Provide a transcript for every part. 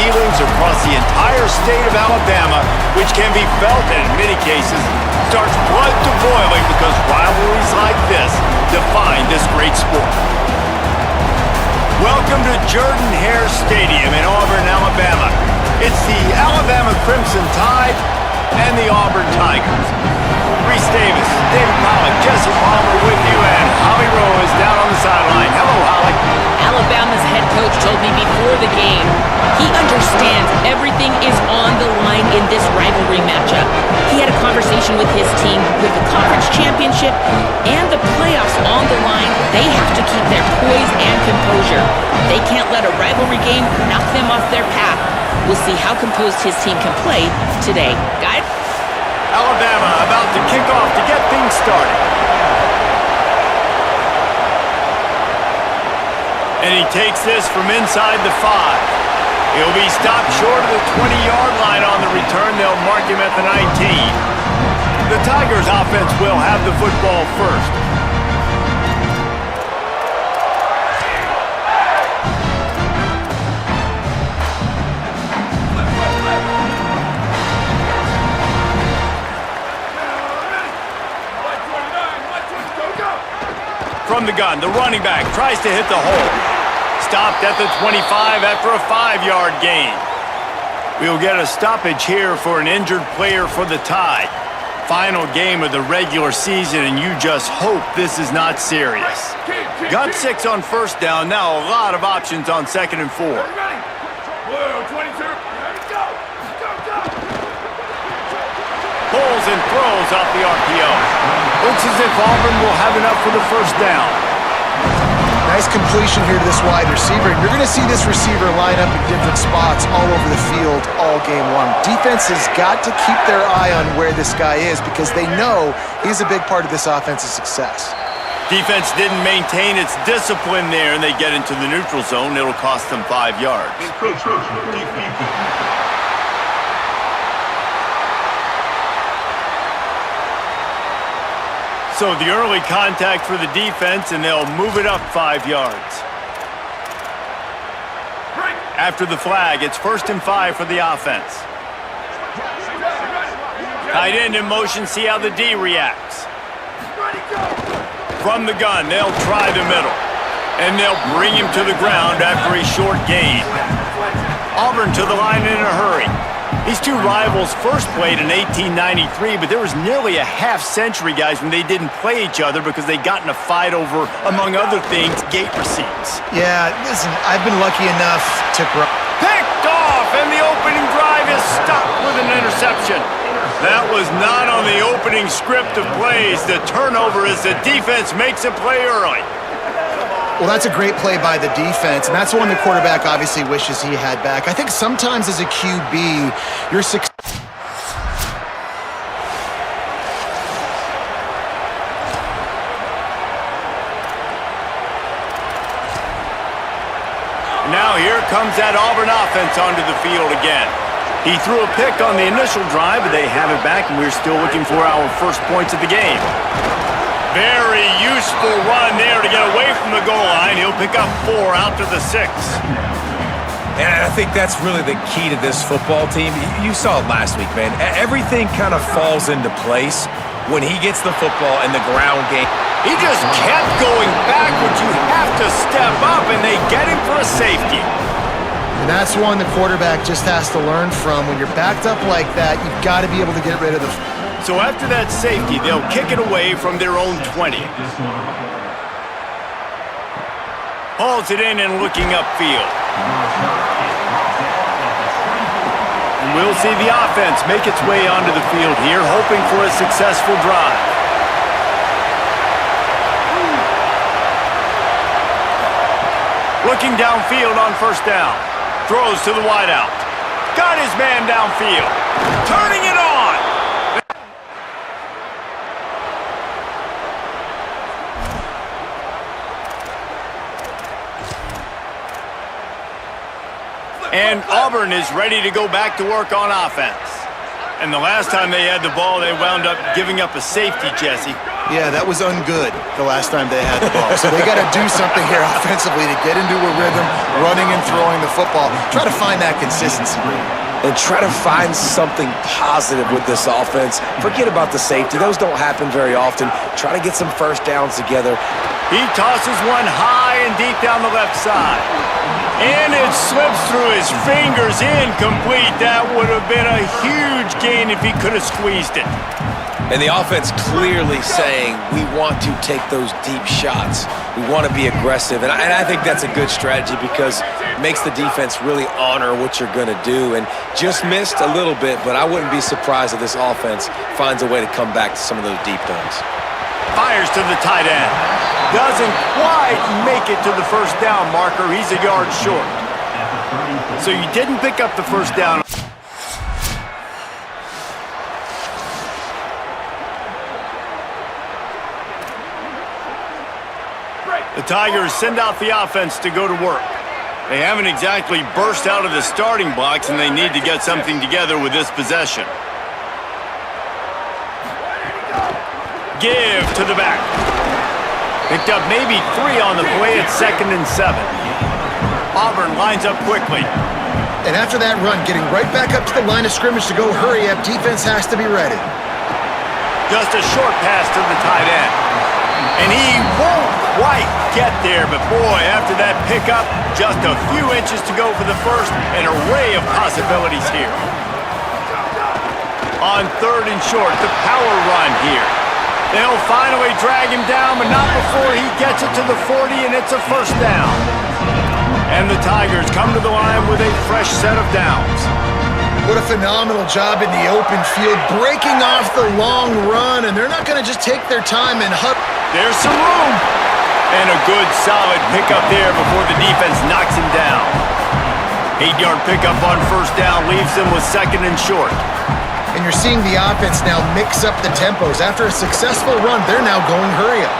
feelings across the entire state of Alabama, which can be felt and in many cases starts blood to boiling because rivalries like this define this great sport. Welcome to Jordan-Hare Stadium in Auburn, Alabama. It's the Alabama Crimson Tide and the Auburn Tigers. Reese Davis, David Pollack, Jesse Palmer with you, and Holly Rowe is down on the sideline. Hello, Holly. Alabama's head coach told me before the game he understands everything is on the line in this rivalry matchup. He had a conversation with his team with the conference championship and the playoffs on the line. They have to keep their poise and composure. They can't let a rivalry game knock them off their path. We'll see how composed his team can play today. Guys? Alabama about to kick off to get things started. And he takes this from inside the 5. He'll be stopped short of the 20-yard line on the return. They'll mark him at the 19. The Tigers offense will have the football first. From the gun, the running back tries to hit the hole. Stopped at the 25 after a 5-yard gain. We'll get a stoppage here for an injured player for the Tide. Final game of the regular season, and you just hope this is not serious. Got 6 on first down, now a lot of options on 2nd and 4. Pulls and throws off the RPO. Looks as if Auburn will have enough for the first down. Nice completion here to this wide receiver. And you're going to see this receiver line up in different spots all over the field all game long. Defense has got to keep their eye on where this guy is because they know he's a big part of this offense's success. Defense didn't maintain its discipline there, and they get into the neutral zone. It'll cost them 5 yards. So the early contact for the defense, and they'll move it up 5 yards. After the flag, it's 1st and 5 for the offense. Tight end in motion, see how the D reacts. From the gun, they'll try the middle. And they'll bring him to the ground after a short gain. Auburn to the line in a hurry. These two rivals first played in 1893, but there was nearly a half-century, guys, when they didn't play each other because they got in a fight over, among other things, gate receipts. Yeah, listen, I've been lucky enough to... Picked off, and the opening drive is stopped with an interception. That was not on the opening script of plays. The turnover as the defense makes a play early. Well, that's a great play by the defense, and that's the one the quarterback obviously wishes he had back. I think sometimes as a QB, you're Now here comes that Auburn offense onto the field again. He threw a pick on the initial drive, but they have it back, and we're still looking for our first points of the game. Very useful run there to get away from the goal line. He'll pick up 4 out to the 6. And I think that's really the key to this football team. You saw it last week, man. Everything kind of falls into place when he gets the football in the ground game. He just kept going backwards. You have to step up, and they get him for a safety. And that's one the quarterback just has to learn from. When you're backed up like that, you've got to be able to get rid of the... So after that safety, they'll kick it away from their own 20. Hauls it in and looking upfield. And we'll see the offense make its way onto the field here, hoping for a successful drive. Looking downfield on first down. Throws to the wideout. Got his man downfield. Turning it on. And Auburn is ready to go back to work on offense. And the last time they had the ball, they wound up giving up a safety, Jesse. Yeah, that was ungood the last time they had the ball. So they got to do something here offensively to get into a rhythm, running and throwing the football. Try to find that consistency. And try to find something positive with this offense. Forget about the safety. Those don't happen very often. Try to get some first downs together. He tosses one high and deep down the left side. And it slips through his fingers, incomplete. That would have been a huge gain if he could have squeezed it. And the offense clearly saying, we want to take those deep shots. We want to be aggressive. And I think that's a good strategy because it makes the defense really honor what you're going to do. And just missed a little bit, but I wouldn't be surprised if this offense finds a way to come back to some of those deep ones. Fires to the tight end. Doesn't quite make it to the first down marker. He's a yard short. So you didn't pick up the first down. The Tigers send out the offense to go to work. They haven't exactly burst out of the starting blocks, and they need to get something together with this possession. Give to the back. Picked up maybe 3 on the play at 2nd and 7. Auburn lines up quickly. And after that run, getting right back up to the line of scrimmage to go hurry up, defense has to be ready. Just a short pass to the tight end. And he won't quite get there, but boy, after that pickup, just a few inches to go for the first. An array of possibilities here. On 3rd and short, the power run here. They'll finally drag him down, but not before he gets it to the 40, and it's a first down. And the Tigers come to the line with a fresh set of downs. What a phenomenal job in the open field, breaking off the long run, and they're not going to just take their time and There's some room. And a good, solid pickup there before the defense knocks him down. 8-yard pickup on first down leaves them with 2nd and short. And you're seeing the offense now mix up the tempos. After a successful run, they're now going hurry up.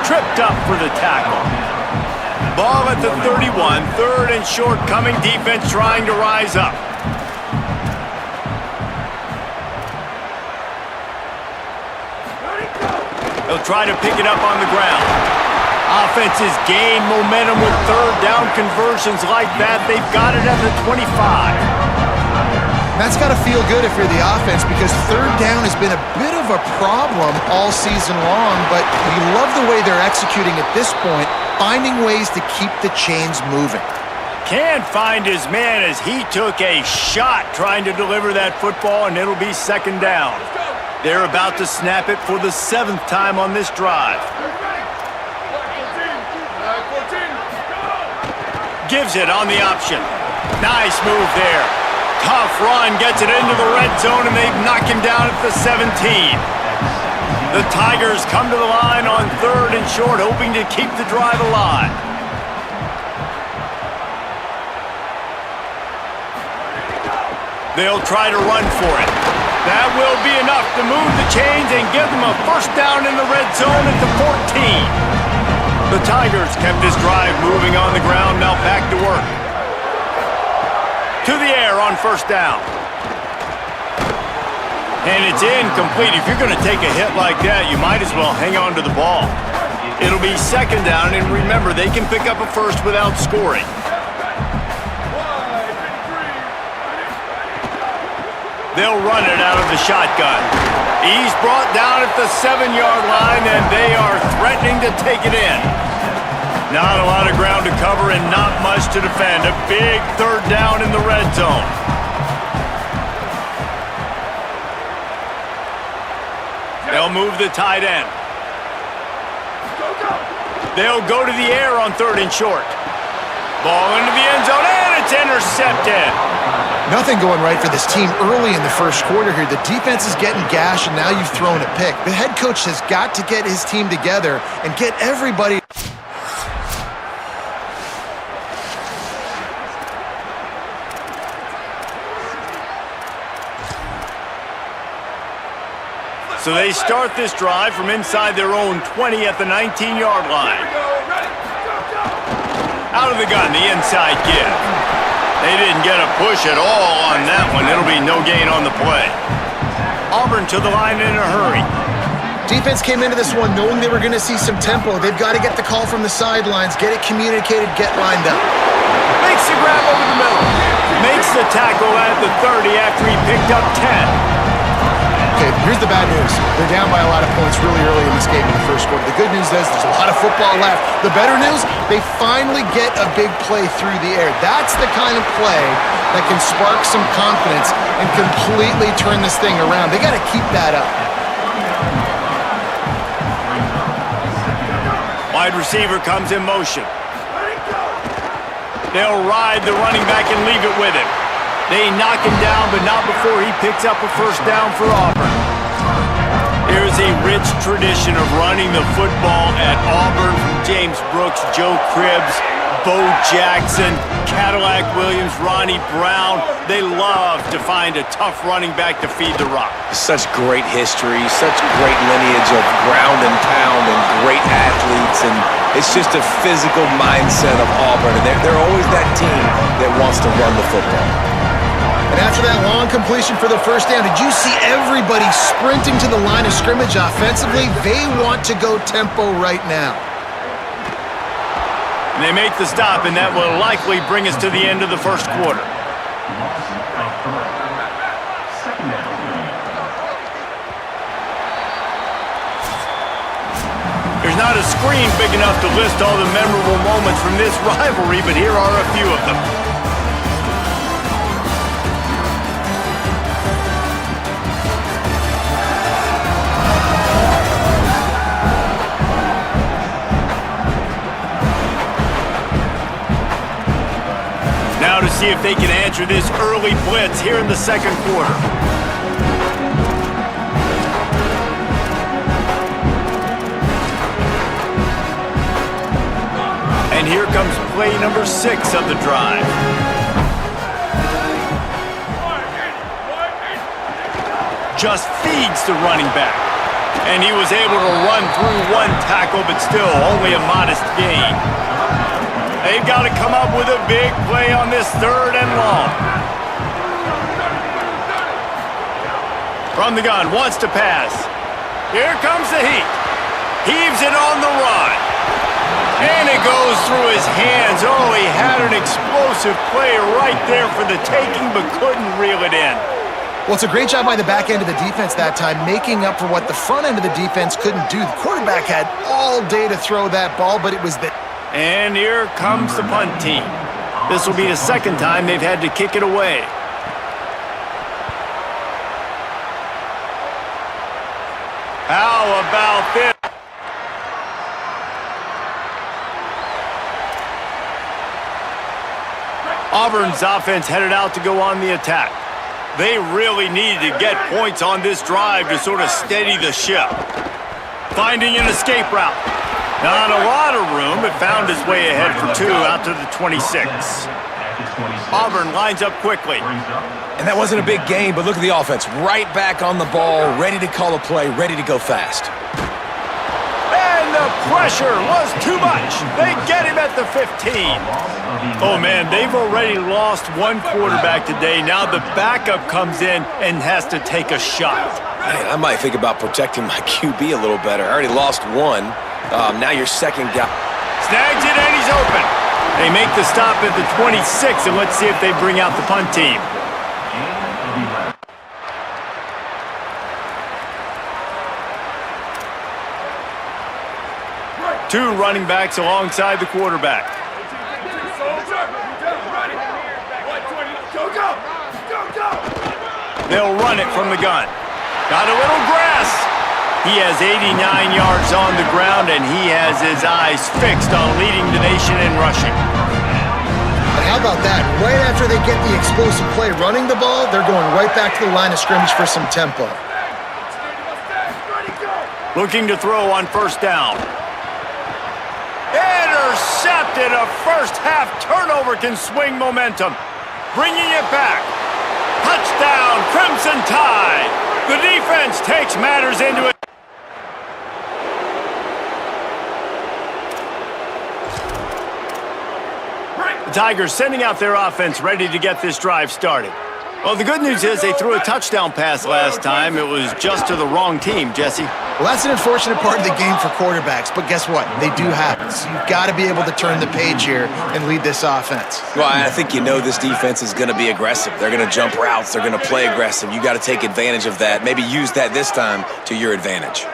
Tripped up for the tackle. Ball at the 31, 3rd and short coming, defense trying to rise up. They'll try to pick it up on the ground. Offenses gain momentum with 3rd down conversions like that. They've got it at the 25. That's got to feel good if you're the offense because 3rd down has been a bit of a problem all season long, but we love the way they're executing at this point, finding ways to keep the chains moving. Can't find his man as he took a shot trying to deliver that football, and it'll be 2nd down. They're about to snap it for the 7th time on this drive. Gives it on the option. Nice move there. Tough run, gets it into the red zone, and they've knocked him down at the 17. The Tigers come to the line on 3rd and short, hoping to keep the drive alive. They'll try to run for it. That will be enough to move the chains and give them a first down in the red zone at the 14. The Tigers kept this drive moving on the ground, now back to work. To the air on first down. And it's incomplete. If you're going to take a hit like that, you might as well hang on to the ball. It'll be 2nd down, and remember, they can pick up a first without scoring. They'll run it out of the shotgun. He's brought down at the 7-yard line, and they are threatening to take it in. Not a lot of ground to cover and not much to defend. A big 3rd down in the red zone. They'll move the tight end. They'll go to the air on 3rd and short. Ball into the end zone, and it's intercepted. Nothing going right for this team early in the first quarter here. The defense is getting gashed, and now you've thrown a pick. The head coach has got to get his team together and get everybody. So they start this drive from inside their own 20 at the 19-yard line. Out of the gun, the inside give. They didn't get a push at all on that one. It'll be no gain on the play. Auburn to the line in a hurry. Defense came into this one knowing they were going to see some tempo. They've got to get the call from the sidelines, get it communicated, get lined up. Makes the grab over the middle. Makes the tackle at the 30 after he picked up 10. Okay, here's the bad news. They're down by a lot of points really early in this game in the first quarter. The good news is there's a lot of football left. The better news, they finally get a big play through the air. That's the kind of play that can spark some confidence and completely turn this thing around. They got to keep that up. Wide receiver comes in motion. They'll ride the running back and leave it with him. They knock him down, but not before he picks up a first down for Auburn. Here's a rich tradition of running the football at Auburn from James Brooks, Joe Cribbs, Bo Jackson, Cadillac Williams, Ronnie Brown. They love to find a tough running back to feed the rock. Such great history, such great lineage of ground and pound and great athletes, and it's just a physical mindset of Auburn, and they're always that team that wants to run the football. And after that long completion for the first down, did you see everybody sprinting to the line of scrimmage offensively? They want to go tempo right now. And they make the stop, and that will likely bring us to the end of the first quarter. There's not a screen big enough to list all the memorable moments from this rivalry, but here are a few of them. Now to see if they can answer this early blitz here in the second quarter. And here comes play number 6 of the drive. Just feeds the running back. And he was able to run through one tackle, but still only a modest gain. They've got to come up with a big play on this 3rd and long. From the gun, wants to pass. Here comes the heat. Heaves it on the run. And it goes through his hands. Oh, he had an explosive play right there for the taking, but couldn't reel it in. Well, it's a great job by the back end of the defense that time, making up for what the front end of the defense couldn't do. The quarterback had all day to throw that ball, but it was the... And here comes the punt team. This will be the second time they've had to kick it away. How about this? Auburn's offense headed out to go on the attack. They really needed to get points on this drive to sort of steady the ship. Finding an escape route. Not a lot of room, but found his way ahead for 2 out to the 26. Auburn lines up quickly. And that wasn't a big gain, but look at the offense. Right back on the ball, ready to call a play, ready to go fast. And the pressure was too much. They get him at the 15. Oh, man, they've already lost one quarterback today. Now the backup comes in and has to take a shot. Man, I might think about protecting my QB a little better. I already lost one. Now your second guy. Snags it and he's open. They make the stop at the 26, and let's see if they bring out the punt team. Two running backs alongside the quarterback. They'll run it from the gun. Got a little grass. He has 89 yards on the ground, and he has his eyes fixed on leading the nation in rushing. But how about that? Right after they get the explosive play running the ball, they're going right back to the line of scrimmage for some tempo. Looking to throw on first down. Intercepted. A first-half turnover can swing momentum. Bringing it back. Touchdown, Crimson Tide. The defense takes matters into it. The Tigers sending out their offense ready to get this drive started. Well, the good news is they threw a touchdown pass last time. It was just to the wrong team, Jesse. Well, that's an unfortunate part of the game for quarterbacks, but guess what? They do happen. So you've got to be able to turn the page here and lead this offense. Well, I think this defense is going to be aggressive. They're going to jump routes. They're going to play aggressive. You got to take advantage of that. Maybe use that this time to your advantage.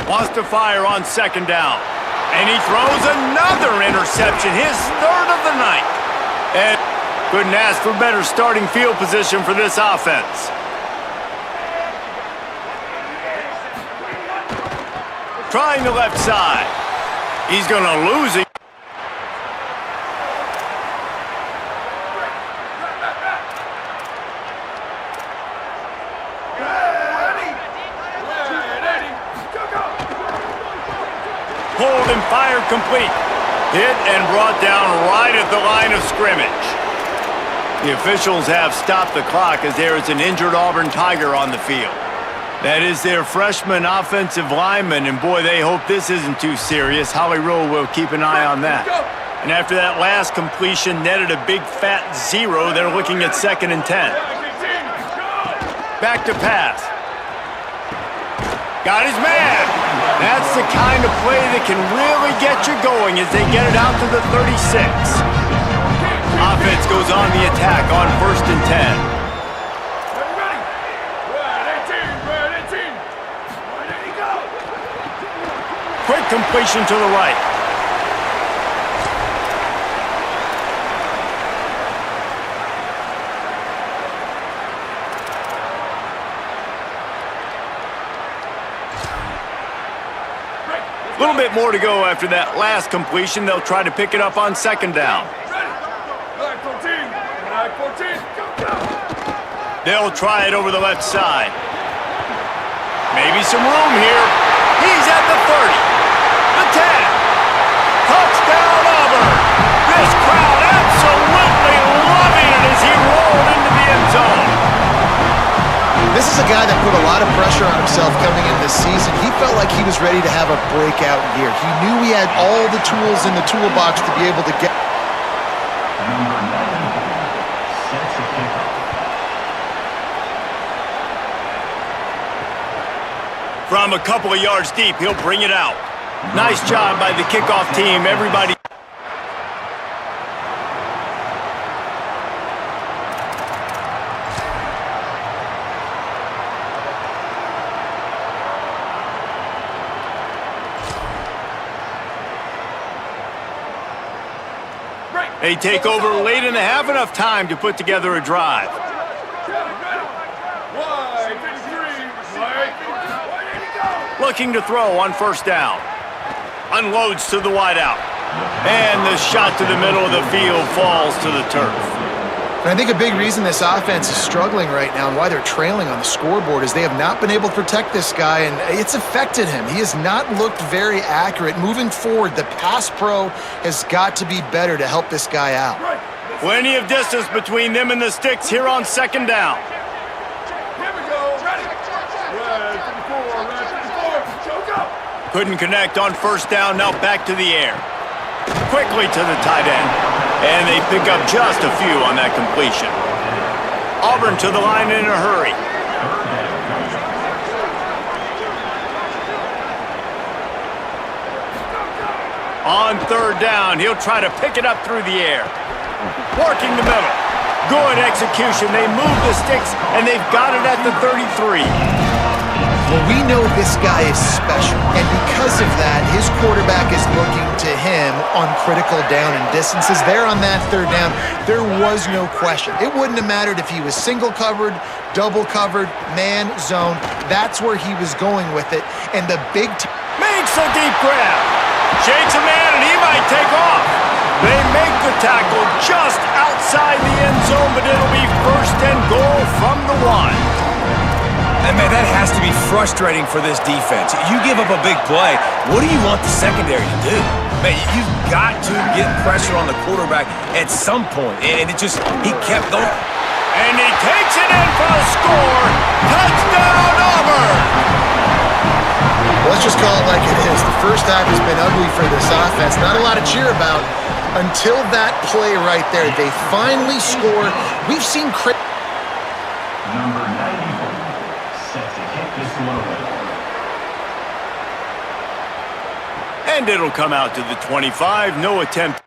Wants to fire on second down. And he throws another interception, his third of the night. And couldn't ask for better starting field position for this offense. Trying the left side. He's going to lose it. Pulled and fired complete. Hit and brought down right at the line of scrimmage. The officials have stopped the clock as there is an injured Auburn Tiger on the field. That is their freshman offensive lineman, and boy, they hope this isn't too serious. Holly Rowe will keep an eye on that. And after that last completion netted a big fat 0, they're looking at 2nd and 10. Back to pass. Got his man. That's the kind of play that can really get you going as they get it out to the 36. Offense goes on the attack on 1st and 10. Quick completion to the right. A little bit more to go after that last completion. They'll try to pick it up on 2nd down. They'll try it over the left side. Maybe some room here. He's at the 30, the 10. Touchdown, Auburn. This crowd absolutely loving it as he rolled into the end zone. This is a guy that put a lot of pressure on himself coming into this season. He felt like he was ready to have a breakout year. He knew he had all the tools in the toolbox to be able to get. From a couple of yards deep, he'll bring it out. Nice job by the kickoff team. Everybody. They take over late in the half, enough time to put together a drive. Looking to throw on 1st down. Unloads to the wideout. And the shot to the middle of the field falls to the turf. And I think a big reason this offense is struggling right now and why they're trailing on the scoreboard is they have not been able to protect this guy, and it's affected him. He has not looked very accurate. Moving forward, the pass pro has got to be better to help this guy out. Plenty of distance between them and the sticks here on 2nd down. Couldn't connect on 1st down, now back to the air. Quickly to the tight end. And they pick up just a few on that completion. Auburn to the line in a hurry. On 3rd down, he'll try to pick it up through the air. Working the middle. Good execution. They move the sticks, and they've got it at the 33. Well, we know this guy is special, and because of that, his quarterback is looking to him on critical down and distances. There on that 3rd down, there was no question. It wouldn't have mattered if he was single covered, double covered, man, zone. That's where he was going with it, and the big makes a deep grab. Shakes a man, and he might take off. They make the tackle just outside the end zone, but it'll be 1st and goal from the 1. And man, that has to be frustrating for this defense. You give up a big play, what do you want the secondary to do? Man, you've got to get pressure on the quarterback at some point. And he kept going. And he takes it in for a score. Touchdown, Auburn! Let's just call it like it is. The first half has been ugly for this offense. Not a lot to cheer about. Until that play right there, they finally score. We've seen Number 94 set to kick this one away. And it'll come out to the 25. No attempt.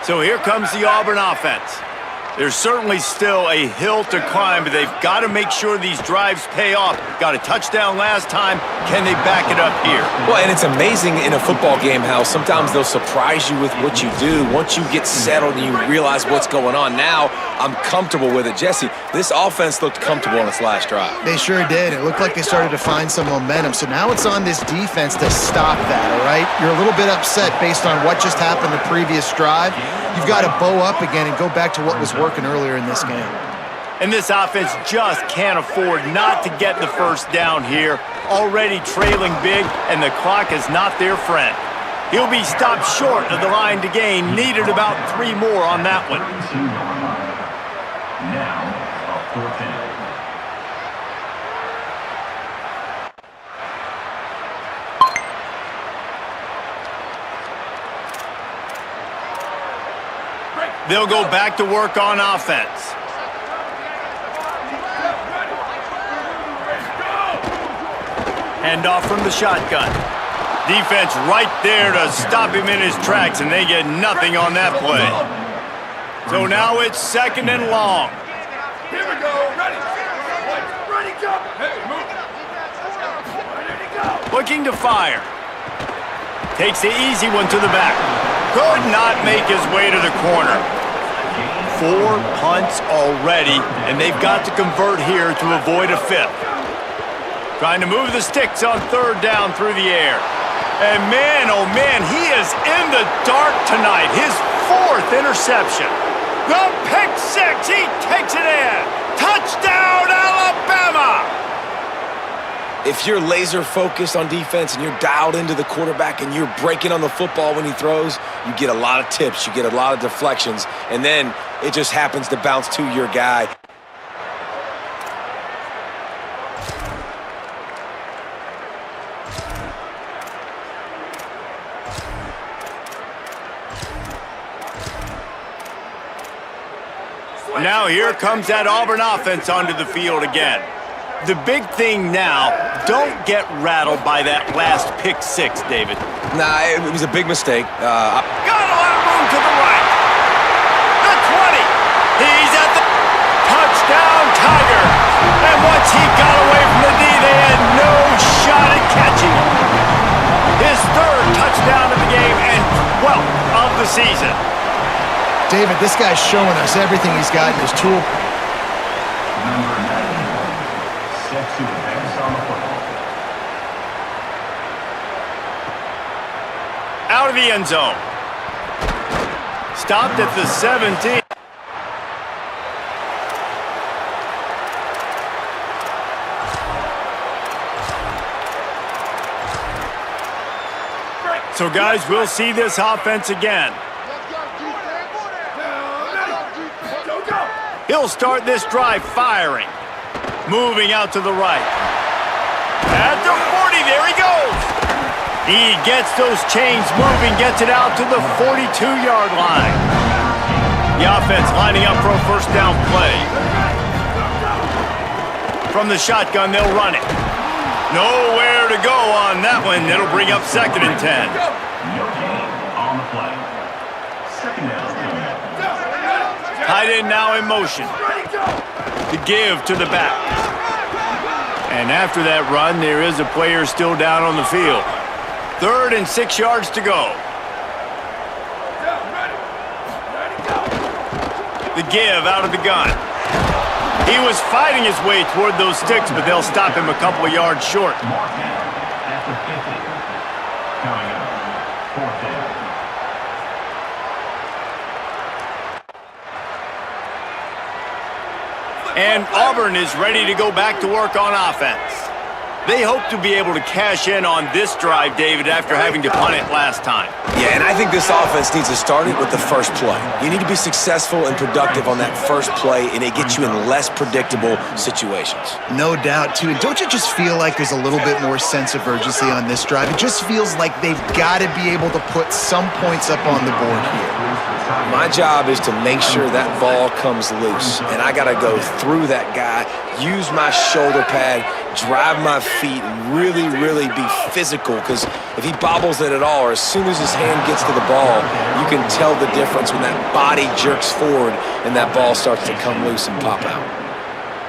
So here comes the Auburn offense. There's certainly still a hill to climb, but they've got to make sure these drives pay off. Got a touchdown last time. Can they back it up here? Well, and it's amazing in a football game how sometimes they'll surprise you with what you do. Once you get settled and you realize what's going on, now I'm comfortable with it. Jesse, this offense looked comfortable on its last drive. They sure did. It looked like they started to find some momentum. So now it's on this defense to stop that, all right? You're a little bit upset based on what just happened the previous drive. You've got to bow up again and go back to what was working earlier in this game. And this offense just can't afford not to get the first down here. Already trailing big, and the clock is not their friend. He'll be stopped short of the line to gain. Needed about 3 more on that one. Now, a 4th down. They'll go back to work on offense. Hand off from the shotgun. Defense right there to stop him in his tracks, and they get nothing on that play. So now it's 2nd and long. Here we go. Ready. Ready, go. Hey, move. Ready to go. Looking to fire. Takes the easy one to the back. Could not make his way to the corner. 4 punts already, and they've got to convert here to avoid a 5th. Trying to move the sticks on 3rd down through the air. And man, oh man, he is in the dark tonight. His 4th interception. The pick 6, he takes it in. Touchdown, Alabama! If you're laser focused on defense and you're dialed into the quarterback and you're breaking on the football when he throws, you get a lot of tips, you get a lot of deflections, and then it just happens to bounce to your guy. Now here comes that Auburn offense onto the field again. The big thing now, don't get rattled by that last pick 6, David. Nah, it was a big mistake. Got a lot of room to the right. The 20. He's at the touchdown, Tiger. And once he got away from the D, they had no shot at catching him. His 3rd touchdown of the game and 12th of the season. David, this guy's showing us everything he's got in his tool. Number 91 set to advance on the football. Out of the end zone. Stopped at the 17. So guys, we'll see this offense again. He'll start this drive firing. Moving out to the right. At the 40, there he goes. He gets those chains moving, gets it out to the 42-yard line. The offense lining up for a 1st down play. From the shotgun, they'll run it. Nowhere to go on that one. It'll bring up 2nd and 10. No gain on the play. 2nd down. Tight end now in motion. The give to the back. And after that run, there is a player still down on the field. 3rd and 6 yards to go. The give out of the gun. He was fighting his way toward those sticks, but they'll stop him a couple of yards short. Mark down at the 50. Coming up, 4th down. And Auburn is ready to go back to work on offense. They hope to be able to cash in on this drive, David, after having to punt it last time. Yeah, and I think this offense needs to start it with the first play. You need to be successful and productive on that first play, and it gets you in less predictable situations. No doubt, too. And don't you just feel like there's a little bit more sense of urgency on this drive? It just feels like they've got to be able to put some points up on the board here. My job is to make sure that ball comes loose, and I got to go through that guy, use my shoulder pad, drive my feet, and really, really be physical, because if he bobbles it at all, or as soon as his hand gets to the ball, you can tell the difference when that body jerks forward and that ball starts to come loose and pop out.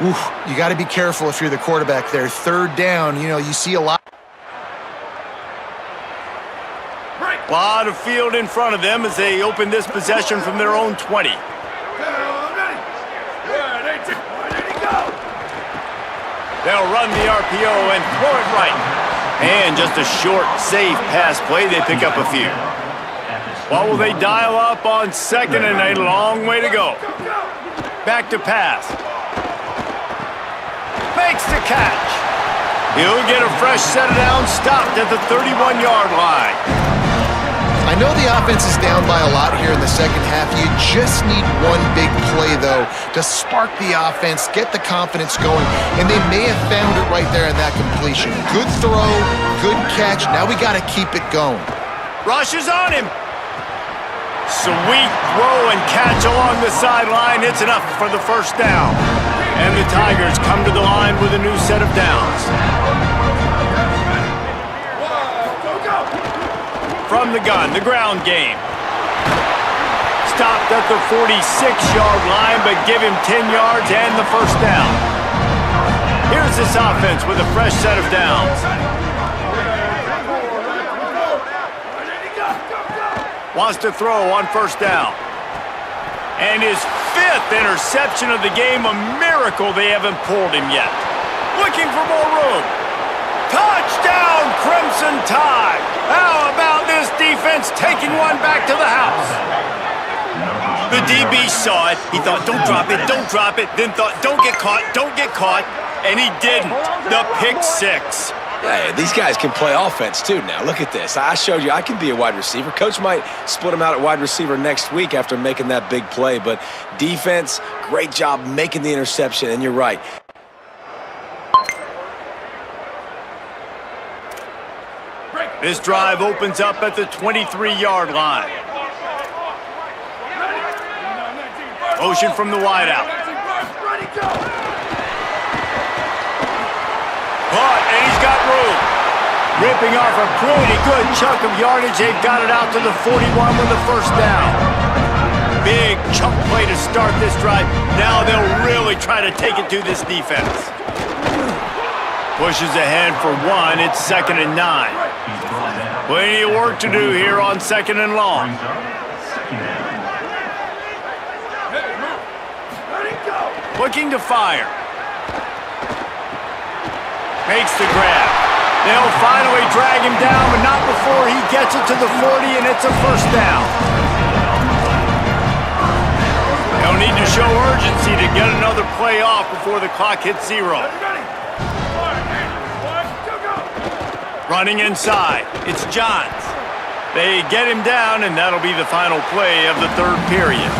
Oof, you got to be careful if you're the quarterback there. Third down, you see a lot. A lot of field in front of them as they open this possession from their own 20. They'll run the RPO and throw it right. And just a short, safe pass play, they pick up a few. What will they dial up on second and a long way to go? Back to pass. Makes the catch. He'll get a fresh set of downs, stopped at the 31-yard line. I know the offense is down by a lot here in the second half. You just need one big play, though, to spark the offense, get the confidence going, and they may have found it right there in that completion. Good throw, good catch. Now we got to keep it going. Rush is on him. Sweet throw and catch along the sideline. It's enough for the first down. And the Tigers come to the line with a new set of downs. From the gun, the ground game. Stopped at the 46-yard line, but give him 10 yards and the first down. Here's this offense with a fresh set of downs. Wants to throw on first down. And his fifth interception of the game, a miracle they haven't pulled him yet. Looking for more room. Touchdown, Crimson Tide! How about this defense taking one back to the house? The DB saw it. He thought, don't drop it, don't drop it. Then thought, don't get caught. And he didn't. The pick six. Yeah, these guys can play offense, too, now. Look at this. I showed you I can be a wide receiver. Coach might split him out at wide receiver next week after making that big play. But defense, great job making the interception, and you're right. This drive opens up at the 23-yard line. Motion from the wideout. Caught, and he's got room. Ripping off a pretty good chunk of yardage. They've got it out to the 41 with the first down. Big chunk play to start this drive. Now they'll really try to take it to this defense. Pushes ahead for one. It's 2nd and 9. Plenty of work to do here on 2nd and long. Looking to fire. Makes the grab. They'll finally drag him down, but not before he gets it to the 40, and it's a first down. They'll need to show urgency to get another play off before the clock hits 0. Running inside, it's Johns. They get him down, and that'll be the final play of the third period.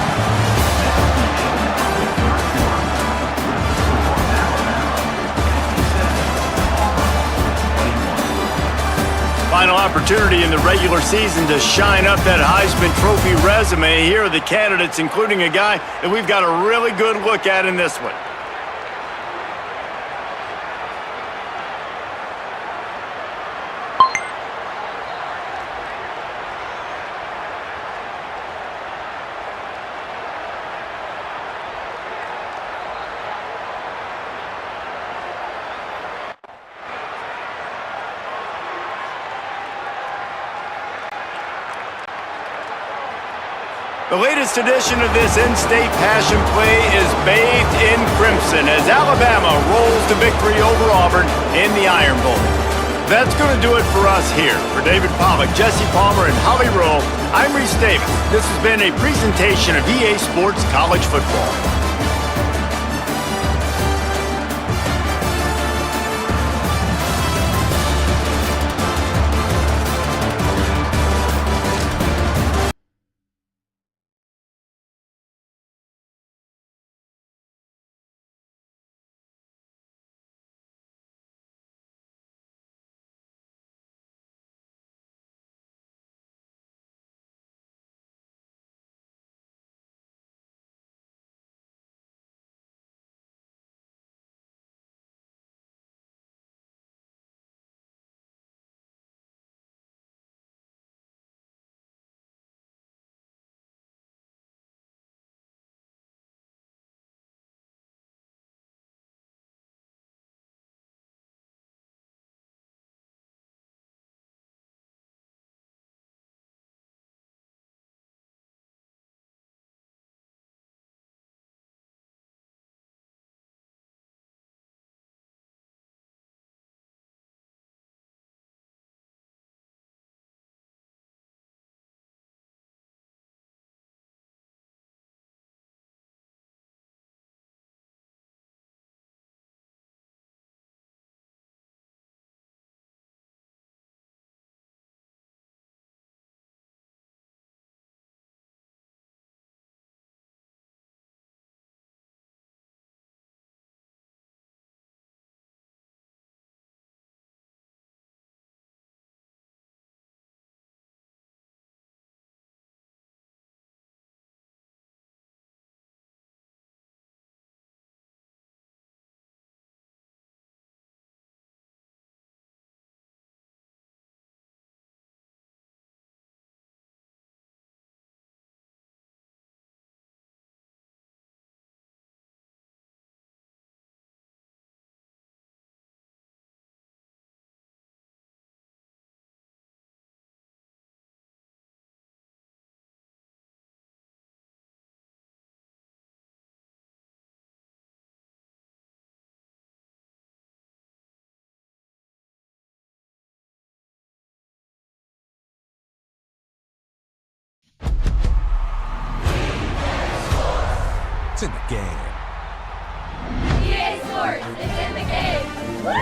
Final opportunity in the regular season to shine up that Heisman Trophy resume. Here are the candidates, including a guy that we've got a really good look at in this one. The latest edition of this in-state passion play is bathed in crimson as Alabama rolls to victory over Auburn in the Iron Bowl. That's going to do it for us here. For David Pollack, Jesse Palmer, and Holly Rowe, I'm Reese Davis. This has been a presentation of EA Sports College Football. It's in the game. EA Sports, it's in the game. Woo!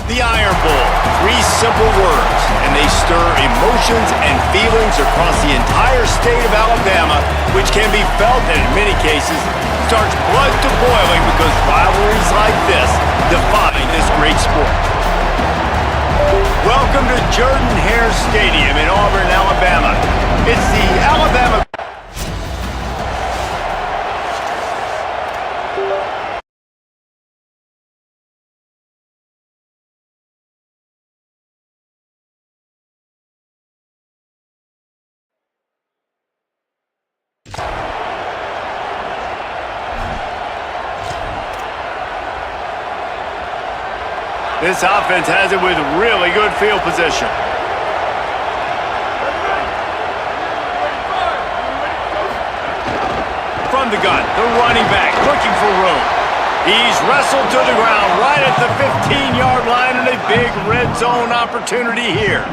The Iron Bowl, 3 simple words, and they stir emotions and feelings across the entire state of Alabama, which can be felt and in many cases starts blood to boiling because rivalries like this define this great sport. Welcome to Jordan-Hare Stadium in Auburn, Alabama. It's the Alabama... This offense has it with really good field position. From the gun, the running back looking for room. He's wrestled to the ground right at the 15-yard line and a big red zone opportunity here.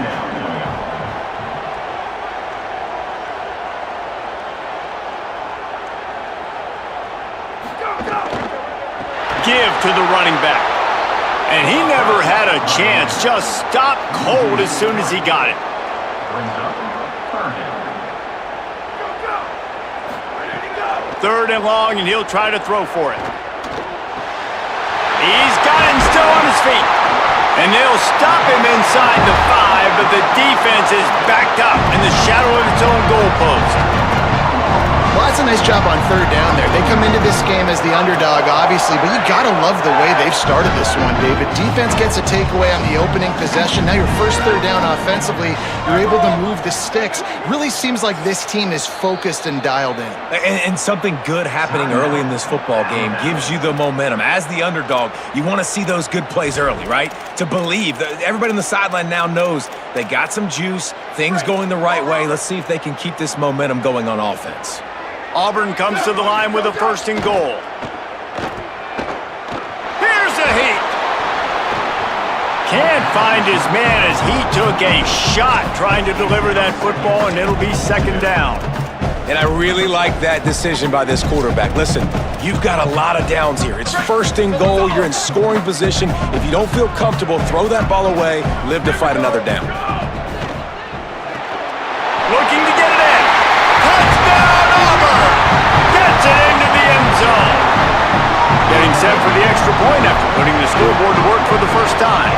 Give to the running back. And he never had a chance, just stopped cold as soon as he got it. Third and long, and he'll try to throw for it. He's got him still on his feet. And they'll stop him inside the 5, but the defense is backed up in the shadow of its own goalpost. Well, that's a nice job on third down there. They come into this game as the underdog, obviously, but you got to love the way they've started this one, David. Defense gets a takeaway on the opening possession. Now your first third down offensively, you're able to move the sticks. Really seems like this team is focused and dialed in. And something good happening early in this football game gives you the momentum. As the underdog, you want to see those good plays early, right? To believe. Everybody on the sideline now knows they got some juice, things going the right way. Let's see if they can keep this momentum going on offense. Auburn comes to the line with a 1st and goal. Here's a heat. Can't find his man as he took a shot trying to deliver that football, and it'll be 2nd down. And I really like that decision by this quarterback. Listen, you've got a lot of downs here. It's 1st and goal. You're in scoring position. If you don't feel comfortable, throw that ball away. Live to fight another down. Looking to get it in. Touchdown, Auburn! Gets it into the end zone. Getting set for the extra point after putting the scoreboard to work for the first time.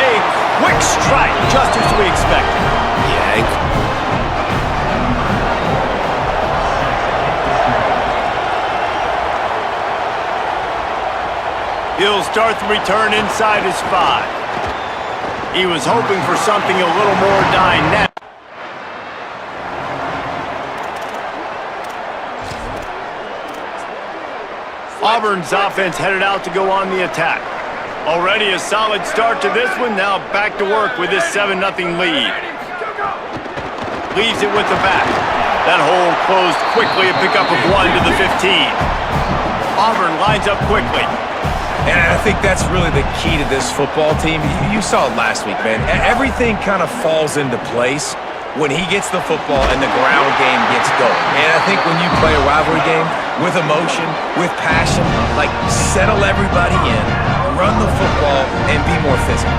A quick strike, just as we expected. Yeah. He'll start the return inside his 5. He was hoping for something a little more dynamic. Auburn's offense headed out to go on the attack. Already a solid start to this one, now back to work with this 7-0 lead. Leaves it with the back. That hole closed quickly, a pickup of 1 to the 15. Auburn lines up quickly. And I think that's really the key to this football team. You saw it last week, man. Everything kind of falls into place when he gets the football and the ground game gets going. And I think when you play a rivalry game with emotion, with passion, like settle everybody in, run the football, and be more physical.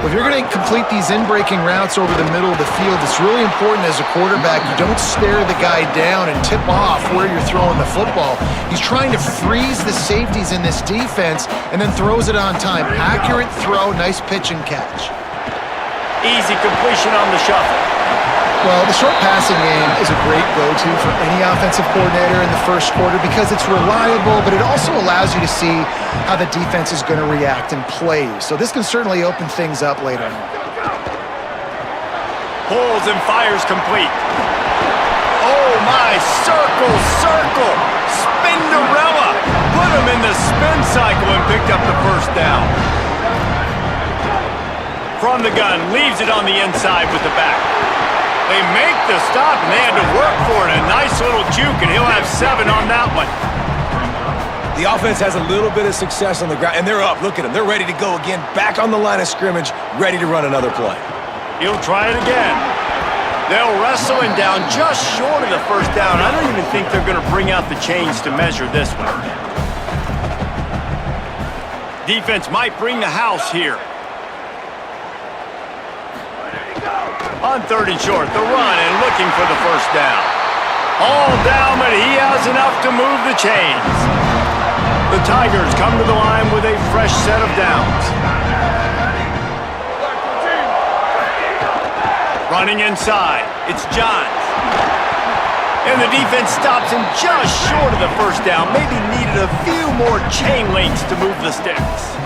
If you're going to complete these in-breaking routes over the middle of the field, it's really important as a quarterback you don't stare the guy down and tip off where you're throwing the football. He's trying to freeze the safeties in this defense and then throws it on time. Accurate throw, nice pitch and catch. Easy completion on the shuffle. Well, the short passing game is a great go-to for any offensive coordinator in the first quarter because it's reliable, but it also allows you to see how the defense is going to react and play. So this can certainly open things up later on. Pulls and fires complete. Oh my, circle, circle. Spinderella. Put him in the spin cycle and picked up the first down. From the gun, leaves it on the inside with the back. They make the stop, and they had to work for it. A nice little juke, and he'll have 7 on that one. The offense has a little bit of success on the ground, and they're up. Look at them. They're ready to go again, back on the line of scrimmage, ready to run another play. He'll try it again. They'll wrestle him down just short of the first down. I don't even think they're going to bring out the chains to measure this one. Defense might bring the house here. On 3rd and short, the run and looking for the first down. All down, but he has enough to move the chains. The Tigers come to the line with a fresh set of downs. Running inside, it's Johns. And the defense stops him just short of the first down. Maybe needed a few more chain links to move the sticks.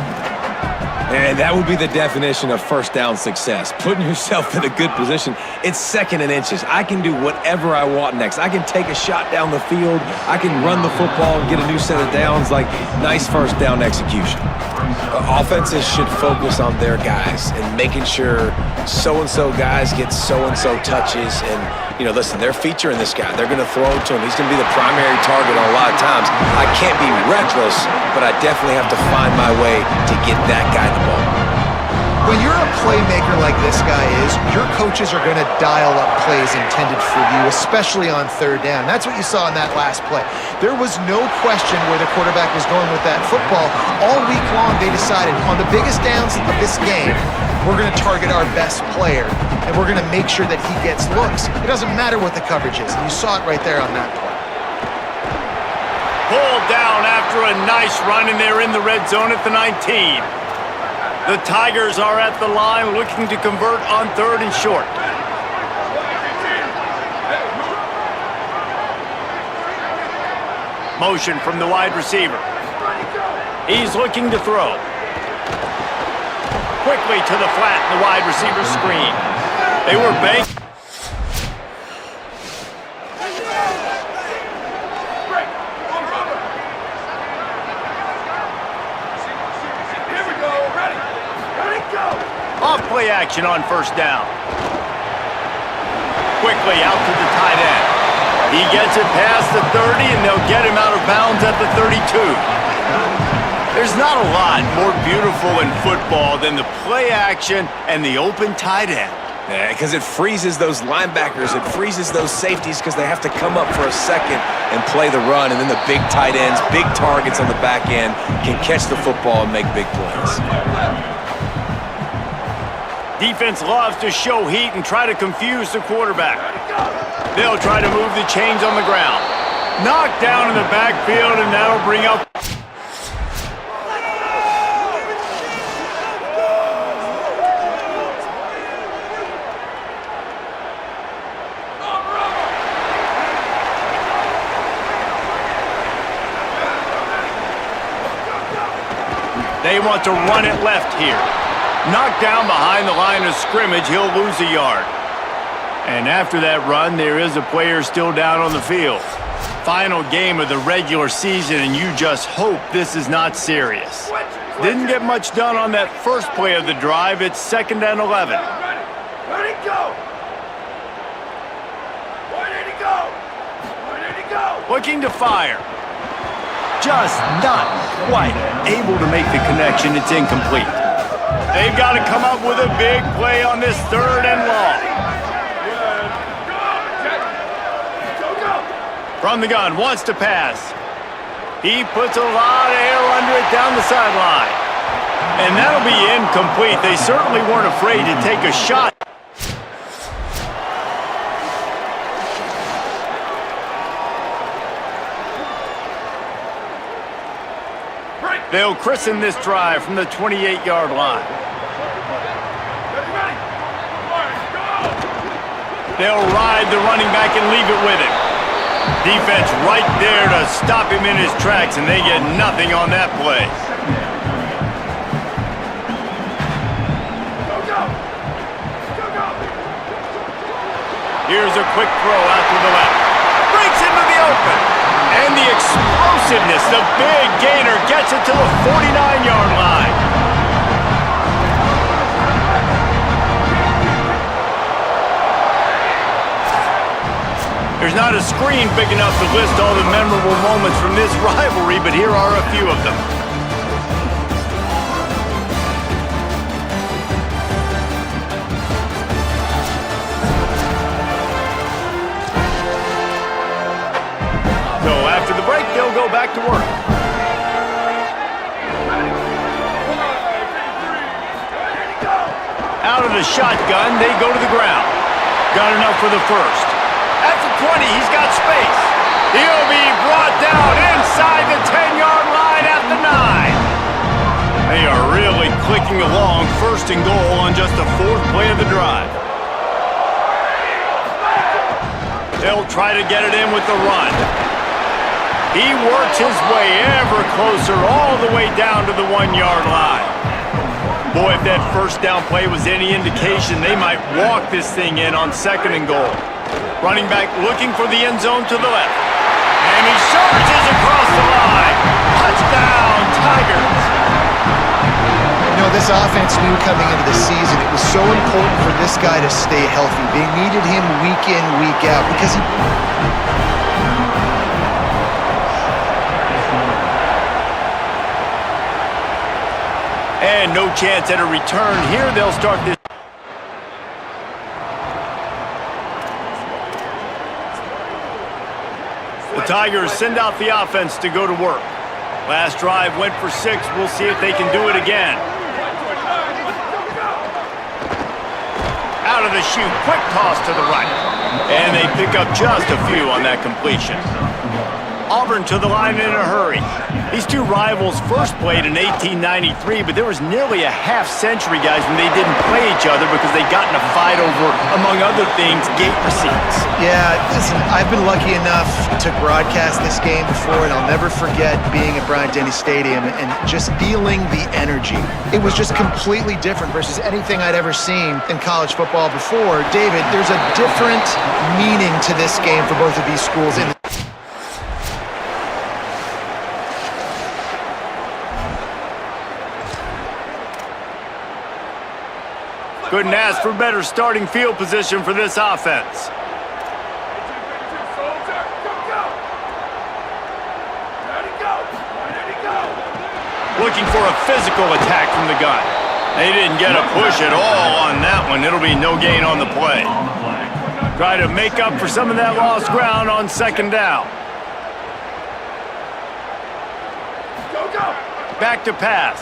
And that would be the definition of first down success. Putting yourself in a good position. It's 2nd and inches. I can do whatever I want next. I can take a shot down the field. I can run the football and get a new set of downs. Like, nice first down execution. Offenses should focus on their guys and making sure so-and-so guys get so-and-so touches. And, you know, listen, they're featuring this guy. They're going to throw to him. He's going to be the primary target on a lot of times. I can't be reckless, but I definitely have to find my way to get that guy the ball. When you're a playmaker like this guy is, your coaches are going to dial up plays intended for you, especially on 3rd down. That's what you saw in that last play. There was no question where the quarterback was going with that football. All week long, they decided on the biggest downs of this game, we're going to target our best player, and we're going to make sure that he gets looks. It doesn't matter what the coverage is, and you saw it right there on that play. Pulled down after a nice run, and they're in the red zone at the 19. The Tigers are at the line looking to convert on 3rd and short. Motion from the wide receiver. He's looking to throw. Quickly to the flat, the wide receiver screen. They were banking. Off-play action on 1st down. Quickly out to the tight end. He gets it past the 30, and they'll get him out of bounds at the 32. There's not a lot more beautiful in football than the play action and the open tight end. Yeah, because it freezes those linebackers. It freezes those safeties because they have to come up for a second and play the run. And then the big tight ends, big targets on the back end can catch the football and make big plays. Defense loves to show heat and try to confuse the quarterback. They'll try to move the chains on the ground. Knocked down in the backfield, and that'll bring up... They want to run it left here. Knocked down behind the line of scrimmage, he'll lose a yard. And after that run, there is a player still down on the field. Final game of the regular season, and you just hope this is not serious. Didn't get much done on that first play of the drive. It's 2nd and 11. Ready, go! Where did he go? Where did he go? Looking to fire. Just not quite able to make the connection. It's incomplete. They've got to come up with a big play on this 3rd and long. From the gun, wants to pass. He puts a lot of air under it down the sideline. And that'll be incomplete. They certainly weren't afraid to take a shot. They'll christen this drive from the 28-yard line. They'll ride the running back and leave it with him. Defense right there to stop him in his tracks, and they get nothing on that play. Here's a quick throw out to the left. Breaks into the open. And the explosiveness, the big gainer gets it to the 49-yard line. There's not a screen big enough to list all the memorable moments from this rivalry, but here are a few of them. So after the break, they'll go back to work. Out of the shotgun, they go to the ground. Got enough for the first. At the 20, he's got space. He'll be brought down inside the 10-yard line at the 9. They are really clicking along, first and goal on just the fourth play of the drive. They'll try to get it in with the run. He works his way ever closer all the way down to the 1-yard line. Boy, if that first down play was any indication, they might walk this thing in on second and goal. Running back looking for the end zone to the left. And he charges across the line. Touchdown, Tigers. You know, this offense knew coming into the season it was so important for this guy to stay healthy. They needed him week in, week out because he... And no chance at a return here. They'll start this. The Tigers send out the offense to go to work. Last drive went for 6. We'll see if they can do it again. Out of the chute, quick toss to the right. And they pick up just a few on that completion. Auburn to the line in a hurry. These two rivals first played in 1893, but there was nearly a half-century, guys, when they didn't play each other because they got in a fight over, among other things, gate receipts. Yeah, listen, I've been lucky enough to broadcast this game before, and I'll never forget being at Bryant-Denny Stadium and just feeling the energy. It was just completely different versus anything I'd ever seen in college football before. David, there's a different meaning to this game for both of these schools. Couldn't ask for better starting field position for this offense. Looking for a physical attack from the gun. They didn't get a push at all on that one. It'll be no gain on the play. Try to make up for some of that lost ground on second down. Back to pass.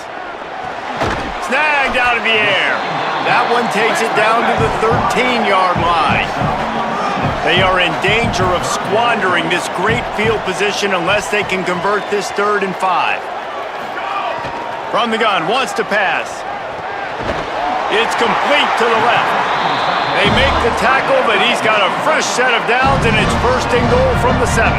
Snagged out of the air. That one takes it down to the 13-yard line. They are in danger of squandering this great field position unless they can convert this 3rd and 5. From the gun, wants to pass. It's complete to the left. They make the tackle, but he's got a fresh set of downs, and it's 1st and goal from the 7.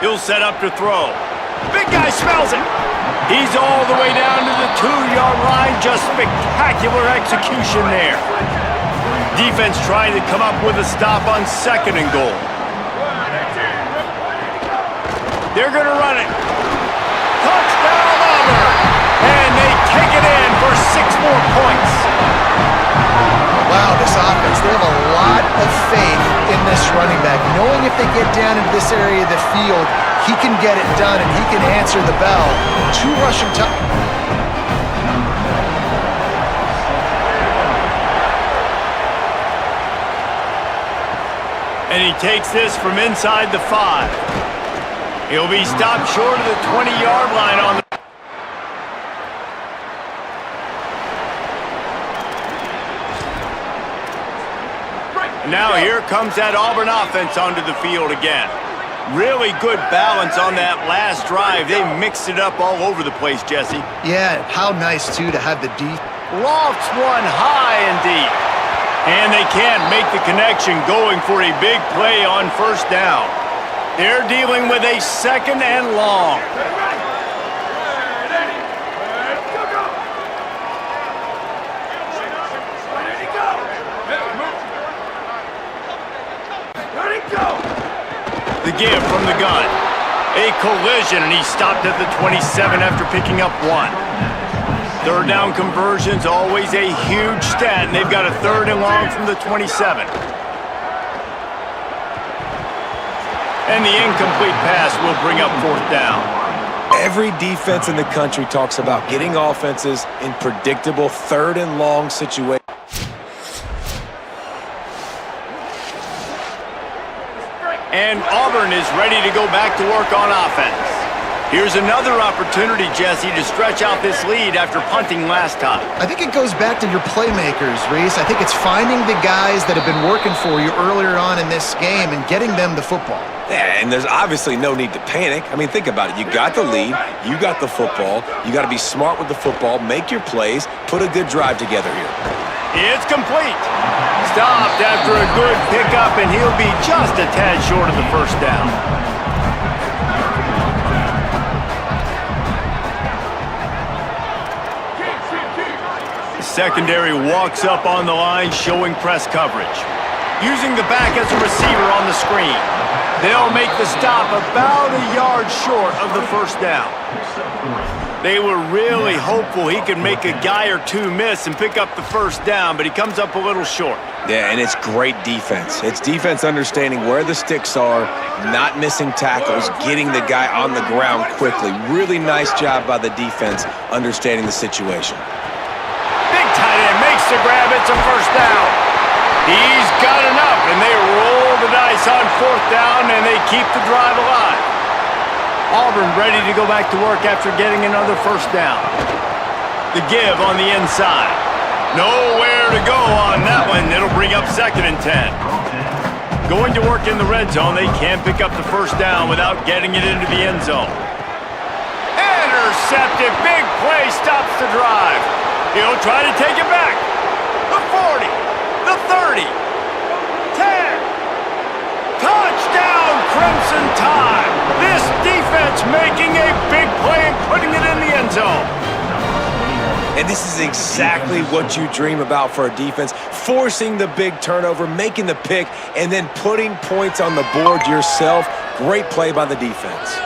He'll set up to throw. Big guy smells it. He's all the way down to the 2-yard line. Just spectacular execution there. Defense trying to come up with a stop on 2nd and goal. They're going to run it. Touchdown, Auburn! And they take it in for 6 more points. Wow, this offense, they have a lot of faith in this running back, knowing if they get down into this area of the field, he can get it done and he can answer the bell. 2 rushing touchdowns. he takes this from inside the 5. He'll be stopped short of the 20-yard line on the... Now here comes that Auburn offense onto the field again. Really good balance on that last drive. They mixed it up all over the place, Jesse. Yeah, how nice, too, to have the deep. Lofts one high and deep. And they can't make the connection going for a big play on first down. They're dealing with a 2nd and long. The give from the gun. A collision, and he stopped at the 27 after picking up 1. 3rd down conversions, always a huge stat, and they've got a 3rd and long from the 27. And the incomplete pass will bring up 4th down. Every defense in the country talks about getting offenses in predictable 3rd and long situations. And Auburn is ready to go back to work on offense. Here's another opportunity, Jesse, to stretch out this lead after punting last time. I think it goes back to your playmakers, Reese. I think it's finding the guys that have been working for you earlier on in this game and getting them the football. Yeah, and there's obviously no need to panic. I mean, think about it. You got the lead. You got the football. You got to be smart with the football, make your plays, put a good drive together here. It's complete. Stopped after a good pickup, and he'll be just a tad short of the 1st down. The secondary walks up on the line, showing press coverage. Using the back as a receiver on the screen. They'll make the stop about a yard short of the 1st down. They were really hopeful he could make a guy or two miss and pick up the 1st down, but he comes up a little short. Yeah, and it's great defense. It's defense understanding where the sticks are, not missing tackles, getting the guy on the ground quickly. Really nice job by the defense understanding the situation. Big tight end makes the grab. It's a 1st down. He's got enough, and they roll the dice on 4th down, and they keep the drive alive. Auburn ready to go back to work after getting another 1st down. The give on the inside. Nowhere to go on that one. It'll bring up 2nd and 10. Going to work in the red zone. They can't pick up the 1st down without getting it into the end zone. Intercepted. Big play stops the drive. He'll try to take it back. The 40. The 30. 10. Touchdown, Crimson Tide. This defense making a big play and putting it in the end zone. And this is exactly what you dream about for a defense, forcing the big turnover, making the pick, and then putting points on the board yourself. Great play by the defense.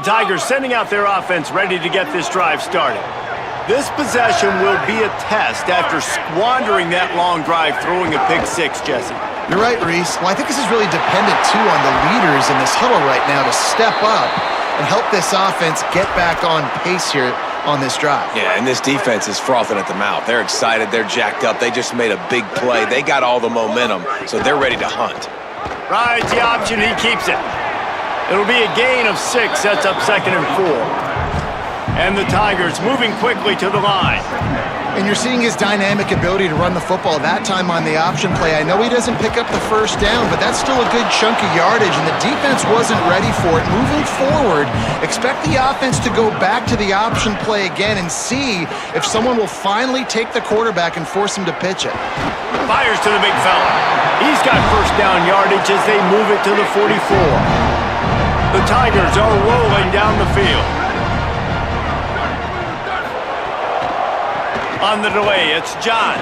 The Tigers sending out their offense ready to get this drive started. This possession will be a test after squandering that long drive throwing a pick 6, Jesse. You're right, Reese. Well, I think this is really dependent, too, on the leaders in this huddle right now to step up and help this offense get back on pace here on this drive. Yeah, and this defense is frothing at the mouth. They're excited. They're jacked up. They just made a big play. They got all the momentum, so they're ready to hunt. Right, the option, he keeps it. It'll be a gain of 6, sets up 2nd and 4. And the Tigers moving quickly to the line. And you're seeing his dynamic ability to run the football, that time on the option play. I know he doesn't pick up the 1st down, but that's still a good chunk of yardage, and the defense wasn't ready for it. Moving forward, expect the offense to go back to the option play again and see if someone will finally take the quarterback and force him to pitch it. Fires to the big fella. He's got 1st down yardage as they move it to the 44. The Tigers are rolling down the field. On the delay, it's Johns.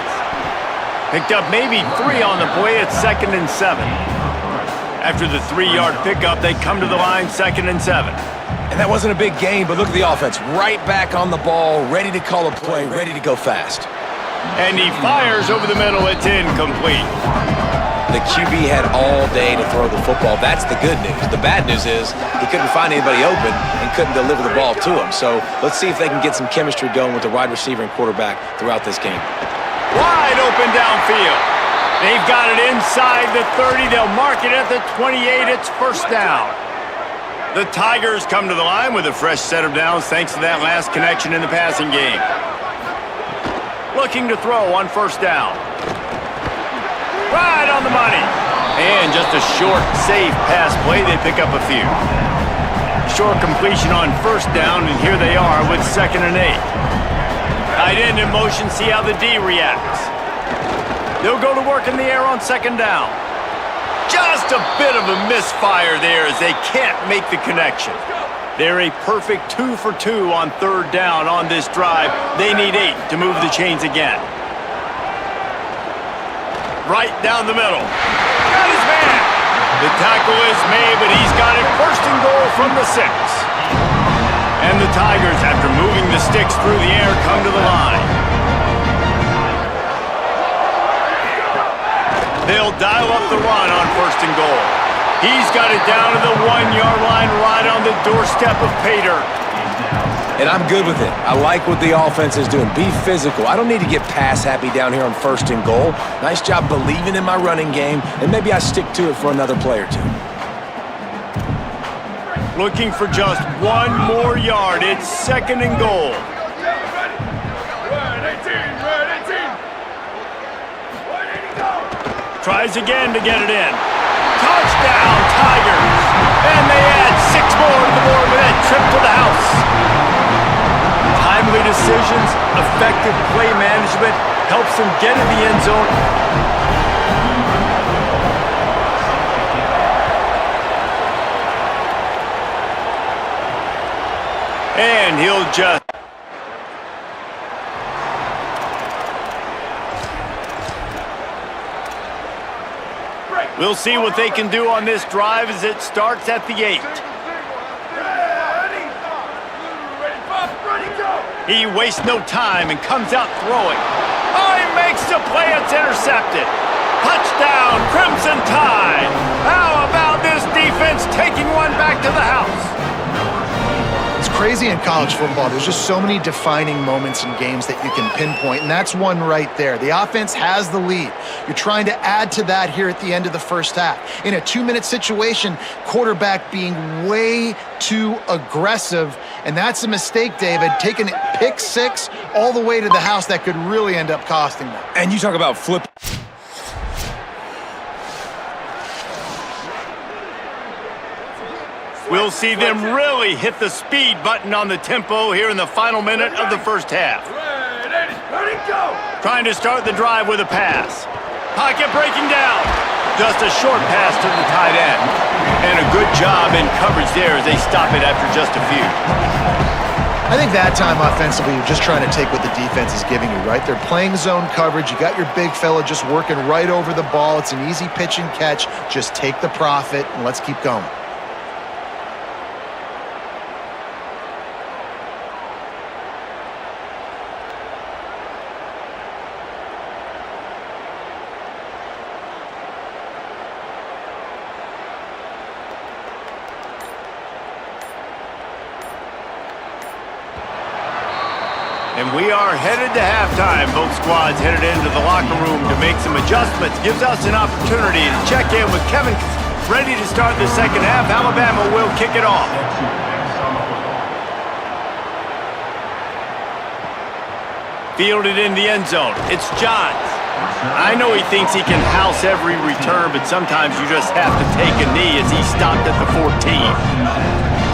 Picked up maybe 3 on the play at 2nd and 7. After the 3-yard pickup, they come to the line 2nd and 7. And that wasn't a big gain, but look at the offense. Right back on the ball, ready to call a play, ready to go fast. And he fires over the middle. It's incomplete. The QB had all day to throw the football. That's the good news. The bad news is he couldn't find anybody open and couldn't deliver the ball to him. So let's see if they can get some chemistry going with the wide receiver and quarterback throughout this game. Wide open downfield. They've got it inside the 30. They'll mark it at the 28. It's first down. The Tigers come to the line with a fresh set of downs thanks to that last connection in the passing game. Looking to throw on first down. Right on the money. And just a short, safe pass play. They pick up a few. Short completion on first down, and here they are with 2nd and 8. Tight end in motion, see how the D reacts. They'll go to work in the air on 2nd down. Just a bit of a misfire there as they can't make the connection. They're a perfect 2 for 2 on 3rd down on this drive. They need 8 to move the chains again. Right down the middle. Got his man. The tackle is made, but he's got it 1st and goal from the 6. And the Tigers, after moving the sticks through the air, come to the line. They'll dial up the run on 1st and goal. He's got it down to the 1-yard line right on the doorstep of pay dirt. And I'm good with it. I like what the offense is doing. Be physical. I don't need to get pass happy down here on 1st and goal. Nice job believing in my running game, and maybe I stick to it for another play or 2. Looking for just 1 more yard. It's 2nd and goal. Tries again to get it in. Touchdown, Tigers! And they add 6 more to the board with that trip to the house. Timely decisions, effective play management helps them get in the end zone. And he'll just... We'll see what they can do on this drive as it starts at the 8. He wastes no time and comes out throwing. Oh, he makes the play. It's intercepted. Touchdown, Crimson Tide. How about this defense taking one back to the house? It's crazy in college football. There's just so many defining moments in games that you can pinpoint, and that's one right there. The offense has the lead. You're trying to add to that here at the end of the first half. In a 2-minute situation, quarterback being way too aggressive, and that's a mistake, David. Taking it pick 6 all the way to the house, that could really end up costing them. And you talk about flip. We'll see them really hit the speed button on the tempo here in the final minute of the first half. Ready, go! Trying to start the drive with a pass. Pocket breaking down. Just a short pass to the tight end. And a good job in coverage there as they stop it after just a few. I think that time offensively, you're just trying to take what the defense is giving you, right? They're playing zone coverage. You got your big fella just working right over the ball. It's an easy pitch and catch. Just take the profit and let's keep going. And we are headed to halftime. Both squads headed into the locker room to make some adjustments. Gives us an opportunity to check in with Kevin. Ready to start the second half. Alabama will kick it off. Fielded in the end zone. It's Johns. I know he thinks he can house every return, but sometimes you just have to take a knee as he stopped at the 14.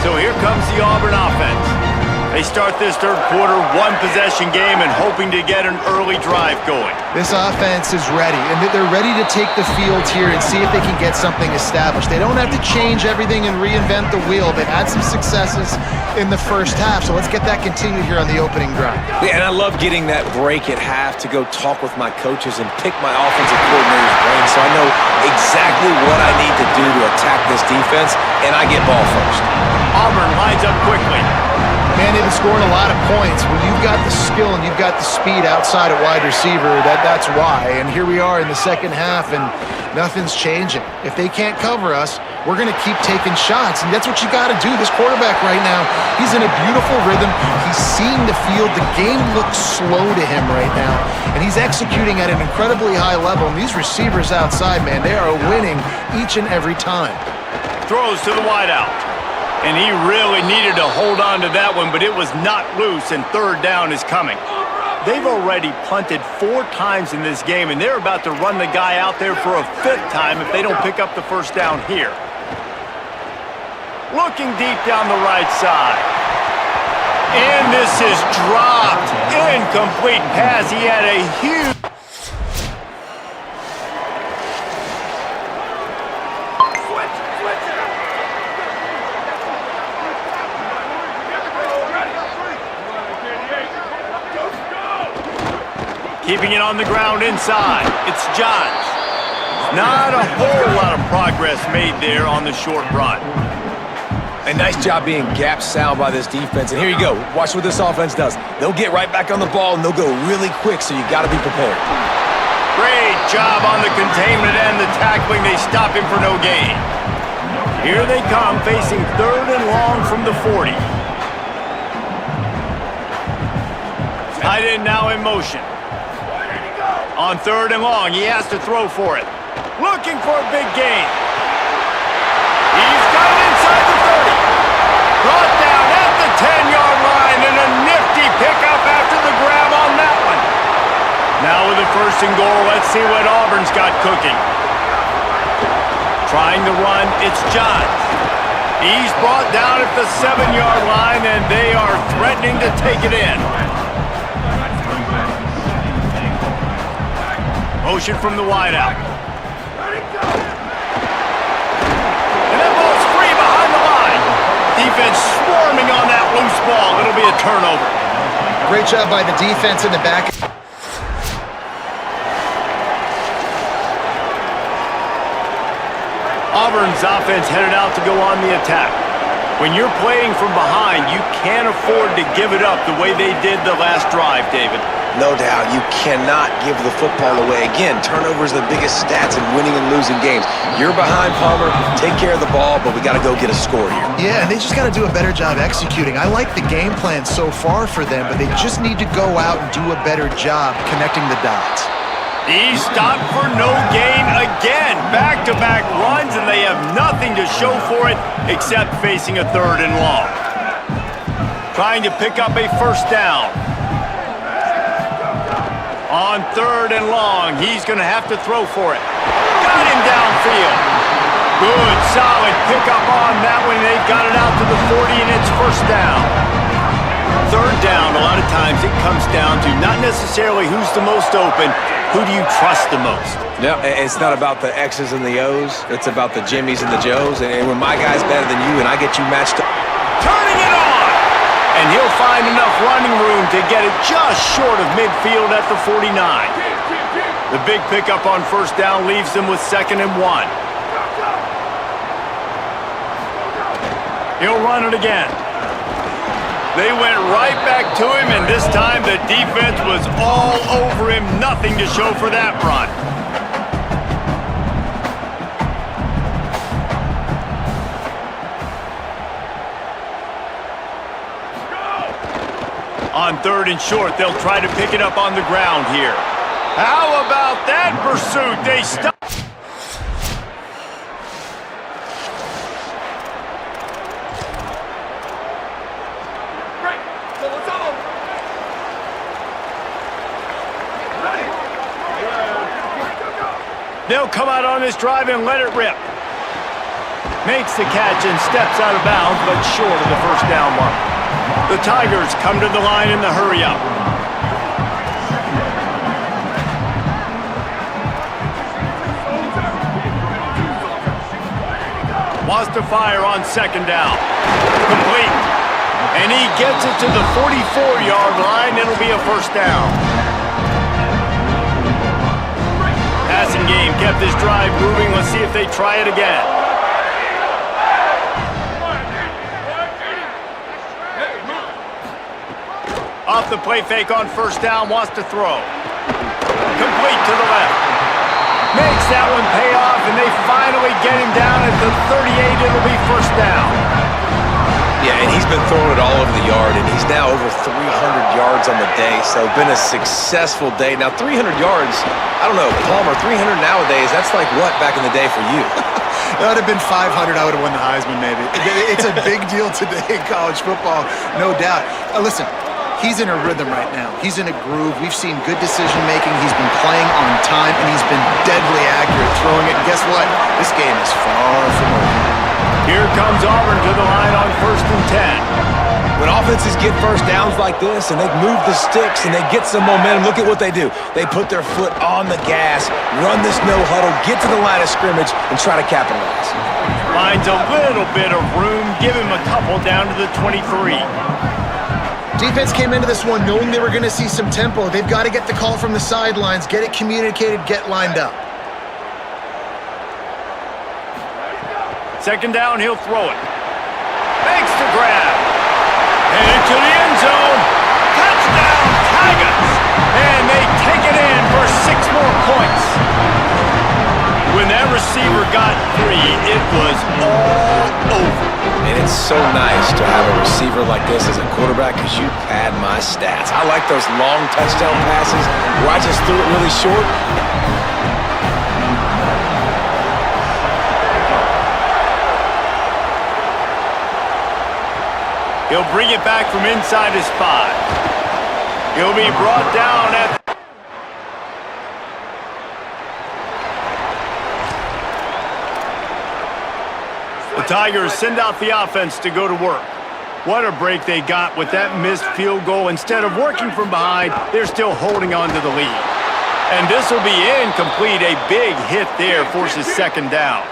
So here comes the Auburn offense. They start this third quarter one-possession game and hoping to get an early drive going. This offense is ready, and they're ready to take the field here and see if they can get something established. They don't have to change everything and reinvent the wheel. They've had some successes in the first half, so let's get that continued here on the opening drive. Yeah, and I love getting that break at half to go talk with my coaches and pick my offensive coordinator's brain so I know exactly what I need to do to attack this defense, and I get ball first. Auburn lines up quickly. Man, they've been scoring a lot of points. When you've got the skill and you've got the speed outside at wide receiver, that's why. And here we are in the second half, and nothing's changing. If they can't cover us, we're going to keep taking shots, and that's what you got to do. This quarterback right now, he's in a beautiful rhythm. He's seeing the field. The game looks slow to him right now, and he's executing at an incredibly high level. And these receivers outside, man, they are winning each and every time. Throws to the wideout. And he really needed to hold on to that one, but it was not loose, and third down is coming. They've already punted 4 times in this game, and they're about to run the guy out there for a 5th time if they don't pick up the first down here. Looking deep down the right side. And this is dropped. Incomplete pass. He had a huge... Keeping it on the ground inside. It's Johns. Not a whole lot of progress made there on the short run. A nice job being gap sound by this defense. And here you go. Watch what this offense does. They'll get right back on the ball, and they'll go really quick, so you got to be prepared. Great job on the containment and the tackling. They stop him for no gain. Here they come, facing third and long from the 40. Tight end now in motion. On third and long, he has to throw for it. Looking for a big gain. He's got it inside the 30. Brought down at the 10-yard line, and a nifty pickup after the grab on that one. Now with the first and goal, let's see what Auburn's got cooking. Trying to run, it's Johns. He's brought down at the 7-yard line, and they are threatening to take it in. Motion from the wideout. And that ball's free behind the line. Defense swarming on that loose ball. It'll be a turnover. Great job by the defense in the back. Auburn's offense headed out to go on the attack. When you're playing from behind, you can't afford to give it up the way they did the last drive, David. No doubt, you cannot give the football away. Again, turnovers are the biggest stats in winning and losing games. You're behind, Palmer. Take care of the ball, but we got to go get a score here. Yeah, and they just got to do a better job executing. I like the game plan so far for them, but they just need to go out and do a better job connecting the dots. He stopped for no gain again. Back-to-back runs, and they have nothing to show for it except facing a third and long. Trying to pick up a first down. On third and long, he's going to have to throw for it. Got him downfield. Good, solid pickup on that one. They've got it out to the 40, and it's first down. Third down, a lot of times it comes down to not necessarily who's the most open, who do you trust the most? No, it's not about the X's and the O's. It's about the Jimmys and the Joes. And when my guy's better than you and I get you matched up. Turning it on! And he'll find enough running room to get it just short of midfield at the 49. The big pickup on first down leaves them with 2nd and 1. He'll run it again. They went right back to him, and this time the defense was all over him. Nothing to show for that run. On third and short, they'll try to pick it up on the ground here. How about that pursuit? They stop. They'll come out on this drive and let it rip. Makes the catch and steps out of bounds, but short of the first down mark. The Tigers come to the line in the hurry-up. Wants to fire on second down. Complete. And he gets it to the 44-yard line. It'll be a first down. Passing game kept this drive moving. Let's see if they try it again. Off the play fake on first down, wants to throw. Complete to the left. Makes that one pay off, and they finally get him down at the 38. It'll be first down. Yeah, and he's been throwing it all over the yard, and he's now over 300 yards on the day, so been a successful day. Now, 300 yards, I don't know, Palmer, 300 nowadays, that's like what back in the day for you? That would have been 500. I would have won the Heisman, maybe. It's a big deal today in college football, no doubt. Listen, he's in a rhythm right now. He's in a groove. We've seen good decision-making. He's been playing on time, and he's been deadly accurate throwing it. And guess what? This game is far from over. Here comes Auburn to the line on 1st and 10. When offenses get first downs like this and they move the sticks and they get some momentum, look at what they do. They put their foot on the gas, run this no-huddle, get to the line of scrimmage, and try to capitalize. Finds a little bit of room. Give him a couple down to the 23. Defense came into this one knowing they were going to see some tempo. They've got to get the call from the sidelines, get it communicated, get lined up. Second down, he'll throw it. Makes the grab. And into the end zone. Touchdown, Tigers! And they take it in for 6 more points. When that receiver got 3, it was all over. And it's so nice to have a receiver like this as a quarterback because you pad my stats. I like those long touchdown passes where I just threw it really short. He'll bring it back from inside his 5. He'll be brought down at... The Tigers send out the offense to go to work. What a break they got with that missed field goal. Instead of working from behind, they're still holding on to the lead. And this will be incomplete. A big hit there forces second down.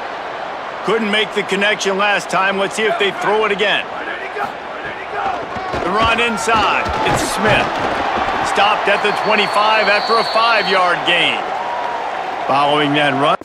Couldn't make the connection last time. Let's see if they throw it again. The run inside. It's Smith. Stopped at the 25 after a 5-yard gain. Following that run.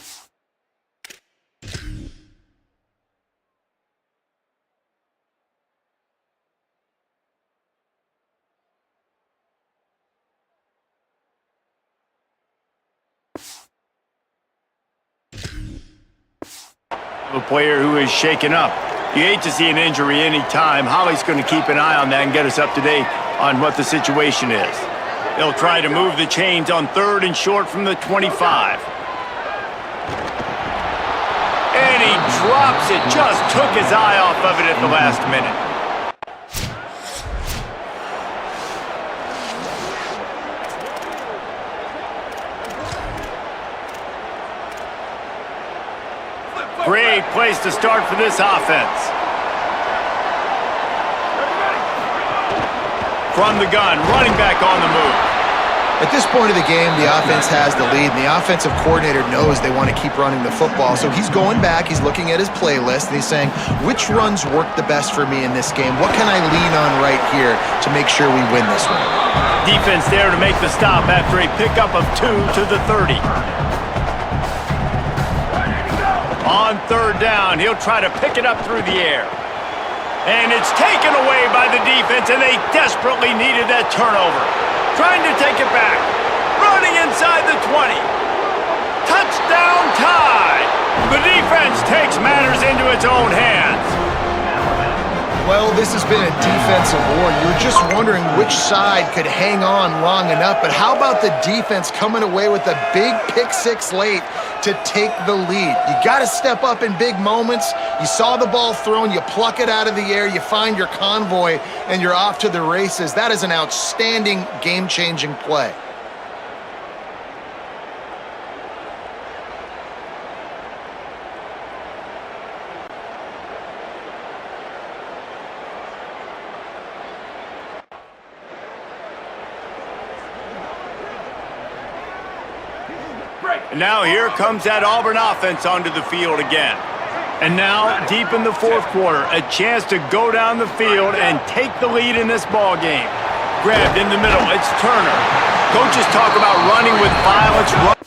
A player who is shaken up. You hate to see an injury any time. Holly's going to keep an eye on that and get us up to date on what the situation is. They'll try to move the chains on 3rd and short from the 25. And he drops it. Just took his eye off of it at the last minute. Great place to start for this offense. From the gun, running back on the move. At this point of the game, the offense has the lead, and the offensive coordinator knows they want to keep running the football. So he's going back, he's looking at his playlist, and he's saying, which runs work the best for me in this game? What can I lean on right here to make sure we win this one? Defense there to make the stop after a pickup of 2 to the 30. On 3rd down, he'll try to pick it up through the air. And it's taken away by the defense, and they desperately needed that turnover. Trying to take it back. Running inside the 20. Touchdown tie. The defense takes matters into its own hands. Well, this has been a defensive war. You're just wondering which side could hang on long enough. But how about the defense coming away with a big pick-6 late to take the lead? You got to step up in big moments. You saw the ball thrown, you pluck it out of the air, you find your convoy, and you're off to the races. That is an outstanding game-changing play. And now here comes that Auburn offense onto the field again. And now, deep in the fourth quarter, a chance to go down the field and take the lead in this ball game. Grabbed in the middle, it's Turner. Coaches talk about running with violence.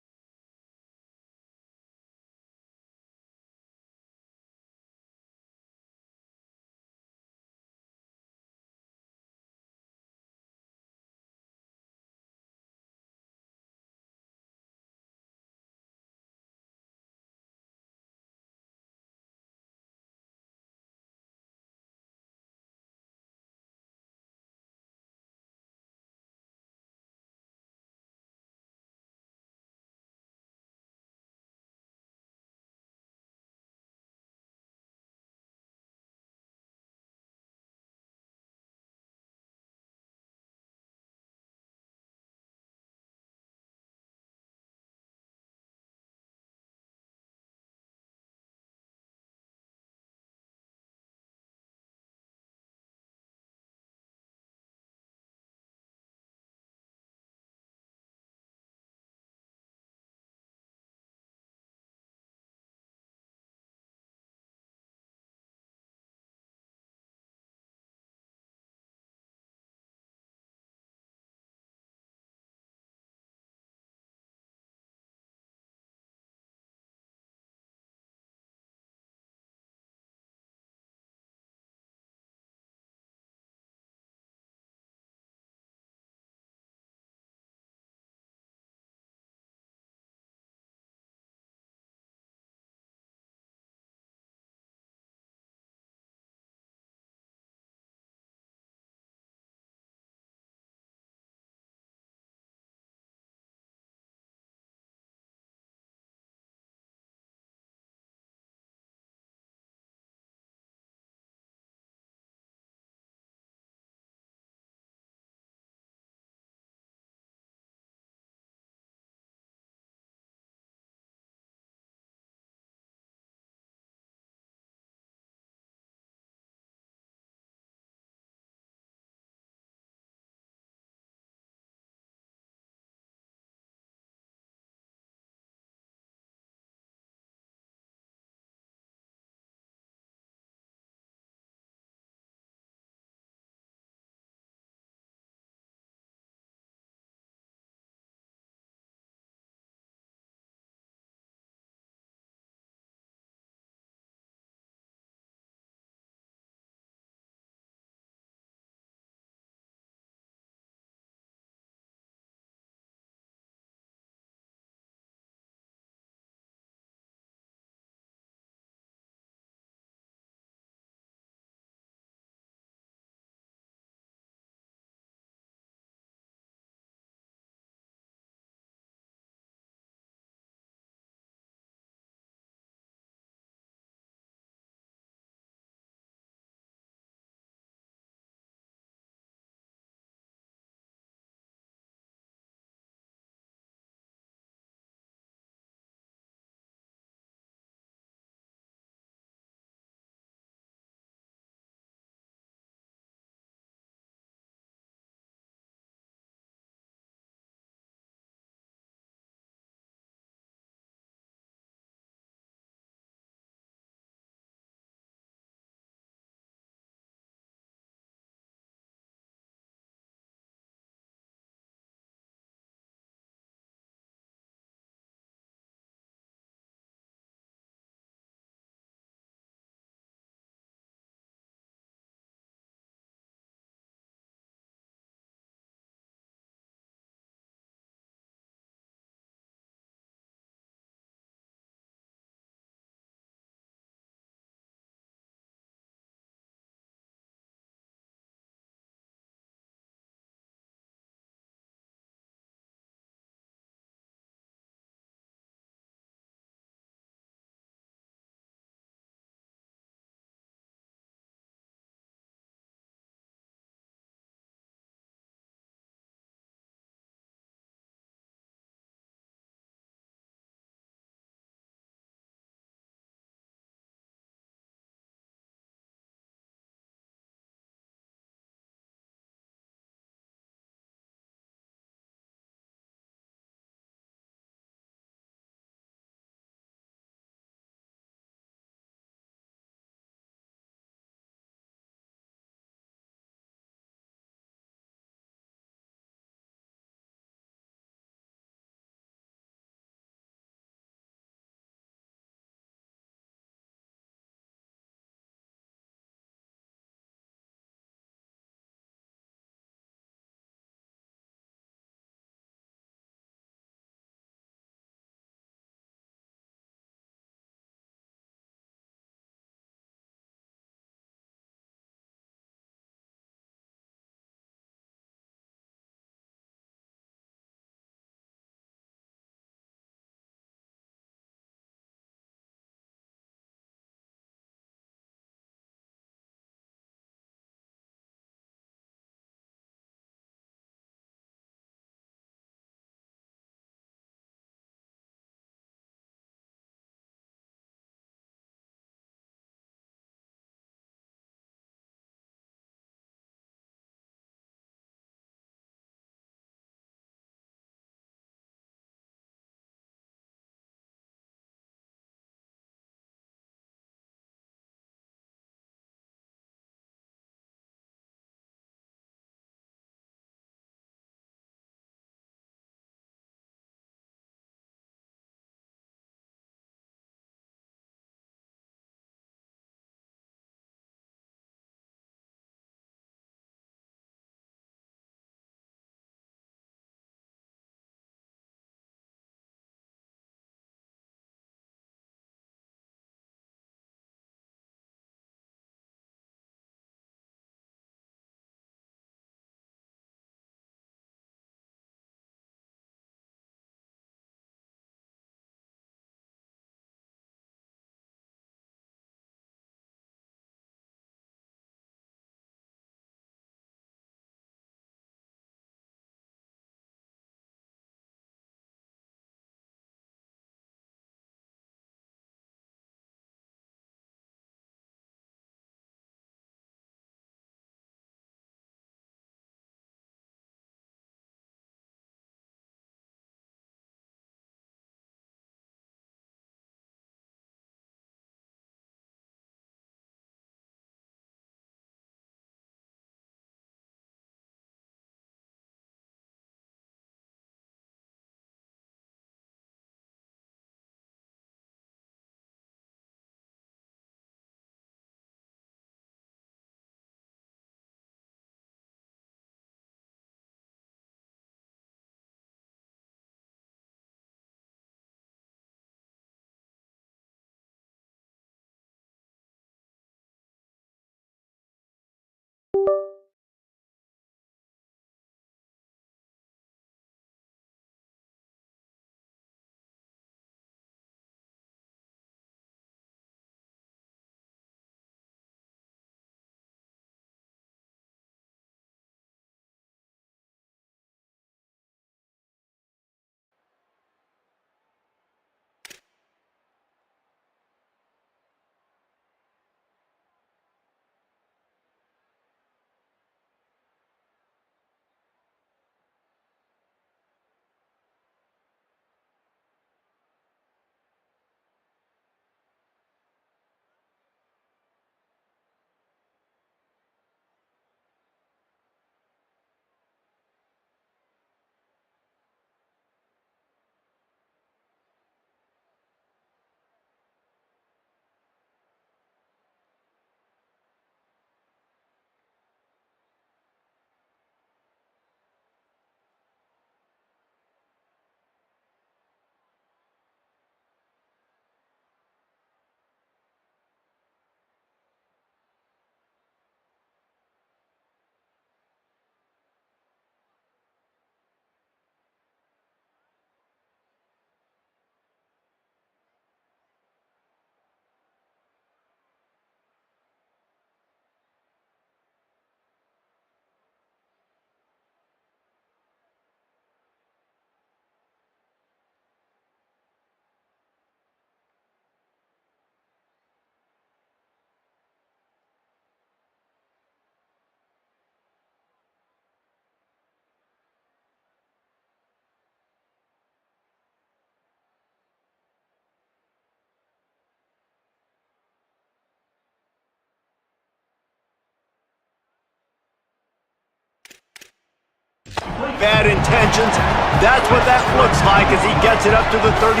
bad intentions. That's what that looks like as he gets it up to the 32.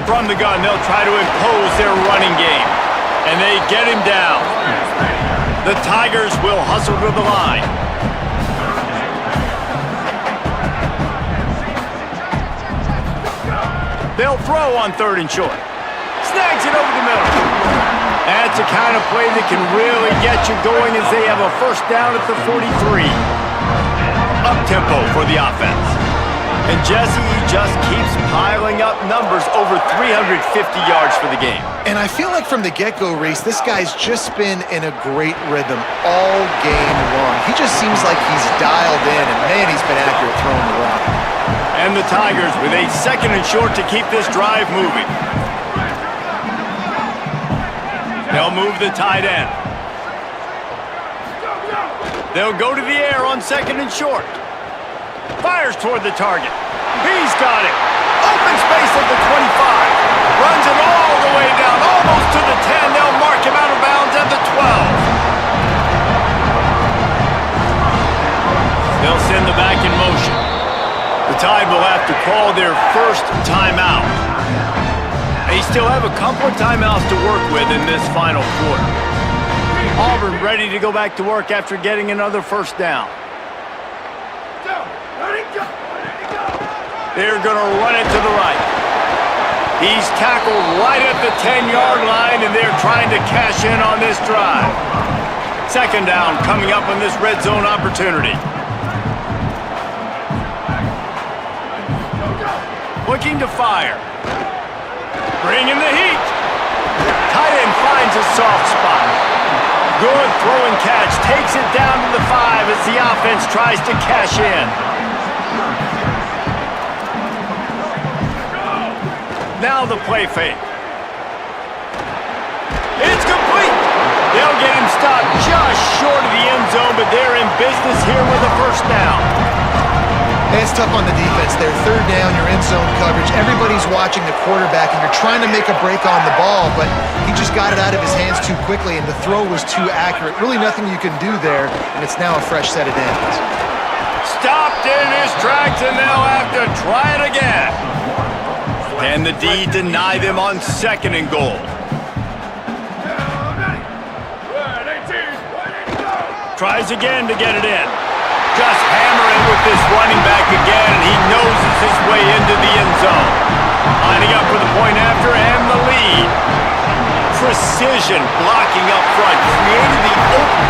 From the gun, they'll try to impose their running game. And they get him down. The Tigers will hustle to the line. They'll throw on 3rd and short. Snags it over the middle. That's the kind of play that can really get you going as they have a first down at the 43. Up-tempo for the offense. And Jesse just keeps piling up numbers over 350 yards for the game. And I feel like from the get-go, Reese, this guy's just been in a great rhythm all game long. He just seems like he's dialed in, and man, he's been accurate throwing the rock. And the Tigers with a 2nd and short to keep this drive moving. They'll move the tight end. They'll go to the air on 2nd and short. Fires toward the target. He's got it. Open space at the 25. Runs it all the way down, almost to the 10. They'll mark him out of bounds at the 12. They'll send the back in motion. The Tide will have to call their first timeout. They still have a couple of timeouts to work with in this final quarter. Auburn ready to go back to work after getting another first down. They're going to run it to the right. He's tackled right at the 10-yard line, and they're trying to cash in on this drive. 2nd down coming up on this red zone opportunity. Looking to fire. Bringing the heat. Tight end finds a soft spot. Good throw and catch. Takes it down to the 5 as the offense tries to cash in. Now the play fake. It's complete. They'll get him stopped just short of the end zone, but they're in business here with a first down. It's tough on the defense there. 3rd down, you're in zone coverage. Everybody's watching the quarterback, and you're trying to make a break on the ball, but he just got it out of his hands too quickly, and the throw was too accurate. Really nothing you can do there, and it's now a fresh set of downs. Stopped in his tracks, and they'll have to try it again. And the D deny them on 2nd and goal. Tries again to get it in. Just hammering with this running back again, and he noses his way into the end zone. Lining up for the point after and the lead. Precision blocking up front, created the open.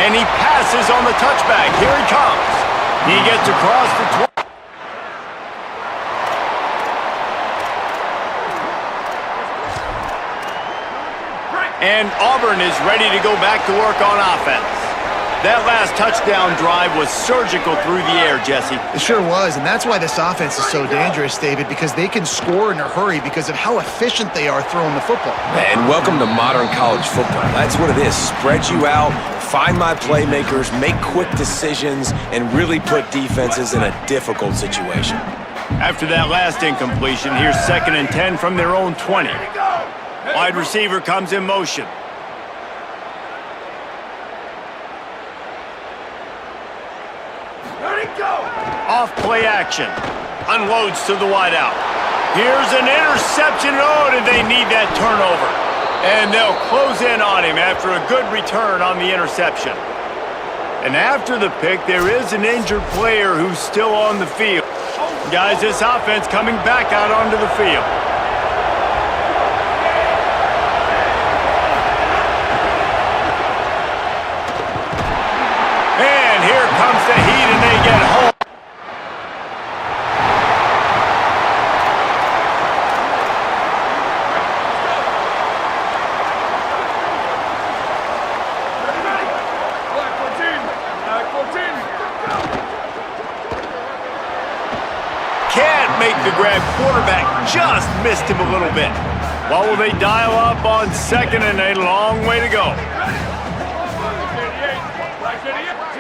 And he passes on the touchback. Here he comes. He gets across the 20. And Auburn is ready to go back to work on offense. That last touchdown drive was surgical through the air, Jesse. It sure was, and that's why this offense is so dangerous, David, because they can score in a hurry because of how efficient they are throwing the football. And welcome to modern college football. That's what it is. Spread you out, find my playmakers, make quick decisions, and really put defenses in a difficult situation. After that last incompletion, here's 2nd and 10 from their own 20. Wide receiver comes in motion. Off play action. Unloads to the wideout. Here's an interception. Oh, did they need that turnover? And they'll close in on him after a good return on the interception. And after the pick, there is an injured player who's still on the field. Guys, this offense coming back out onto the field. And here comes the heat, and they get home. Can't make the grab. Quarterback just missed him a little bit. What will they dial up on 2nd and a long way to go?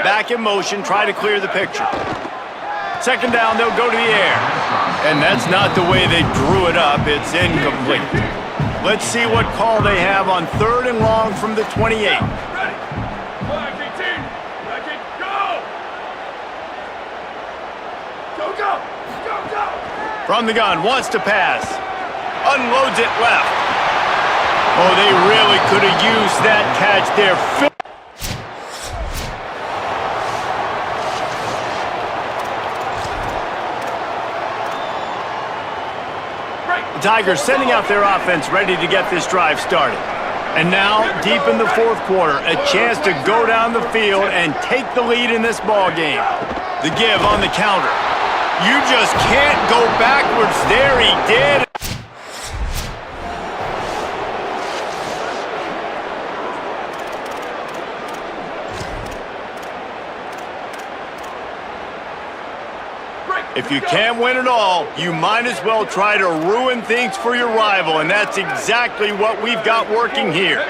Back in motion, try to clear the picture. Second down, they'll go to the air. And that's not the way they drew it up. It's incomplete. Let's see what call they have on 3rd and long from the 28. Ready. Black 18. Black 8. Go. Go, go. Go, go. From the gun, wants to pass. Unloads it left. Oh, they really could have used that catch there. The Tigers sending out their offense ready to get this drive started. And now, deep in the 4th quarter, a chance to go down the field and take the lead in this ball game. The give on the counter. You just can't go backwards there. He did. If you can't win it all, you might as well try to ruin things for your rival, and that's exactly what we've got working here.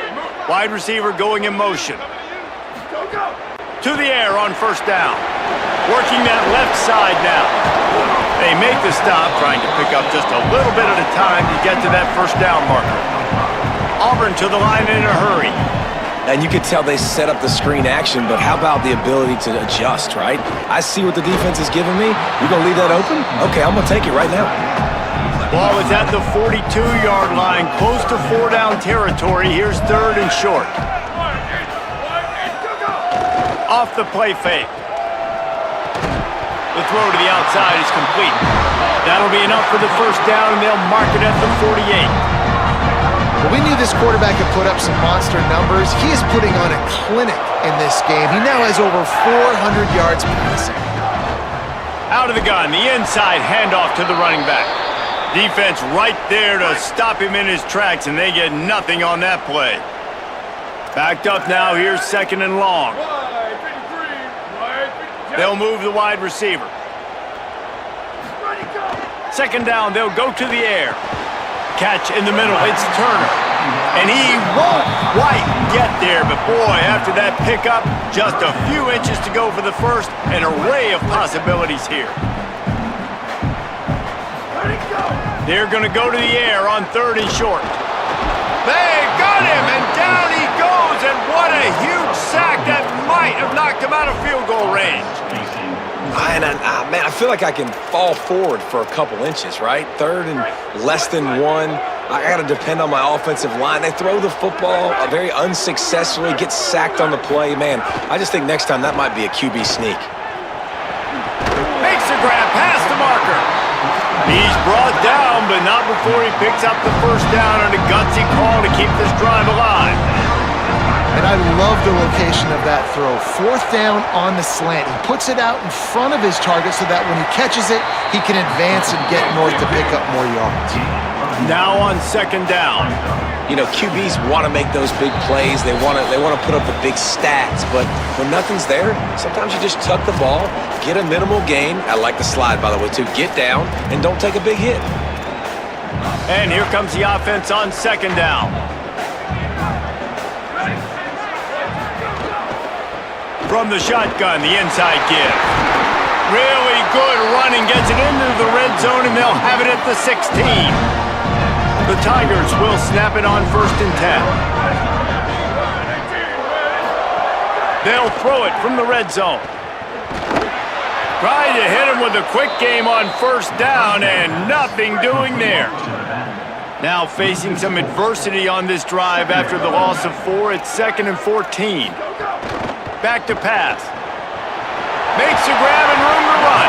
Wide receiver going in motion. Go, go. To the air on 1st down. Working that left side now. They make the stop, trying to pick up just a little bit at a time to get to that 1st down marker. Auburn to the line in a hurry. And you could tell they set up the screen action, but how about the ability to adjust, right? I see what the defense is giving me. You gonna leave that open? Okay, I'm gonna take it right now. Ball is at the 42-yard line, close to 4-down territory. Here's 3rd and short. Off the play fake. The throw to the outside is complete. That'll be enough for the 1st down, and they'll mark it at the 48. Well, we knew this quarterback could put up some monster numbers. He is putting on a clinic in this game. He now has over 400 yards passing. Out of the gun, the inside handoff to the running back. Defense right there to stop him in his tracks, and they get nothing on that play. Backed up now, here's 2nd and long. They'll move the wide receiver. 2nd down, they'll go to the air. Catch in the middle, it's Turner. And he won't quite get there, but boy, after that pickup, just a few inches to go for the 1st, an array of possibilities here. They're going to go to the air on 3rd and short. They got him, and down he goes, and what a huge sack that might have knocked him out of field goal range. Man, I feel like I can fall forward for a couple inches, right? 3rd and less than 1. I got to depend on my offensive line. They throw the football very unsuccessfully, get sacked on the play. Man, I just think next time that might be a QB sneak. Makes the grab past the marker. He's brought down, but not before he picks up the 1st down on a gutsy call to keep this drive alive. And I love the location of that throw. 4th down on the slant. He puts it out in front of his target so that when he catches it, he can advance and get north to pick up more yards. Now on 2nd down. You know, QBs want to make those big plays. They want to put up the big stats, but when nothing's there, sometimes you just tuck the ball, get a minimal gain. I like the slide, by the way, too. Get down and don't take a big hit. And here comes the offense on 2nd down. From the shotgun, the inside give. Really good running, gets it into the red zone, and they'll have it at the 16. The Tigers will snap it on 1st and 10. They'll throw it from the red zone. Trying to hit him with a quick game on 1st down, and nothing doing there. Now facing some adversity on this drive after the loss of 4 at 2nd and 14. Back to pass. Makes a grab and room to run.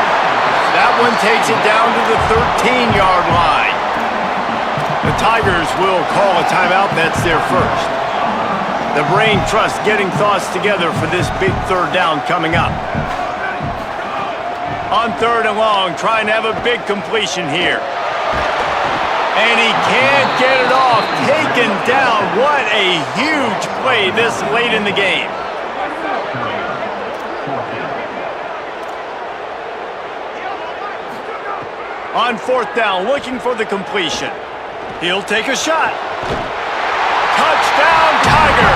That one takes it down to the 13-yard line. The Tigers will call a timeout. That's their 1st. The brain trust getting thoughts together for this big 3rd down coming up. On 3rd and long, trying to have a big completion here. And he can't get it off. Taken down. What a huge play this late in the game. On 4th down, looking for the completion. He'll take a shot. Touchdown, Tiger!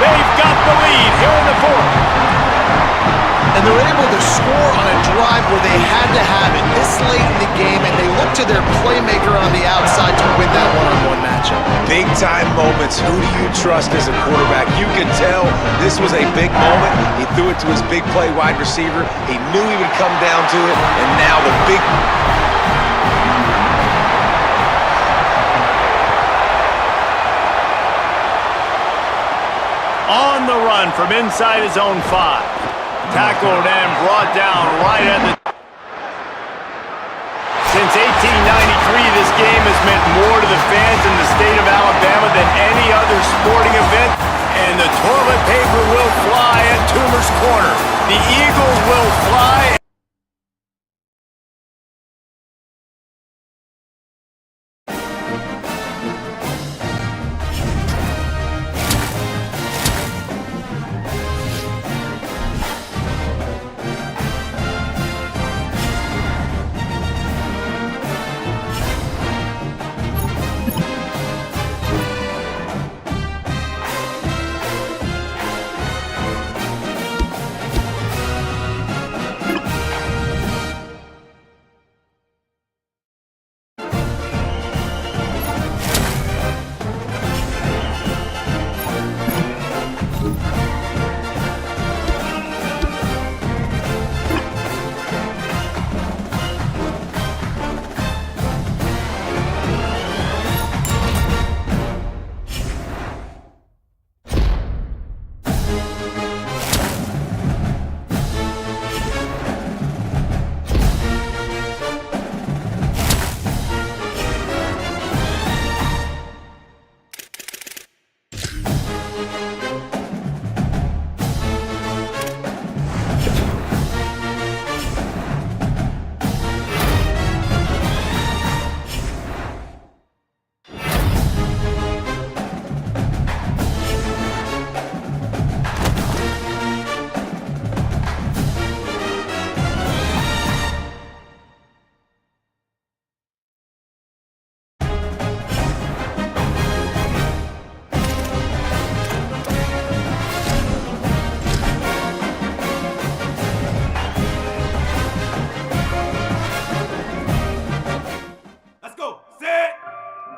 They've got the lead here in the 4th. And they're able to score on a drive where they had to have it this late in the game, and they look to their playmaker on the outside to win that one-on-one matchup. Big-time moments. Who do you trust as a quarterback? You could tell this was a big moment. He threw it to his big play wide receiver. He knew he would come down to it, and now the big... On the run from inside his own 5. Tackled and brought down right at the... Since 1893, this game has meant more to the fans in the state of Alabama than any other sporting event, and the toilet paper will fly at Toomer's Corner. The Eagles will fly.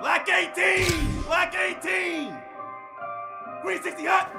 Black 18! Black 18! Green 60 hot!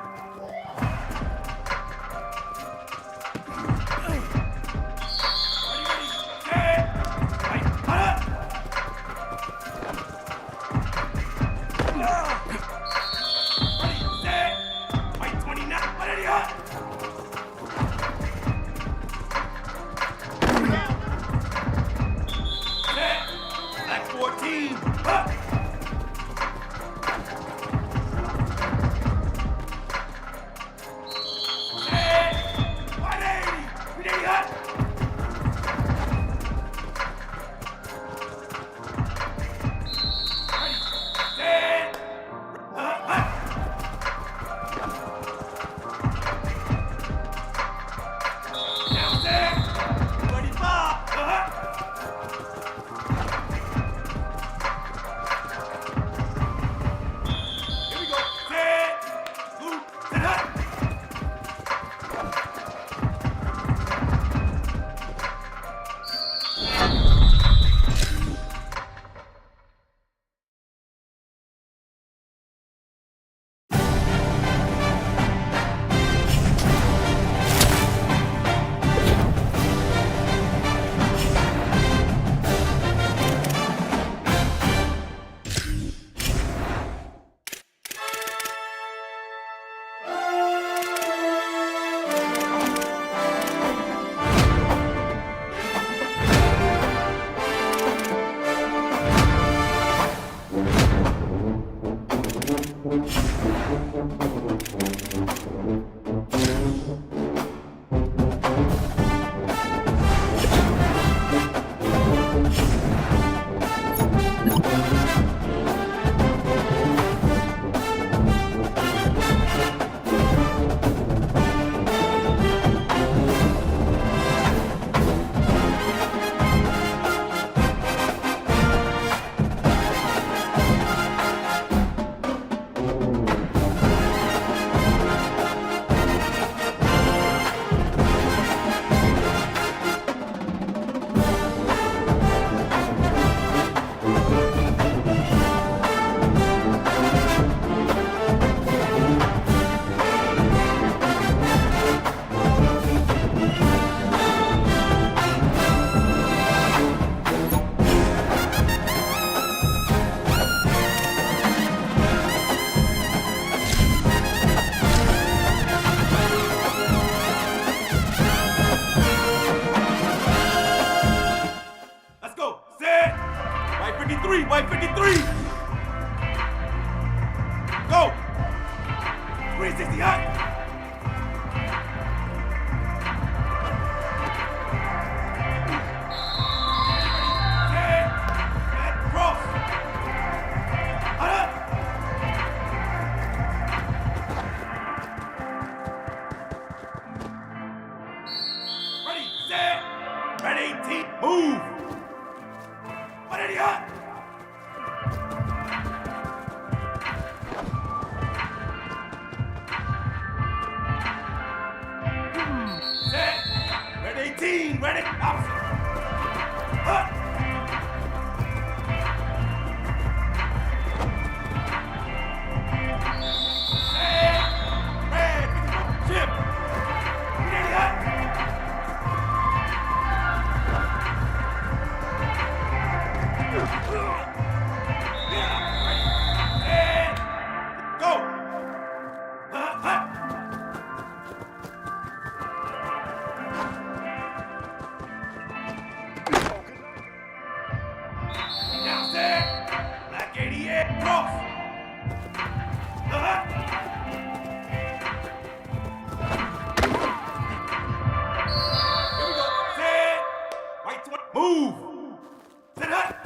Red 18, move! What are you at? Set! Red 18, ready, opposite! Huh. Move! Sit up!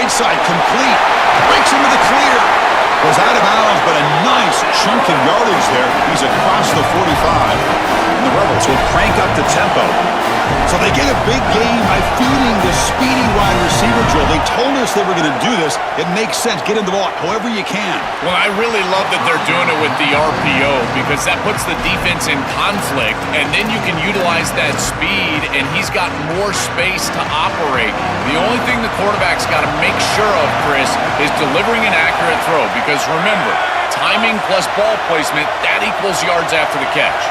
right side, complete. Breaks into the clear. Goes out of bounds, but a nice chunk of yardage there. He's across the 45. And the Rebels will crank up the tempo. So they get a big gain by feeding the speedy wide receiver drill. They told us they were going to do this. It makes sense. Get in the ball however you can. Well, I really love that they're doing it with the RPO because that puts the defense in conflict, and then you can utilize that speed, and he's got more space to operate. The only thing the quarterback's got to make sure of, Chris, is delivering an accurate throw because remember, timing plus ball placement, that equals yards after the catch.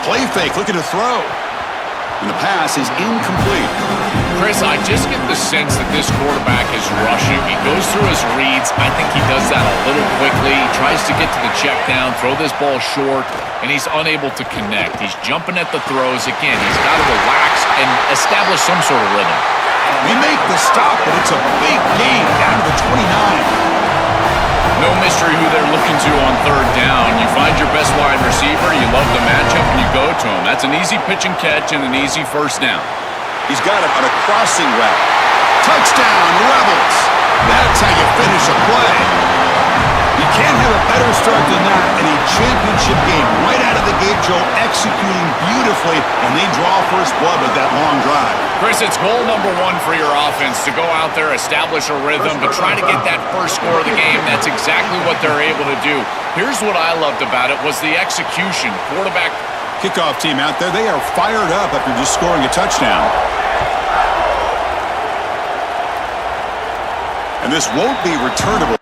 Play fake, looking to throw. And the pass is incomplete. Chris, I just get the sense that this quarterback is rushing. He goes through his reads. I think he does that a little quickly. He tries to get to the check down, throw this ball short, and he's unable to connect. He's jumping at the throws. Again, he's got to relax and establish some sort of rhythm. They make the stop, but it's a big gain down to the 29. No mystery who they're looking to on third down. You find your best wide receiver, you love the matchup, and you go to him. That's an easy pitch and catch and an easy first down. He's got him on a crossing route. Touchdown, Rebels! That's how you finish a play. You can't have a better start than that in a championship game. Right out of the gate, Joe, executing beautifully, and they draw first blood with that long drive. Chris, it's goal number one for your offense to go out there, establish a rhythm, but try to get that first score of the game. That's exactly what they're able to do. Here's what I loved about it was the execution. Quarterback. Kickoff team out there, they are fired up after just scoring a touchdown. And this won't be returnable.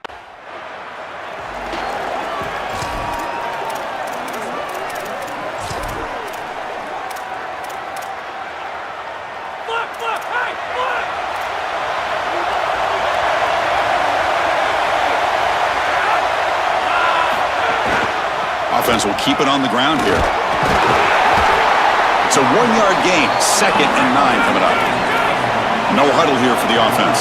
Offense will keep it on the ground here. It's a 1-yard gain, 2nd and 9 coming up. No huddle here for the offense.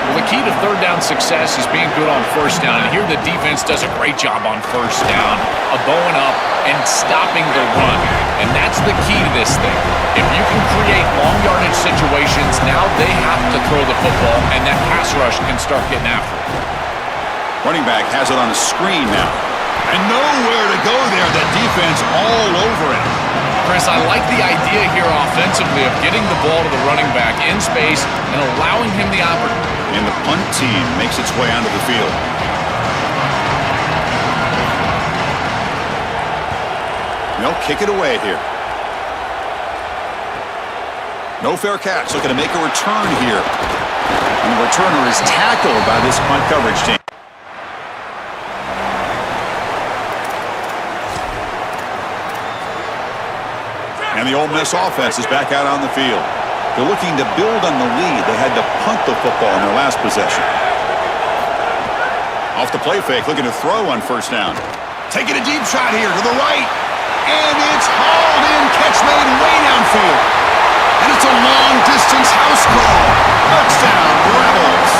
Well, the key to third down success is being good on first down. And here the defense does a great job on first down of bowing up and stopping the run. And that's the key to this thing. If you can create long yardage situations, now they have to throw the football, and that pass rush can start getting after it. Running back has it on a screen now. And nowhere to go there. That defense all over it. Chris, I like the idea here offensively of getting the ball to the running back in space and allowing him the opportunity. And the punt team makes its way onto the field. They'll kick it away here. No fair catch. Looking to make a return here. And the returner is tackled by this punt coverage team. And the Ole Miss offense is back out on the field. They're looking to build on the lead. They had to punt the football in their last possession. Off the play fake, looking to throw on first down. Taking a deep shot here to the right. And it's hauled in. Catch made way downfield. And it's a long-distance house call. Touchdown, Rebels.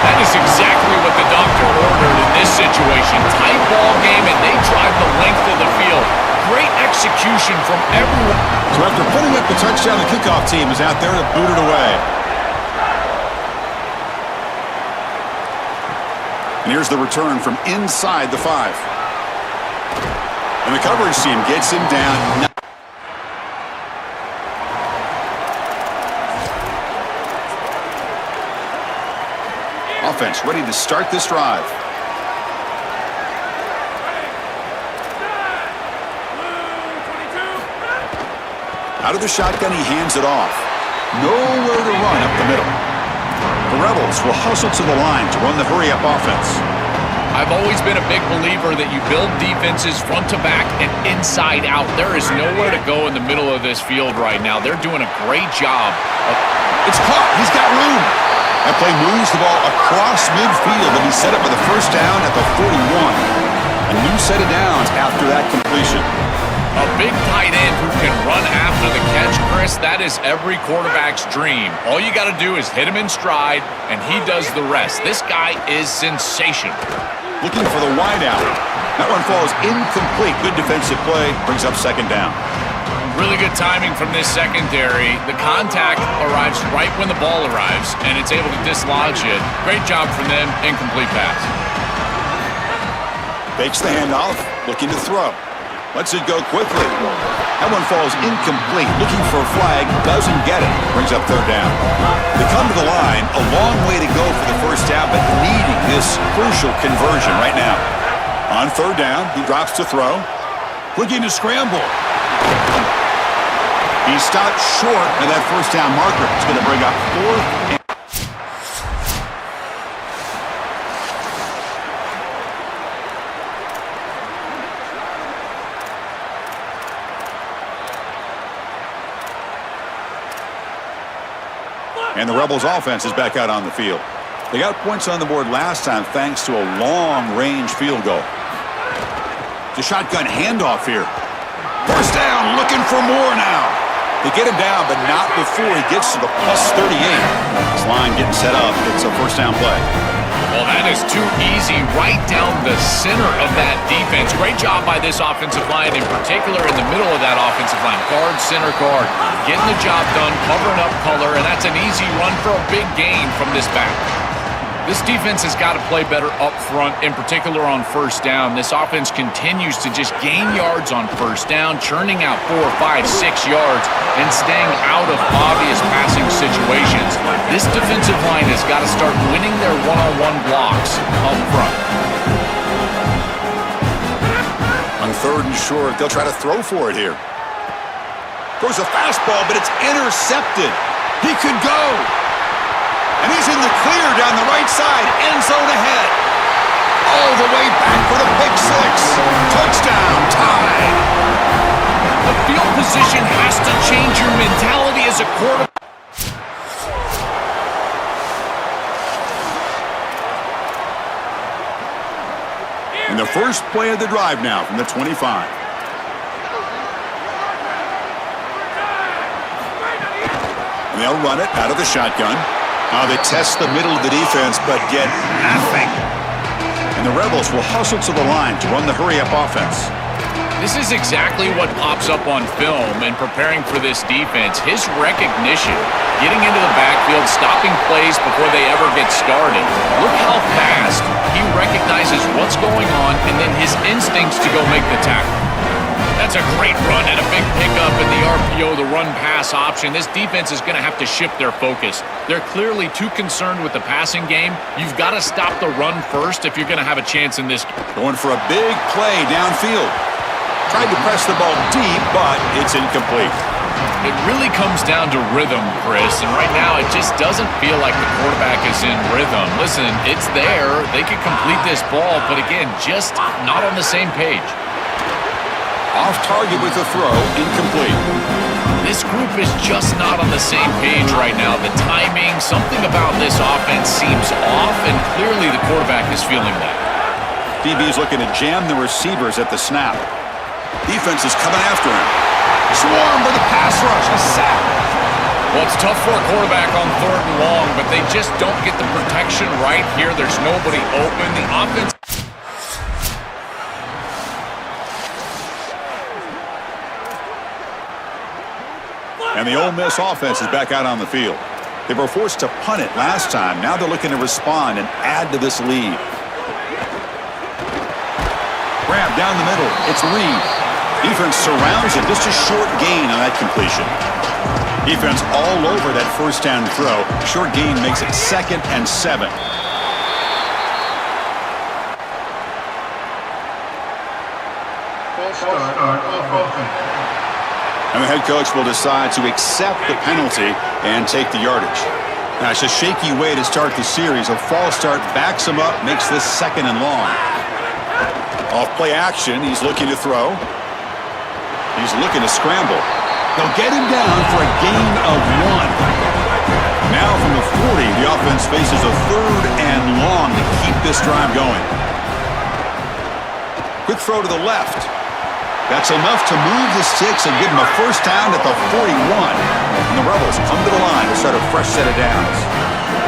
That is exactly what the doctor ordered in this situation. Tight ball game, and they drive the length of the field. Great execution from everyone. So after putting up the touchdown, the kickoff team is out there to boot it away. And here's the return from inside the 5. And the coverage team gets him down. Offense ready to start this drive. Out of the shotgun, he hands it off. Nowhere to run up the middle. The Rebels will hustle to the line to run the hurry-up offense. I've always been a big believer that you build defenses front to back and inside out. There is nowhere to go in the middle of this field right now. They're doing a great job. It's caught. He's got room. That play moves the ball across midfield, and he's set up with a first down at the 41. A new set of downs after that completion. A big tight end who can run after the catch, Chris, that is every quarterback's dream. All you got to do is hit him in stride, and he does the rest. This guy is sensational. Looking for the wide out. That one falls incomplete. Good defensive play. Brings up second down. Really good timing from this secondary. The contact arrives right when the ball arrives, and it's able to dislodge it. Great job from them. Incomplete pass. Fakes the handoff. Looking to throw. Lets it go quickly. That one falls incomplete. Looking for a flag. Doesn't get it. Brings up third down. They come to the line. A long way to go for the first down, but needing this crucial conversion right now. On third down, he drops to throw. Looking to scramble. He stopped short of that first down marker. It's going to bring up fourth. And the Rebels offense is back out on the field. They got points on the board last time thanks to a long-range field goal. The shotgun handoff here. First down, looking for more now. They get him down, but not before he gets to the +38. This line getting set up. It's a first down play. Well, that is too easy right down the center of that defense. Great job by this offensive line, in particular in the middle of that offensive line. Guard, center, guard. Getting the job done, covering up color, and that's an easy run for a big gain from this back. This defense has got to play better up front, in particular on first down. This offense continues to just gain yards on first down, churning out 4, 5, 6 yards, and staying out of obvious passing situations. This defensive line has got to start winning their one-on-one blocks up front. On 3rd and short, they'll try to throw for it here. Throws a fastball, but it's intercepted. He could go. And he's in the clear down the right side, end zone ahead. All the way back for the pick 6. Touchdown, tied. The field position has to change your mentality as a quarterback. And the first play of the drive now from the 25. And they'll run it out of the shotgun. They test the middle of the defense, but get nothing. And the Rebels will hustle to the line to run the hurry-up offense. This is exactly what pops up on film in preparing for this defense. His recognition, getting into the backfield, stopping plays before they ever get started. Look how fast he recognizes what's going on and then his instincts to go make the tackle. That's a great run and a big pickup in the RPO, the run-pass option. This defense is going to have to shift their focus. They're clearly too concerned with the passing game. You've got to stop the run first if you're going to have a chance in this. Going for a big play downfield. Tried to press the ball deep, but it's incomplete. It really comes down to rhythm, Chris, and right now it just doesn't feel like the quarterback is in rhythm. Listen, it's there. They could complete this ball, but again, just not on the same page. Off target with the throw, incomplete. This group is just not on the same page right now. The timing, something about this offense seems off, and clearly the quarterback is feeling that. DB's looking to jam the receivers at the snap. Defense is coming after him. Swarm with a pass rush, a sack. Well, it's tough for a quarterback on 3rd and long, but they just don't get the protection right here. There's nobody open. The offense... And the Ole Miss offense is back out on the field. They were forced to punt it last time. Now they're looking to respond and add to this lead. Grab down the middle. It's Reed. Defense surrounds him. Just a short gain on that completion. Defense all over that first down throw. Short gain makes it 2nd and 7. False start off offense. And the head coach will decide to accept the penalty and take the yardage. Now, it's a shaky way to start the series. A false start backs him up, makes this 2nd and long. Off play action, he's looking to throw. He's looking to scramble. They'll get him down for a gain of 1. Now from the 40, the offense faces a 3rd and long to keep this drive going. Quick throw to the left. That's enough to move the sticks and give them a first down at the 41. And the Rebels come to the line to start a fresh set of downs.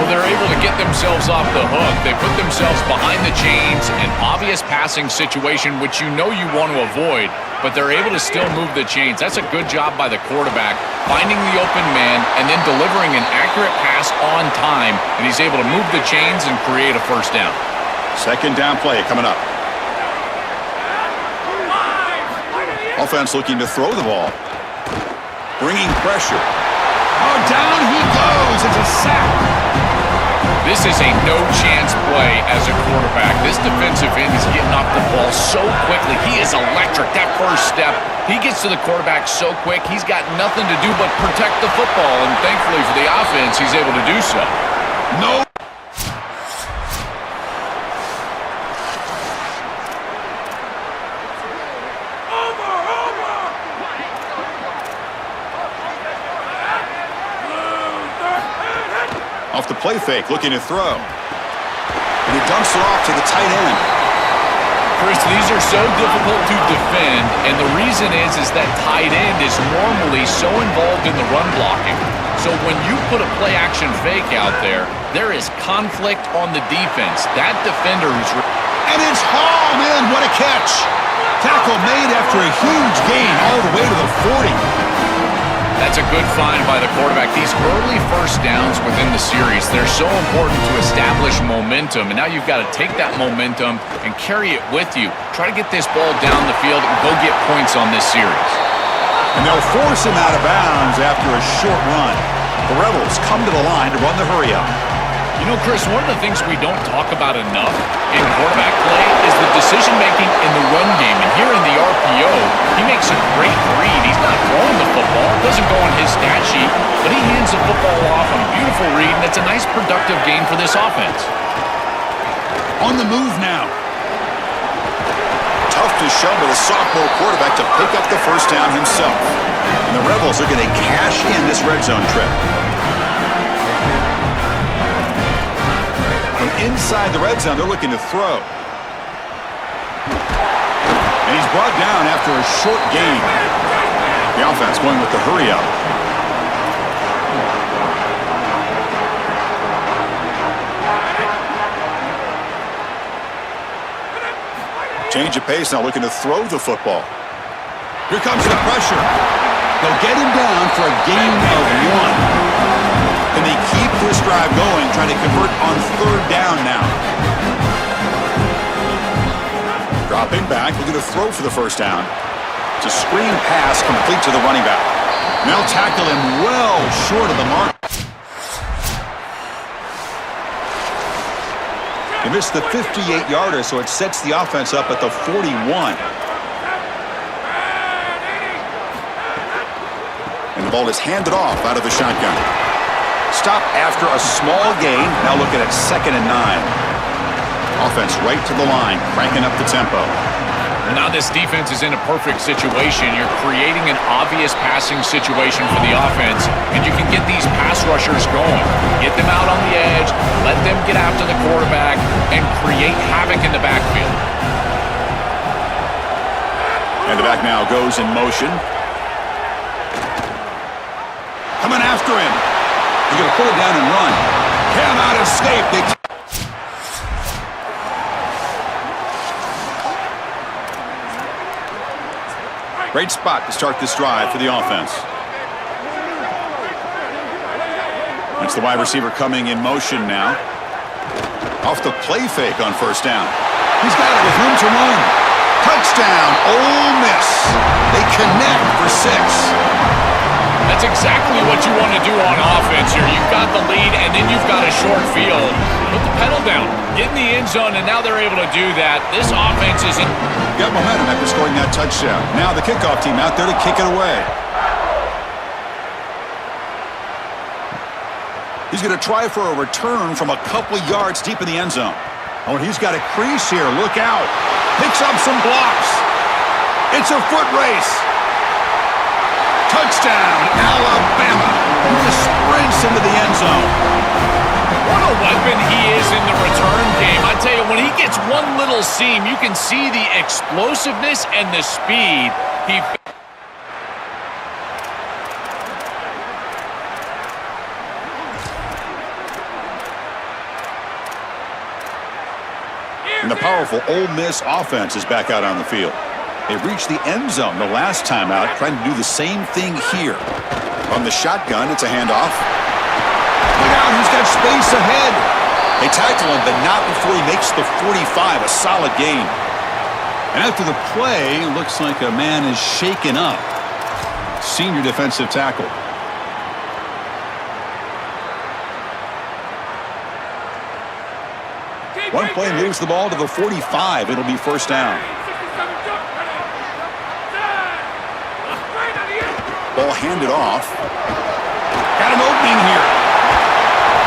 Well, they're able to get themselves off the hook. They put themselves behind the chains, an obvious passing situation, which you know you want to avoid, but they're able to still move the chains. That's a good job by the quarterback, finding the open man and then delivering an accurate pass on time, and he's able to move the chains and create a first down. 2nd down play coming up. Offense looking to throw the ball. Bringing pressure. Oh, down he goes. It's a sack. This is a no-chance play as a quarterback. This defensive end is getting off the ball so quickly. He is electric. That first step, he gets to the quarterback so quick, he's got nothing to do but protect the football, and thankfully for the offense, he's able to do so. No. Off the play fake, looking to throw. And he dumps it off to the tight end. Chris, these are so difficult to defend, and the reason is that tight end is normally so involved in the run blocking. So when you put a play-action fake out there, there is conflict on the defense. That defender who's... And it's hauled in. What a catch. Tackle made after a huge gain all the way to the 40. That's a good find by the quarterback. These early first downs within the series, they're so important to establish momentum. And now you've got to take that momentum and carry it with you. Try to get this ball down the field and go get points on this series. And they'll force him out of bounds after a short run. The Rebels come to the line to run the hurry-up. You know, Chris, one of the things we don't talk about enough in quarterback play is the decision-making in the run game. And here in the RPO, he makes a great read. He's not throwing the football. It doesn't go on his stat sheet, but he hands the football off on a beautiful read, and it's a nice, productive game for this offense. On the move now. Tough to show by the sophomore quarterback to pick up the first down himself. And the Rebels are going to cash in this red zone trip. From inside the red zone, they're looking to throw. And he's brought down after a short gain. The offense going with the hurry-up. Change of pace now, looking to throw the football. Here comes the pressure. They'll get him down for a gain of 1. And they keep this drive going, trying to convert on third down now. Dropping back, looking to throw for the first down. It's a screen pass complete to the running back. And they'll tackle him well short of the mark. He missed the 58-yarder, so it sets the offense up at the 41. And the ball is handed off out of the shotgun. Stop after a small gain. Now looking at 2nd and 9. Offense right to the line, cranking up the tempo. Now this defense is in a perfect situation. You're creating an obvious passing situation for the offense, and you can get these pass rushers going. Get them out on the edge, let them get after the quarterback, and create havoc in the backfield. And the back now goes in motion. Coming after him. He's going to pull it down and run. Cannot escape. Great spot to start this drive for the offense. It's the wide receiver coming in motion now. Off the play fake on first down. He's got it with room to run. Touchdown, Ole Miss. They connect for 6. That's exactly what you want to do on offense here. You've got the lead, and then you've got a short field. Put the pedal down, get in the end zone, and now they're able to do that. This offense isn't... Got momentum after scoring that touchdown. Now the kickoff team out there to kick it away. He's going to try for a return from a couple yards deep in the end zone. Oh, and he's got a crease here. Look out. Picks up some blocks. It's a foot race. Touchdown, Alabama. He sprints into the end zone. What a weapon he is in the return game. I tell you, when he gets one little seam, you can see the explosiveness and the speed. And the powerful Ole Miss offense is back out on the field. They reached the end zone the last time out, trying to do the same thing here. On the shotgun, it's a handoff. Look out, he's got space ahead. They tackle him, but not before he makes the 45, a solid gain. And after the play, looks like a man is shaken up. Senior defensive tackle. One play moves the ball to the 45. It'll be first down. Ball handed off. Got an opening here.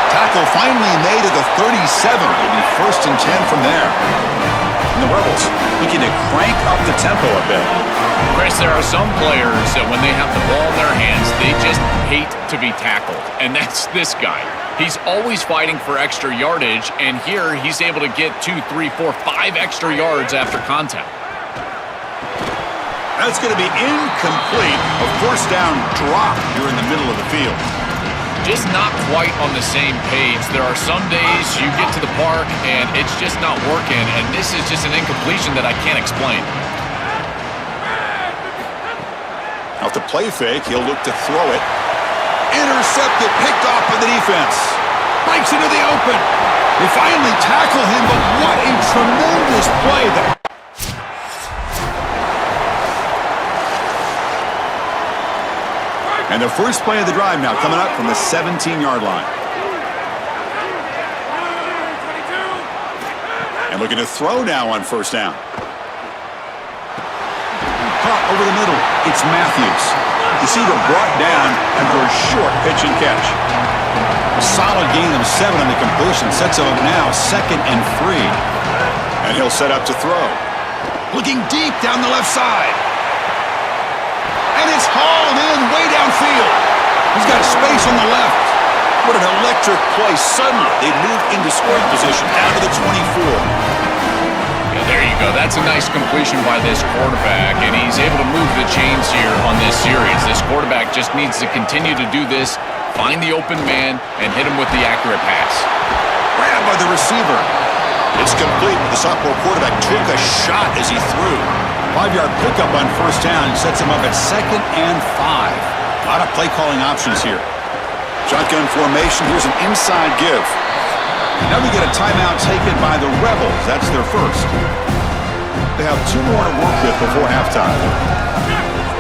Tackle finally made at the 37. It'll be first and 10 from there. And the Rebels looking to crank up the tempo a bit. Chris, there are some players that when they have the ball in their hands, they just hate to be tackled, and that's this guy. He's always fighting for extra yardage, and here he's able to get 2, 3, 4, 5 extra yards after contact. That's going to be incomplete. A first down drop here in the middle of the field. Just not quite on the same page. There are some days you get to the park and it's just not working, and this is just an incompletion that I can't explain. Off the play fake, he'll look to throw it. Intercepted, picked off by the defense. Breaks into the open. They finally tackle him, but what a tremendous play there. And the first play of the drive now coming up from the 17-yard line. And looking to throw now on first down. Caught over the middle. It's Matthews. Receiver brought down after a short pitch and catch. A solid gain of 7 on the completion. Sets him up now 2nd and 3. And he'll set up to throw. Looking deep down the left side. And it's hauled in way downfield. He's got space on the left. What an electric play. Suddenly, they move into scoring position down to the 24. Yeah, there you go. That's a nice completion by this quarterback, and he's able to move the chains here on this series. This quarterback just needs to continue to do this, find the open man, and hit him with the accurate pass. Grabbed by the receiver. It's complete. The sophomore quarterback took a shot as he threw. 5-yard pickup on first down sets him up at 2nd and 5. A lot of play-calling options here. Shotgun formation. Here's an inside give. Now we get a timeout taken by the Rebels. That's their first. They have 2 more to work with before halftime.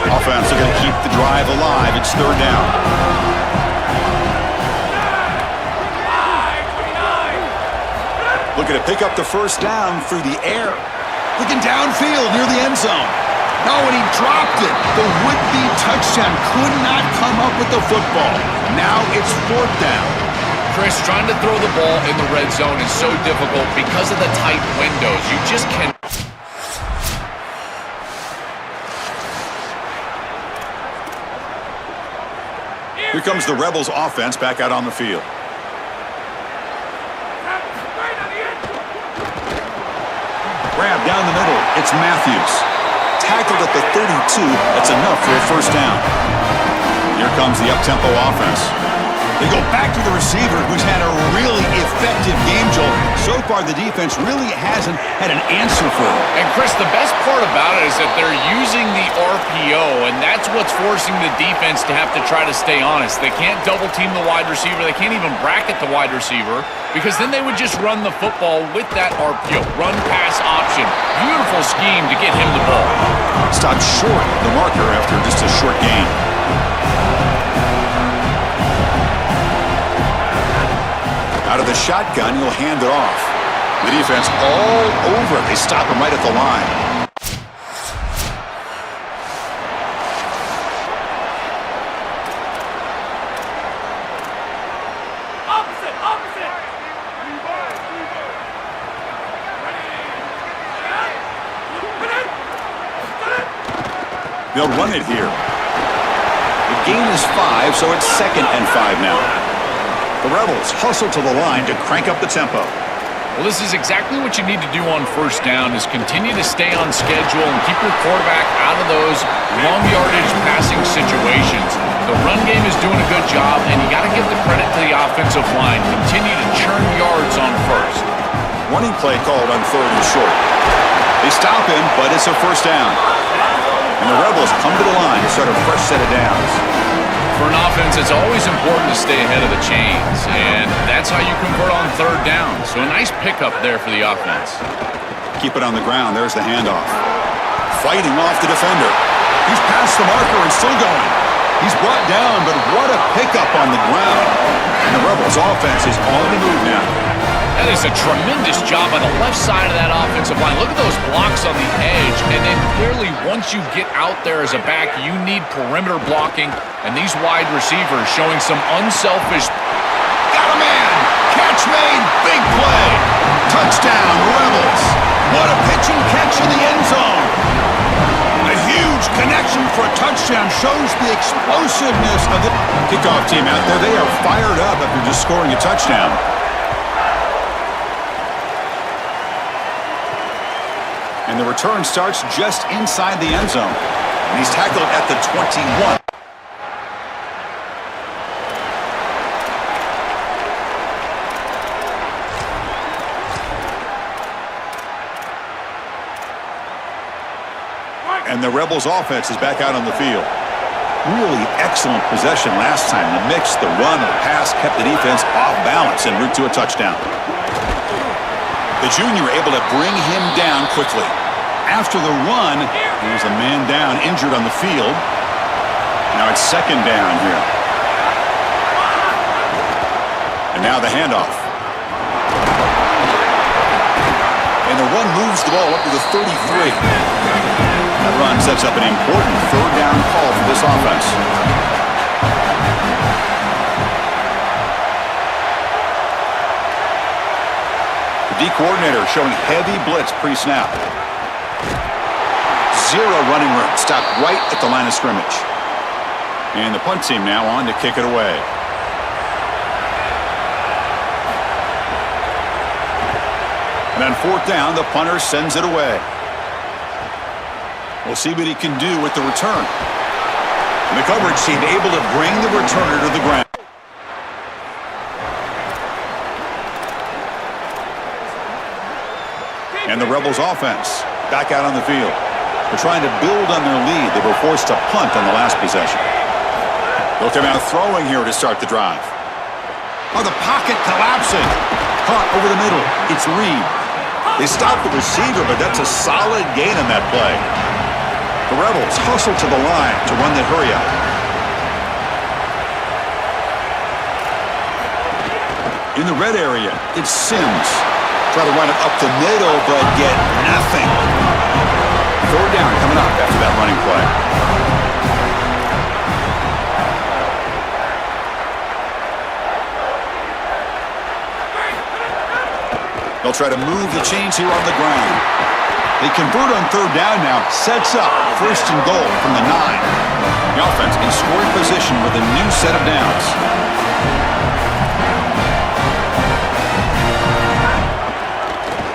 Offense are going to keep the drive alive. It's 3rd down. Looking to pick up the first down through the air. Looking downfield near the end zone. No, and he dropped it. The would-be touchdown could not come up with the football. Now it's 4th down. Chris, trying to throw the ball in the red zone is so difficult because of the tight windows. You just can't. Here comes the Rebels offense back out on the field. Grab down the middle. It's Matthews. Tackled at the 32. That's enough for a first down. Here comes the up-tempo offense. They go back to the receiver, who's had a really effective game, Joel. So far, the defense really hasn't had an answer for him. And Chris, the best part about it is that they're using the RPO, and that's what's forcing the defense to have to try to stay honest. They can't double-team the wide receiver. They can't even bracket the wide receiver, because then they would just run the football with that RPO, run-pass option. Beautiful scheme to get him the ball. Stopped short the marker after just a short gain. Out of the shotgun, he'll hand it off. The defense all over it. They stop him right at the line. Opposite! They'll run it here. The gain is 5, so it's 2nd and 5 now. The Rebels hustle to the line to crank up the tempo. Well, this is exactly what you need to do on first down, is continue to stay on schedule and keep your quarterback out of those long yardage passing situations. The run game is doing a good job, and you got to give the credit to the offensive line. Continue to churn yards on first. Running play called on 3rd and short. They stop him, but it's a first down. And the Rebels come to the line to start a fresh set of downs. For an offense, it's always important to stay ahead of the chains, and that's how you convert on 3rd down. So a nice pickup there for the offense. Keep it on the ground. There's the handoff. Fighting off the defender. He's past the marker and still going. He's brought down, but what a pickup on the ground. And the Rebels offense is on the move now. That is a tremendous job on the left side of that offensive line. Look at those blocks on the edge. And then clearly, once you get out there as a back, you need perimeter blocking. And these wide receivers showing some unselfish. Got a man. Catch made. Big play. Touchdown, Rebels. What a pitch and catch in the end zone. A huge huge connection for a touchdown. Shows the explosiveness of the kickoff team out there. They are fired up after just scoring a touchdown. And the return starts just inside the end zone. And he's tackled at the 21. And the Rebels offense is back out on the field. Really excellent possession last time. The mix, the run, the pass kept the defense off balance en route to a touchdown. The junior able to bring him down quickly. After the run, there's a man down, injured on the field. Now it's second down here. And now the handoff. And the run moves the ball up to the 33. That run sets up an important third down call for this offense. The D coordinator showing heavy blitz pre-snap. Zero running room. Stopped right at the line of scrimmage. And the punt team now on to kick it away. And on fourth down, the punter sends it away. We'll see what he can do with the return. And the coverage team able to bring the returner to the ground. And the Rebels offense back out on the field. They're trying to build on their lead. They were forced to punt on the last possession. They'll come out throwing here to start the drive. Oh, the pocket collapsing. Caught over the middle. It's Reed. They stopped the receiver, but that's a solid gain on that play. The Rebels hustle to the line to run the hurry up. In the red area, it's Sims. Try to run it up the middle, but get nothing. Third down coming up after that running play. They'll try to move the chains here on the ground. They convert on third down now. Sets up first and goal from the 9. The offense in scoring position with a new set of downs.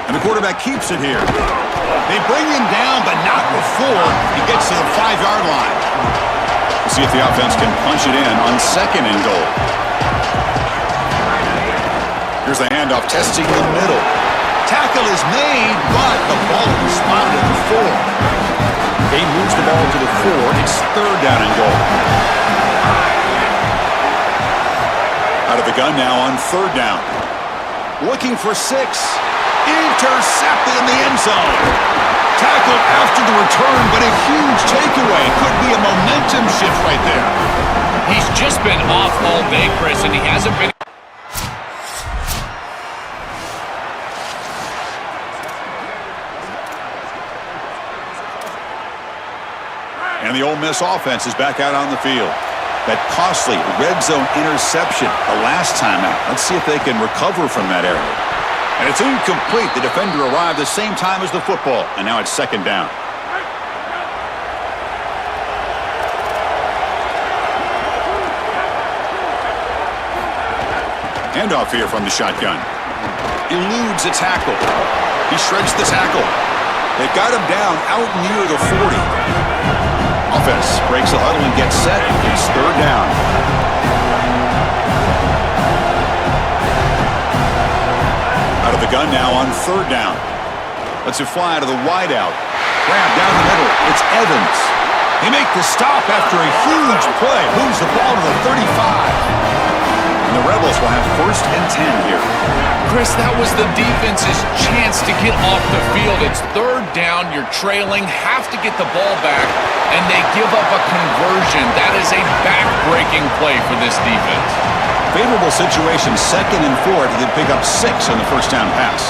And the quarterback keeps it here. They bring him down, but not before he gets to the 5-yard line. We'll see if the offense can punch it in on second and goal. Here's the handoff, testing the middle. Tackle is made, but the ball is spotted at the 4. They moves the ball to the 4. It's third down and goal. Out of the gun now on third down. Looking for 6. Intercepted in the end zone. Tackled after the return, but a huge takeaway. Could be a momentum shift right there. He's just been off all day, Chris, and he hasn't been... And the Ole Miss offense is back out on the field. That costly red zone interception the last time out. Let's see if they can recover from that error. And it's incomplete. The defender arrived the same time as the football. And now it's second down. Handoff here from the shotgun. Eludes a tackle. He shreds the tackle. They've got him down out near the 40. Offense breaks the huddle and gets set. It's third down. Out of the gun now on third down. Lets it fly to the wideout. Grab down the middle. It's Evans. They make the stop after a huge play. Moves the ball to the 35. And the Rebels will have first and 10 here. Chris, that was the defense's chance to get off the field. It's third down, you're trailing, have to get the ball back, and they give up a conversion. That is a back-breaking play for this defense. Favorable situation, second and 4. They pick up 6 on the first down pass.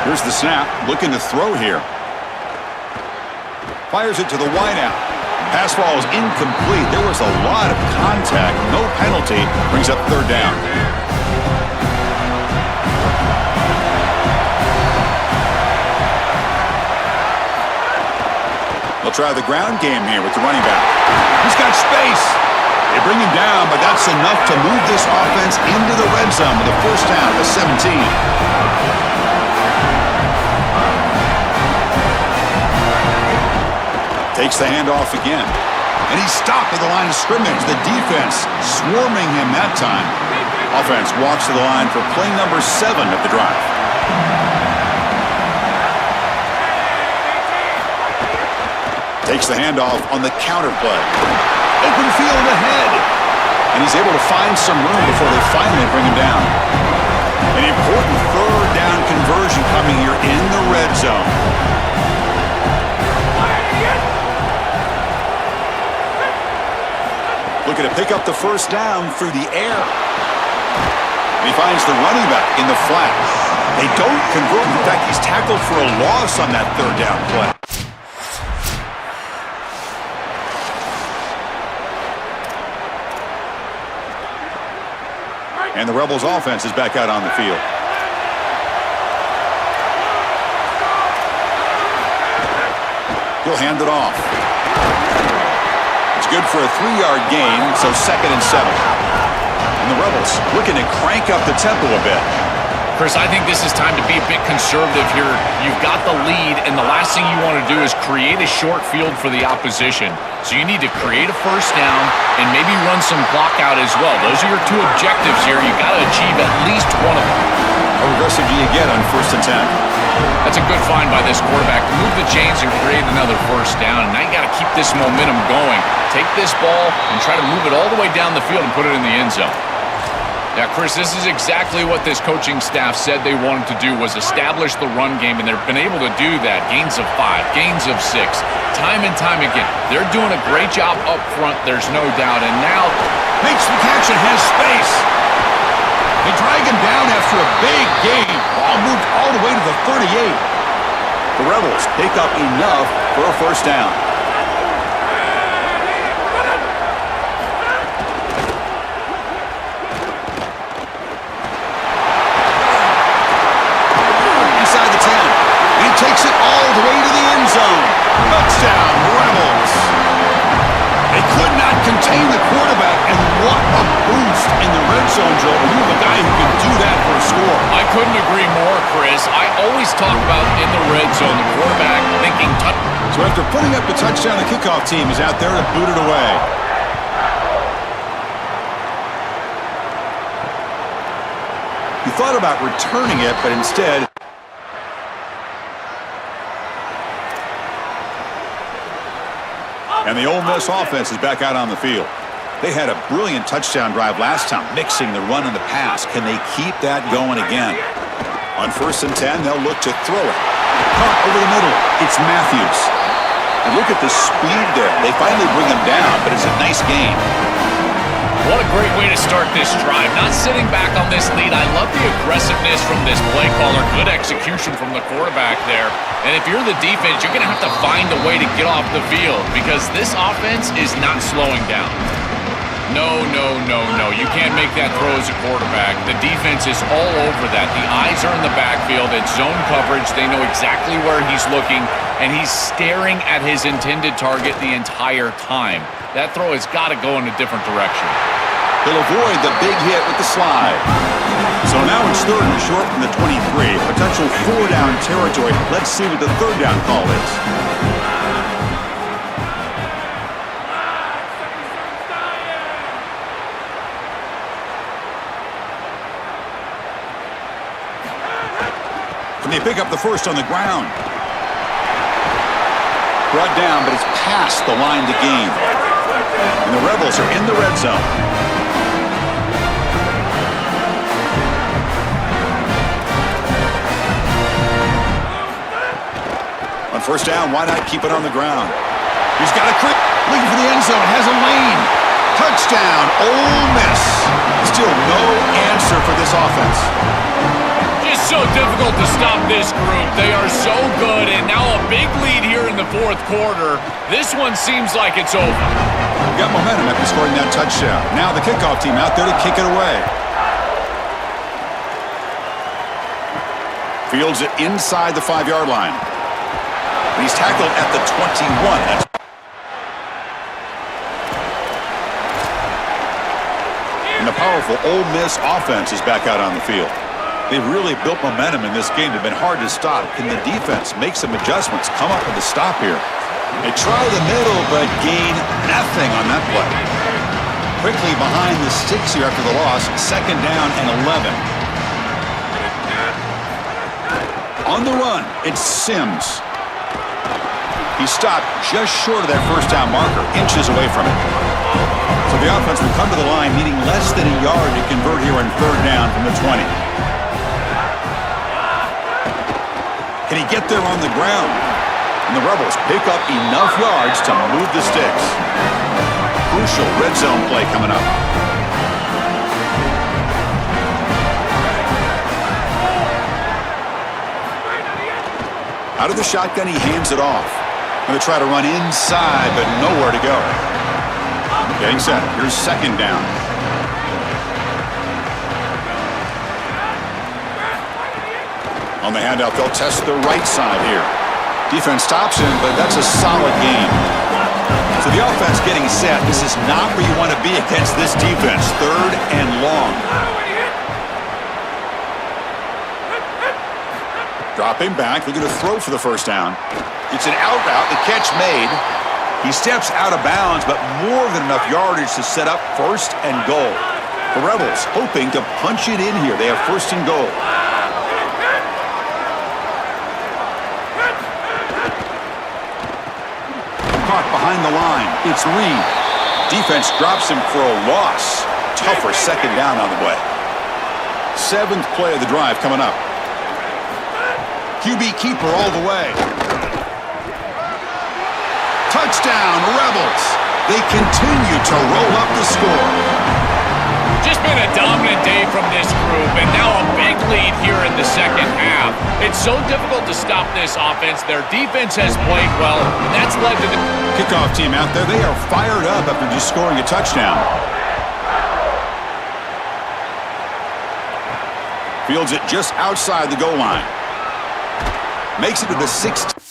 Here's the snap, looking to throw here. Fires it to the wideout. Pass ball is incomplete. There was a lot of contact. No penalty. Brings up third down. They'll try the ground game here with the running back. He's got space. They bring him down, but that's enough to move this offense into the red zone with a first down at the 17. Takes the handoff again. And he's stopped at the line of scrimmage. The defense swarming him that time. Offense walks to the line for play number 7 of the drive. Takes the handoff on the counter play. Open field ahead. And he's able to find some room before they finally bring him down. An important third down conversion coming here in the red zone. Looking to pick up the first down through the air. He finds the running back in the flat. They don't convert. In fact, he's tackled for a loss on that third down play. And the Rebels offense is back out on the field. He'll hand it off. It's good for a 3-yard gain, so 2nd and 7. And the Rebels looking to crank up the tempo a bit. Chris, I think this is time to be a bit conservative here. You've got the lead, and the last thing you want to do is create a short field for the opposition. So you need to create a first down and maybe run some clock out as well. Those are your 2 objectives here. You've got to achieve at least one of them. How aggressive do you get on 1st and 10? That's a good find by this quarterback to move the chains and create another first down. And now you got to keep this momentum going. Take this ball and try to move it all the way down the field and put it in the end zone. Yeah, Chris, this is exactly what this coaching staff said they wanted to do, was establish the run game, and they've been able to do that. Gains of 5, gains of 6, time and time again. They're doing a great job up front, there's no doubt. And now makes the catch and has space. They drag him down after a big gain. Ball moved all the way to the 38. The Rebels pick up enough for a first down. Takes it all the way to the end zone. Touchdown, Rebels. They could not contain the quarterback, and what a boost in the red zone, Joe. You have a guy who can do that for a score. I couldn't agree more, Chris. I always talk about in the red zone, the quarterback thinking touchdown. So after putting up the touchdown, the kickoff team is out there to boot it away. He thought about returning it, but instead... And the Ole Miss offense is back out on the field. They had a brilliant touchdown drive last time, mixing the run and the pass. Can they keep that going again? On 1st and 10, they'll look to throw it. Caught over the middle. It's Matthews. And look at the speed there. They finally bring him down, but it's a nice game. What a great way to start this drive. Not sitting back on this lead. I love the aggressiveness from this play caller. Good execution from the quarterback there. And if you're the defense, you're going to have to find a way to get off the field because this offense is not slowing down. No. You can't make that throw as a quarterback. The defense is all over that. The eyes are in the backfield. It's zone coverage. They know exactly where he's looking, and he's staring at his intended target the entire time. That throw has got to go in a different direction. He'll avoid the big hit with the slide. So now it's 3rd and short from the 23. Potential 4-down territory. Let's see what the 3rd down call is. Can they pick up the first on the ground? Brought down, but it's past the line to gain. And the Rebels are in the red zone. On 1st down, why not keep it on the ground? He's got a quick, looking for the end zone, has a lane. Touchdown, Ole Miss. Still no answer for this offense. It's so difficult to stop this group. They are so good, and now a big lead here in the 4th quarter. This one seems like it's over. Got momentum after scoring that touchdown. Now the kickoff team out there to kick it away. Fields it inside the 5-yard line. He's tackled at the 21. And the powerful Ole Miss offense is back out on the field. They've really built momentum in this game. They've been hard to stop. Can the defense make some adjustments, come up with a stop here? They try the middle, but gain nothing on that play. Quickly behind the sticks here after the loss. 2nd down and 11. On the run, it's Sims. He stopped just short of that first down marker, inches away from it. So the offense will come to the line, needing less than a yard to convert here on 3rd down from the 20. Can he get there on the ground? And the Rebels pick up enough yards to move the sticks. Crucial red zone play coming up. Out of the shotgun, he hands it off. Going to try to run inside, but nowhere to go. Getting set. Here's 2nd down. On the handout, they'll test the right side here. Defense stops him, but that's a solid game. So the offense getting set. This is not where you want to be against this defense. 3rd and long. Dropping back. They're going to throw for the 1st down. It's an out route. The catch made. He steps out of bounds, but more than enough yardage to set up 1st and goal. The Rebels hoping to punch it in here. They have 1st and goal. Caught behind the line. It's Reed. Defense drops him for a loss. Tougher 2nd down on the way. 7th play of the drive coming up. QB keeper all the way. Touchdown, Rebels. They continue to roll up the score. Just been a dominant day from this group, and now a big lead here in the 2nd half. It's so difficult to stop this offense. Their defense has played well, and that's led to the kickoff team out there. They are fired up after just scoring a touchdown. Fields it just outside the goal line. Makes it to the 16.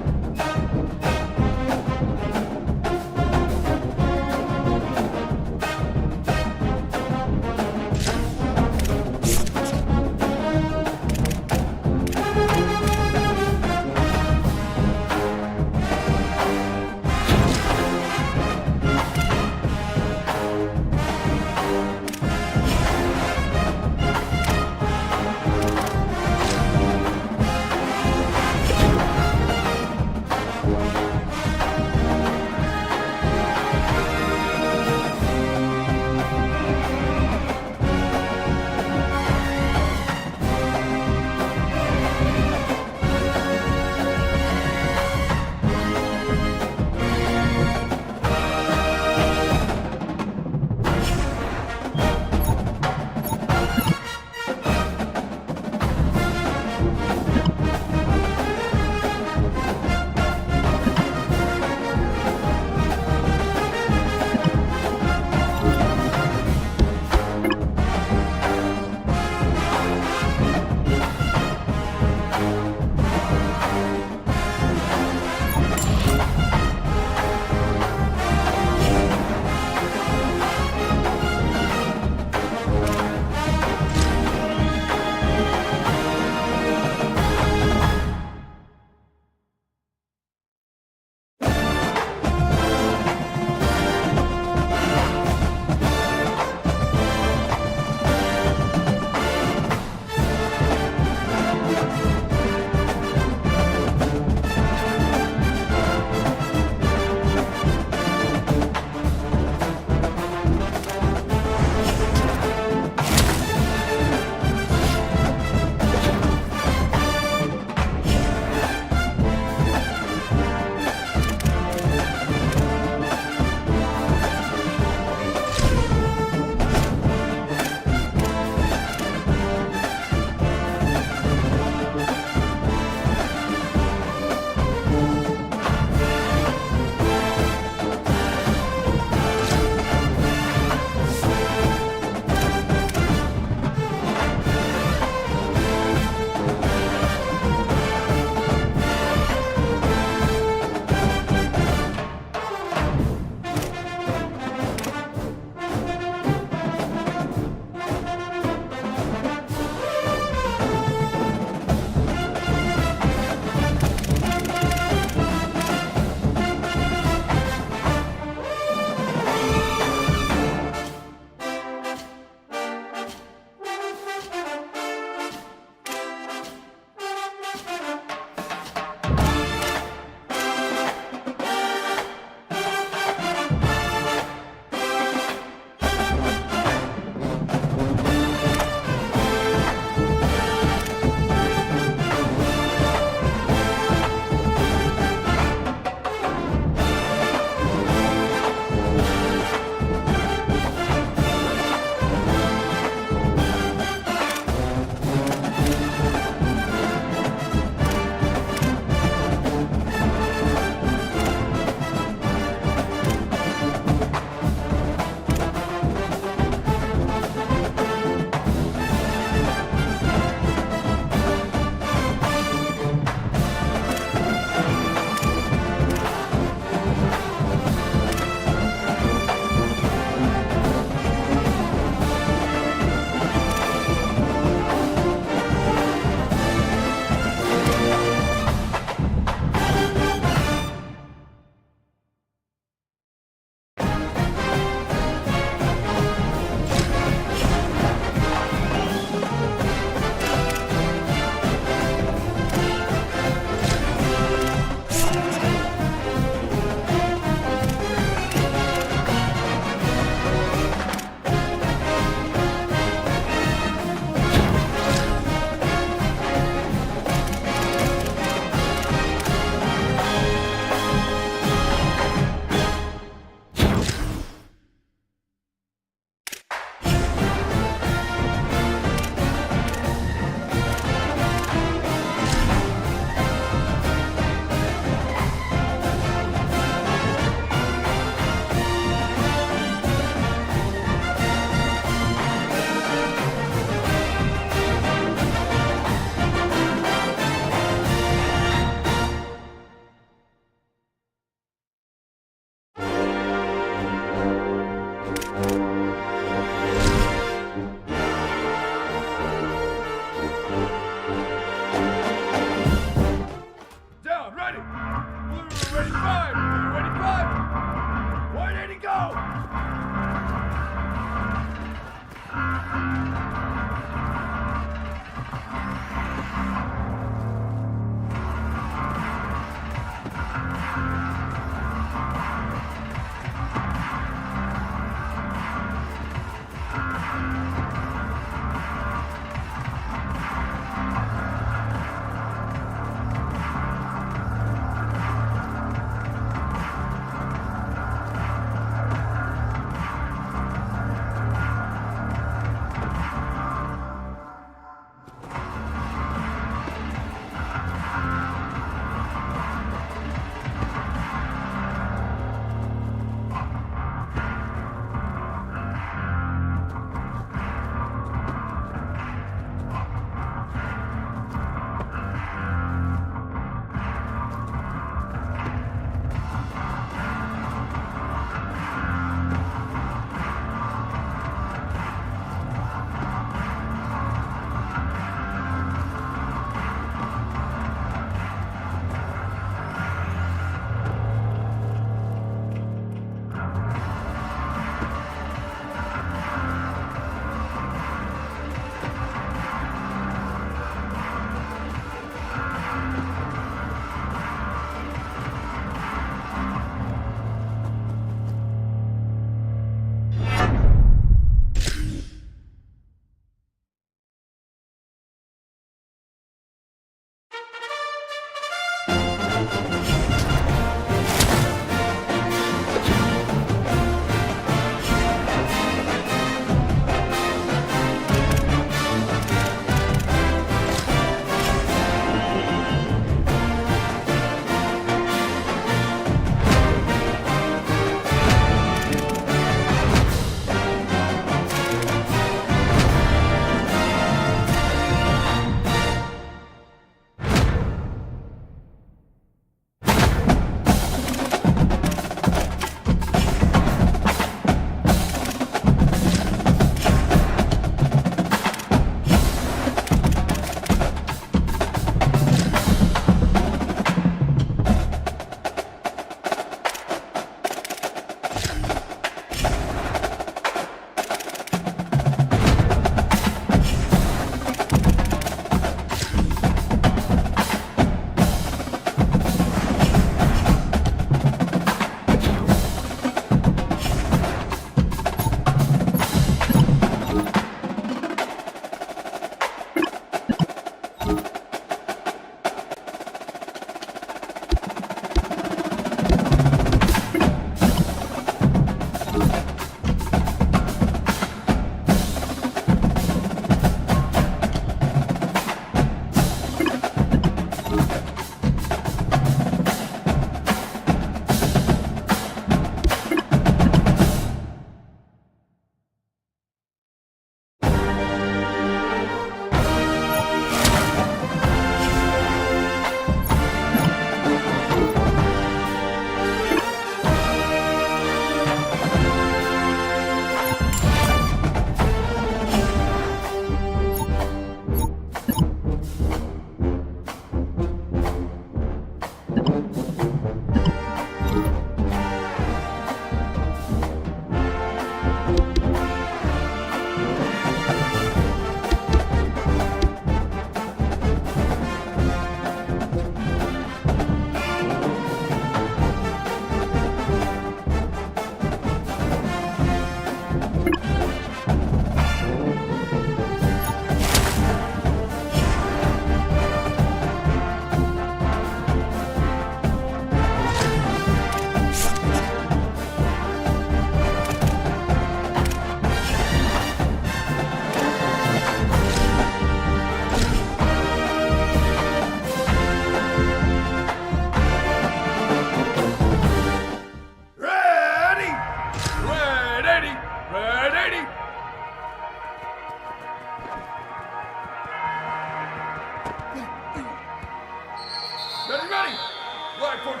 14,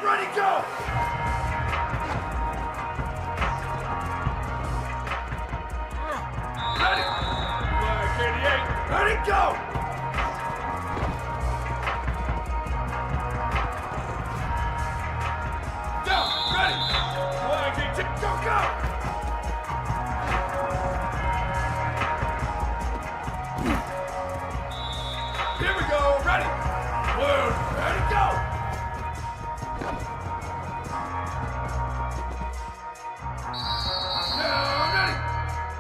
ready, go! Ready! Flag 88, ready, go! Down, ready! Flag 18, go, go! Here we go, ready! Blue, ready, go! Now, ready!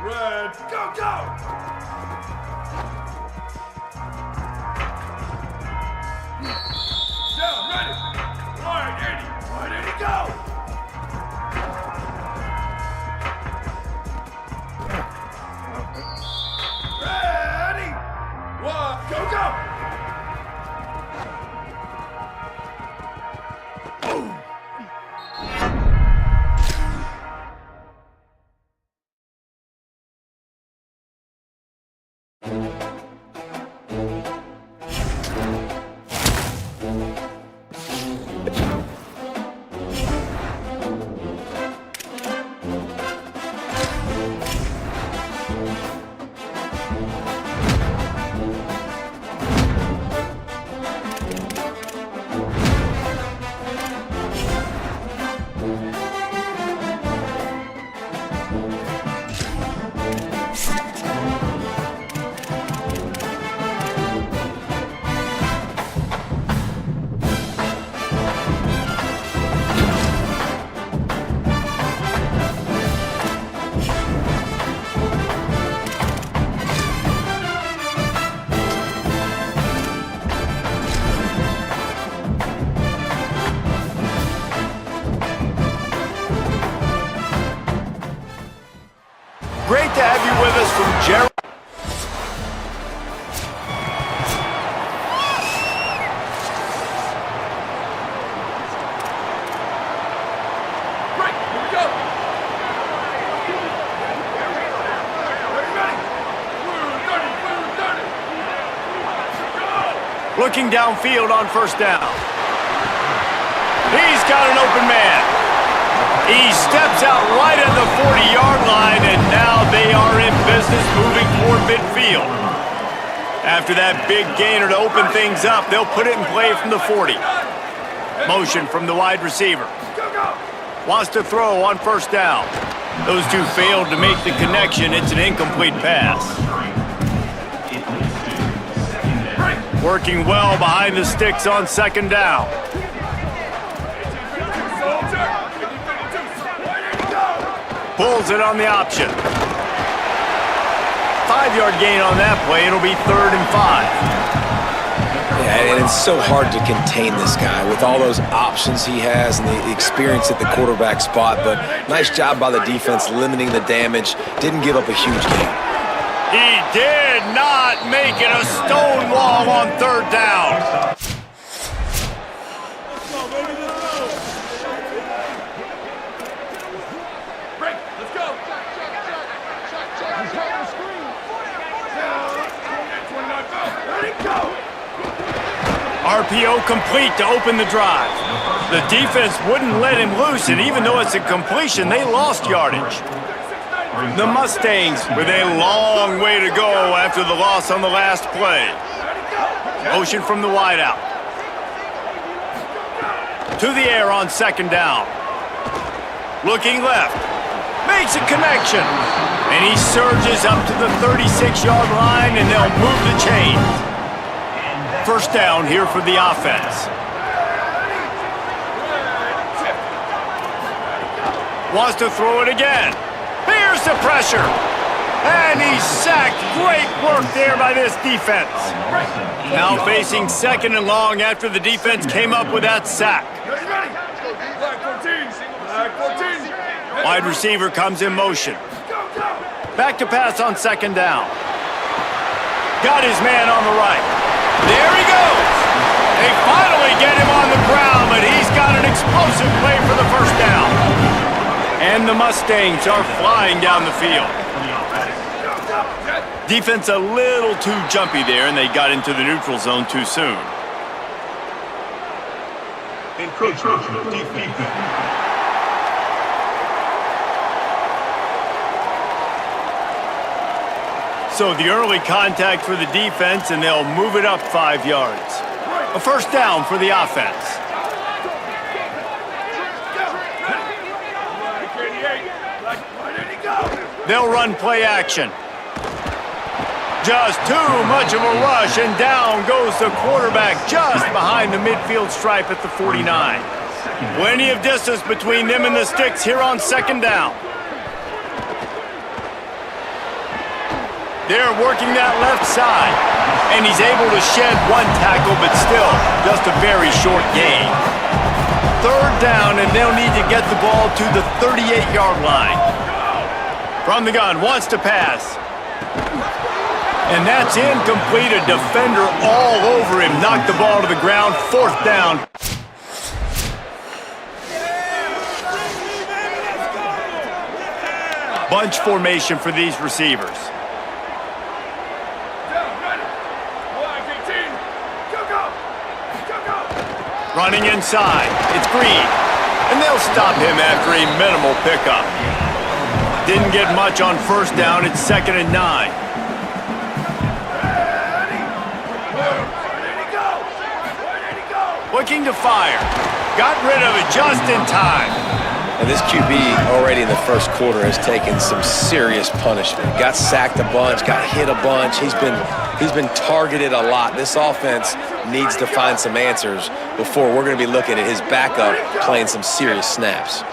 Red, go, go! Down, ready! White 80, go! Ready! One, go, go! Great to have you with us from Jerry. Break, here we go! Ready, ready! Blue 30, go! Looking downfield on first down. He's got an open man. He steps out right at the 40-yard line, and now they are in business moving toward midfield. After that big gainer to open things up, they'll put it in play from the 40. Motion from the wide receiver. Go, go! Wants to throw on first down. Those two failed to make the connection. It's an incomplete pass. Working well behind the sticks on second down. Pulls it on the option. 5-yard gain on that play. It'll be 3rd and 5. Yeah, and it's so hard to contain this guy with all those options he has and the experience at the quarterback spot. But nice job by the defense limiting the damage. Didn't give up a huge gain. He did not make it a stone wall on 3rd down. Break, let's go! Ready, go! RPO complete to open the drive. The defense wouldn't let him loose, and even though it's a completion, they lost yardage. The Mustangs with a long way to go after the loss on the last play. Motion from the wideout. To the air on second down. Looking left. Makes a connection. And he surges up to the 36-yard line, and they'll move the chain. First down here for the offense. Wants to throw it again. Here's the pressure. And he's sacked. Great work there by this defense. Now facing 2nd and long after the defense came up with that sack. Ready? Flag 14, flag 14. Wide receiver comes in motion. Go, go! Back to pass on second down. Got his man on the right. There he goes. They finally get him on the ground, but he's got an explosive play for the first down. And the Mustangs are flying down the field. Defense a little too jumpy there, and they got into the neutral zone too soon. Encroachment defense. So the early contact for the defense, and they'll move it up 5 yards. A first down for the offense. They'll run play action. Just too much of a rush, and down goes the quarterback just behind the midfield stripe at the 49. Plenty of distance between them and the sticks here on second down. They're working that left side, and he's able to shed one tackle, but still just a very short gain. Third down, and they'll need to get the ball to the 38-yard line. From the gun, wants to pass. And that's incomplete. A defender all over him. Knocked the ball to the ground. Fourth down. Bunch formation for these receivers. Running inside. It's Green. And they'll stop him after a minimal pickup. Didn't get much on first down. It's 2nd and 9. Looking to fire. Got rid of it just in time. And this QB already in the first quarter has taken some serious punishment. Got sacked a bunch, got hit a bunch. He's been targeted a lot. This offense needs to find some answers before we're going to be looking at his backup playing some serious snaps.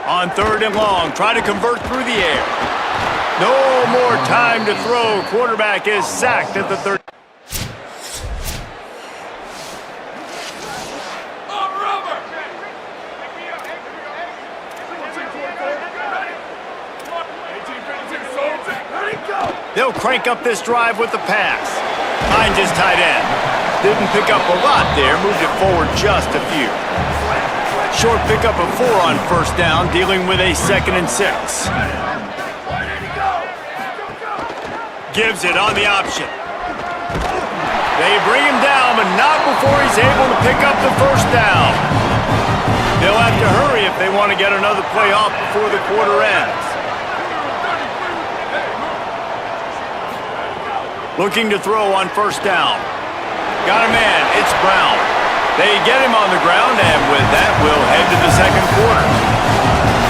On 3rd and long, try to convert through the air. No more time to throw. Quarterback is sacked at the 30. They'll crank up this drive with the pass. Finds his tight end. Didn't pick up a lot there, moved it forward just a few. Short pickup of 4 on first down, dealing with a 2nd and 6. Gives it on the option. They bring him down, but not before he's able to pick up the first down. They'll have to hurry if they want to get another play off before the quarter ends. Looking to throw on first down. Got a man, it's Brown. They get him on the ground, and with that, we'll head to the second quarter.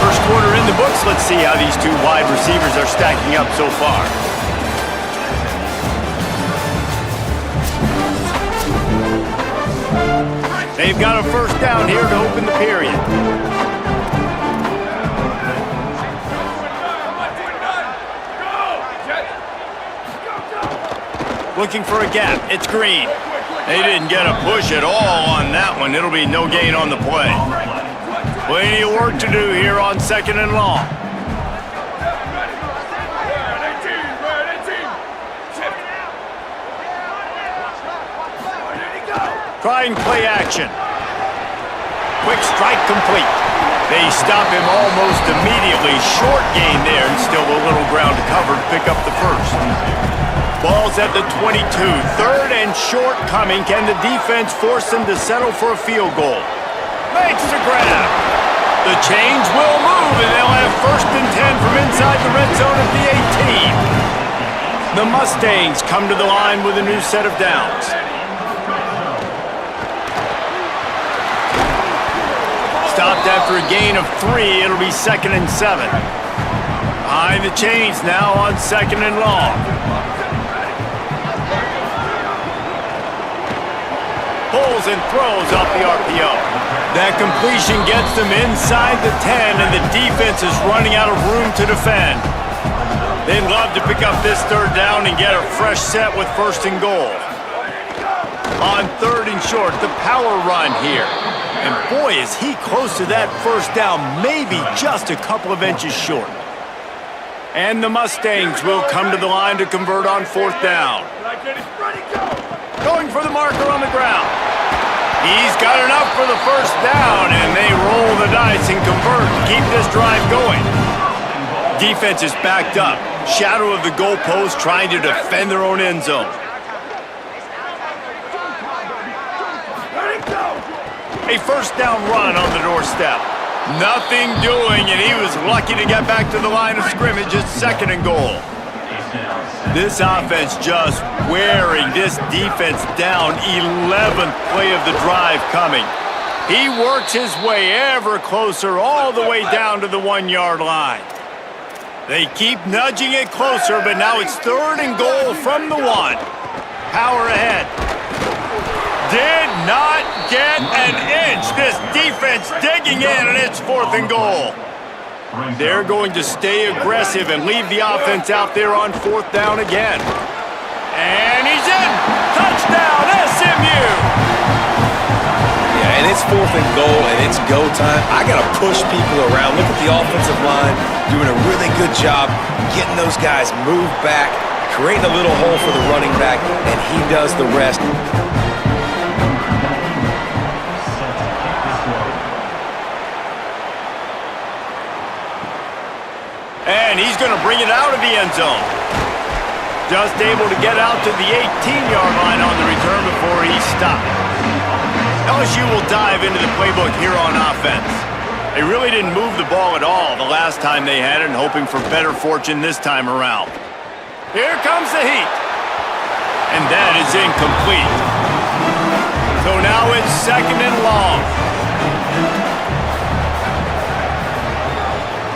First quarter in the books. Let's see how these two wide receivers are stacking up so far. They've got a first down here to open the period. Looking for a gap. It's Green. They didn't get a push at all on that one. It'll be no gain on the play. Plenty of work to do here on 2nd and long. Trying play action. Quick strike complete. They stop him almost immediately. Short gain there, and still a little ground covered. Pick up the first. Ball's at the 22. 3rd and short coming. Can the defense force them to settle for a field goal? Makes the grab. The chains will move, and they'll have 1st and 10 from inside the red zone at the 18. The Mustangs come to the line with a new set of downs. Stopped after a gain of 3. It'll be 2nd and 7. Behind the chains now on 2nd and long. Pulls and throws off the RPO. That completion gets them inside the 10, and the defense is running out of room to defend. They'd love to pick up this 3rd down and get a fresh set with 1st and goal. On 3rd and short, the power run here. And boy, is he close to that first down, maybe just a couple of inches short. And the Mustangs will come to the line to convert on 4th down. Going for the marker on the ground. He's got enough for the first down, and they roll the dice and convert to keep this drive going. Defense is backed up. Shadow of the goalpost, trying to defend their own end zone. A first down run on the doorstep. Nothing doing, and he was lucky to get back to the line of scrimmage at 2nd and goal. This offense just wearing this defense down. 11th play of the drive coming. He works his way ever closer all the way down to the 1-yard line. They keep nudging it closer, but now it's 3rd and goal from the 1. Power ahead. Did not get an inch. This defense digging in, and it's 4th and goal. They're going to stay aggressive and leave the offense out there on 4th down again. And he's in. Touchdown, SMU. Yeah, and it's 4th and goal, and it's go time. I got to push people around. Look at the offensive line doing a really good job getting those guys moved back, creating a little hole for the running back, and he does the rest. And he's going to bring it out of the end zone. Just able to get out to the 18-yard line on the return before he stopped. LSU will dive into the playbook here on offense. They really didn't move the ball at all the last time they had it, and hoping for better fortune this time around. Here comes the heat. And that is incomplete. So now it's 2nd and long.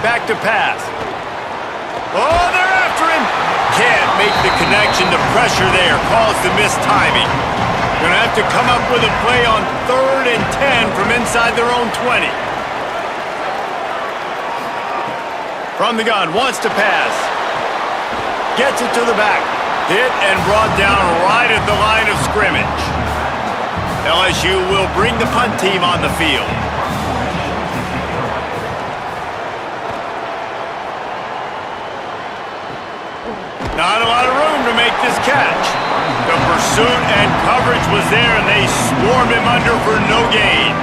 Back to pass. Oh, they're after him. Can't make the connection. The pressure there caused the missed timing. Going to have to come up with a play on 3rd and 10 from inside their own 20. From the gun, wants to pass. Gets it to the back. Hit and brought down right at the line of scrimmage. LSU will bring the punt team on the field. Not a lot of room to make this catch. The pursuit and coverage was there, and they swarmed him under for no gain.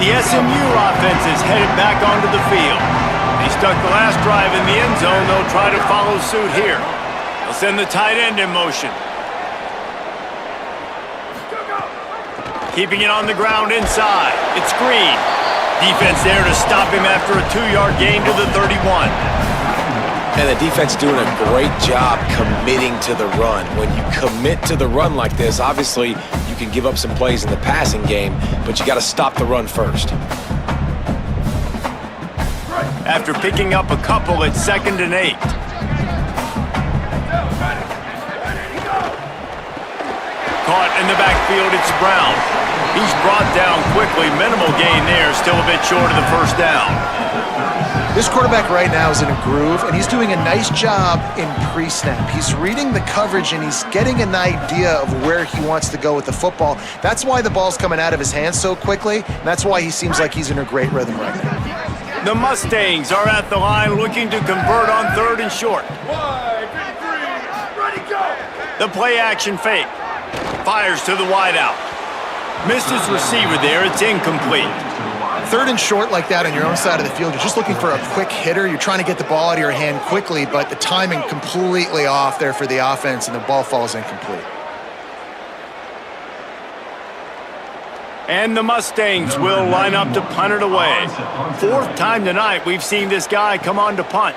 The SMU offense is headed back onto the field. They stuck the last drive in the end zone. They'll try to follow suit here. They'll send the tight end in motion. Keeping it on the ground inside. It's Green. Defense there to stop him after a 2-yard gain to the 31. And the defense doing a great job committing to the run. When you commit to the run like this, obviously you can give up some plays in the passing game, but you got to stop the run first. After picking up a couple at 2nd and 8. Caught in the backfield, it's Brown. He's brought down quickly. Minimal gain there, still a bit short of the first down. This quarterback right now is in a groove, and he's doing a nice job in pre-snap. He's reading the coverage, and he's getting an idea of where he wants to go with the football. That's why the ball's coming out of his hands so quickly, and that's why he seems like he's in a great rhythm right now. The Mustangs are at the line looking to convert on 3rd and short. Wide, 53, ready, go! The play action fake. Fires to the wideout. Missed his receiver there. It's incomplete. 3rd and short like that on your own side of the field, you're just looking for a quick hitter. You're trying to get the ball out of your hand quickly, but the timing completely off there for the offense, and the ball falls incomplete. And the Mustangs will line up to punt it away. 4th time tonight we've seen this guy come on to punt.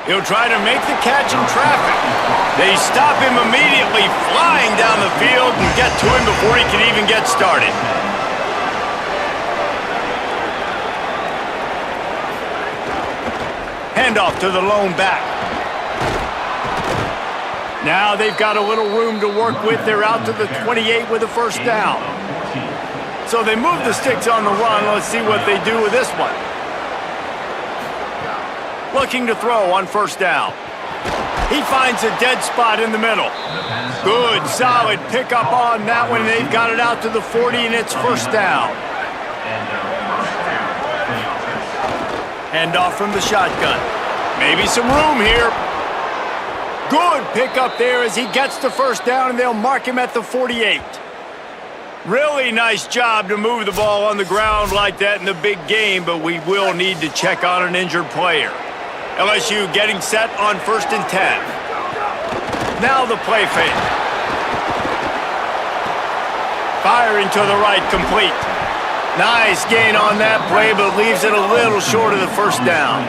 He'll try to make the catch in traffic. They stop him immediately, flying down the field, and get to him before he can even get started. Handoff to the lone back. Now they've got a little room to work with. They're out to the 28 with a first down. So they move the sticks on the run. Let's see what they do with this one. Looking to throw on first down. He finds a dead spot in the middle. Good, solid pickup on that one. They've got it out to the 40, and it's first down. Handoff from the shotgun. Maybe some room here. Good pickup there as he gets the first down, and they'll mark him at the 48. Really nice job to move the ball on the ground like that in the big game, but we will need to check on an injured player. LSU getting set on 1st and 10. Now the play fake. Firing to the right, complete. Nice gain on that play, but leaves it a little short of the first down.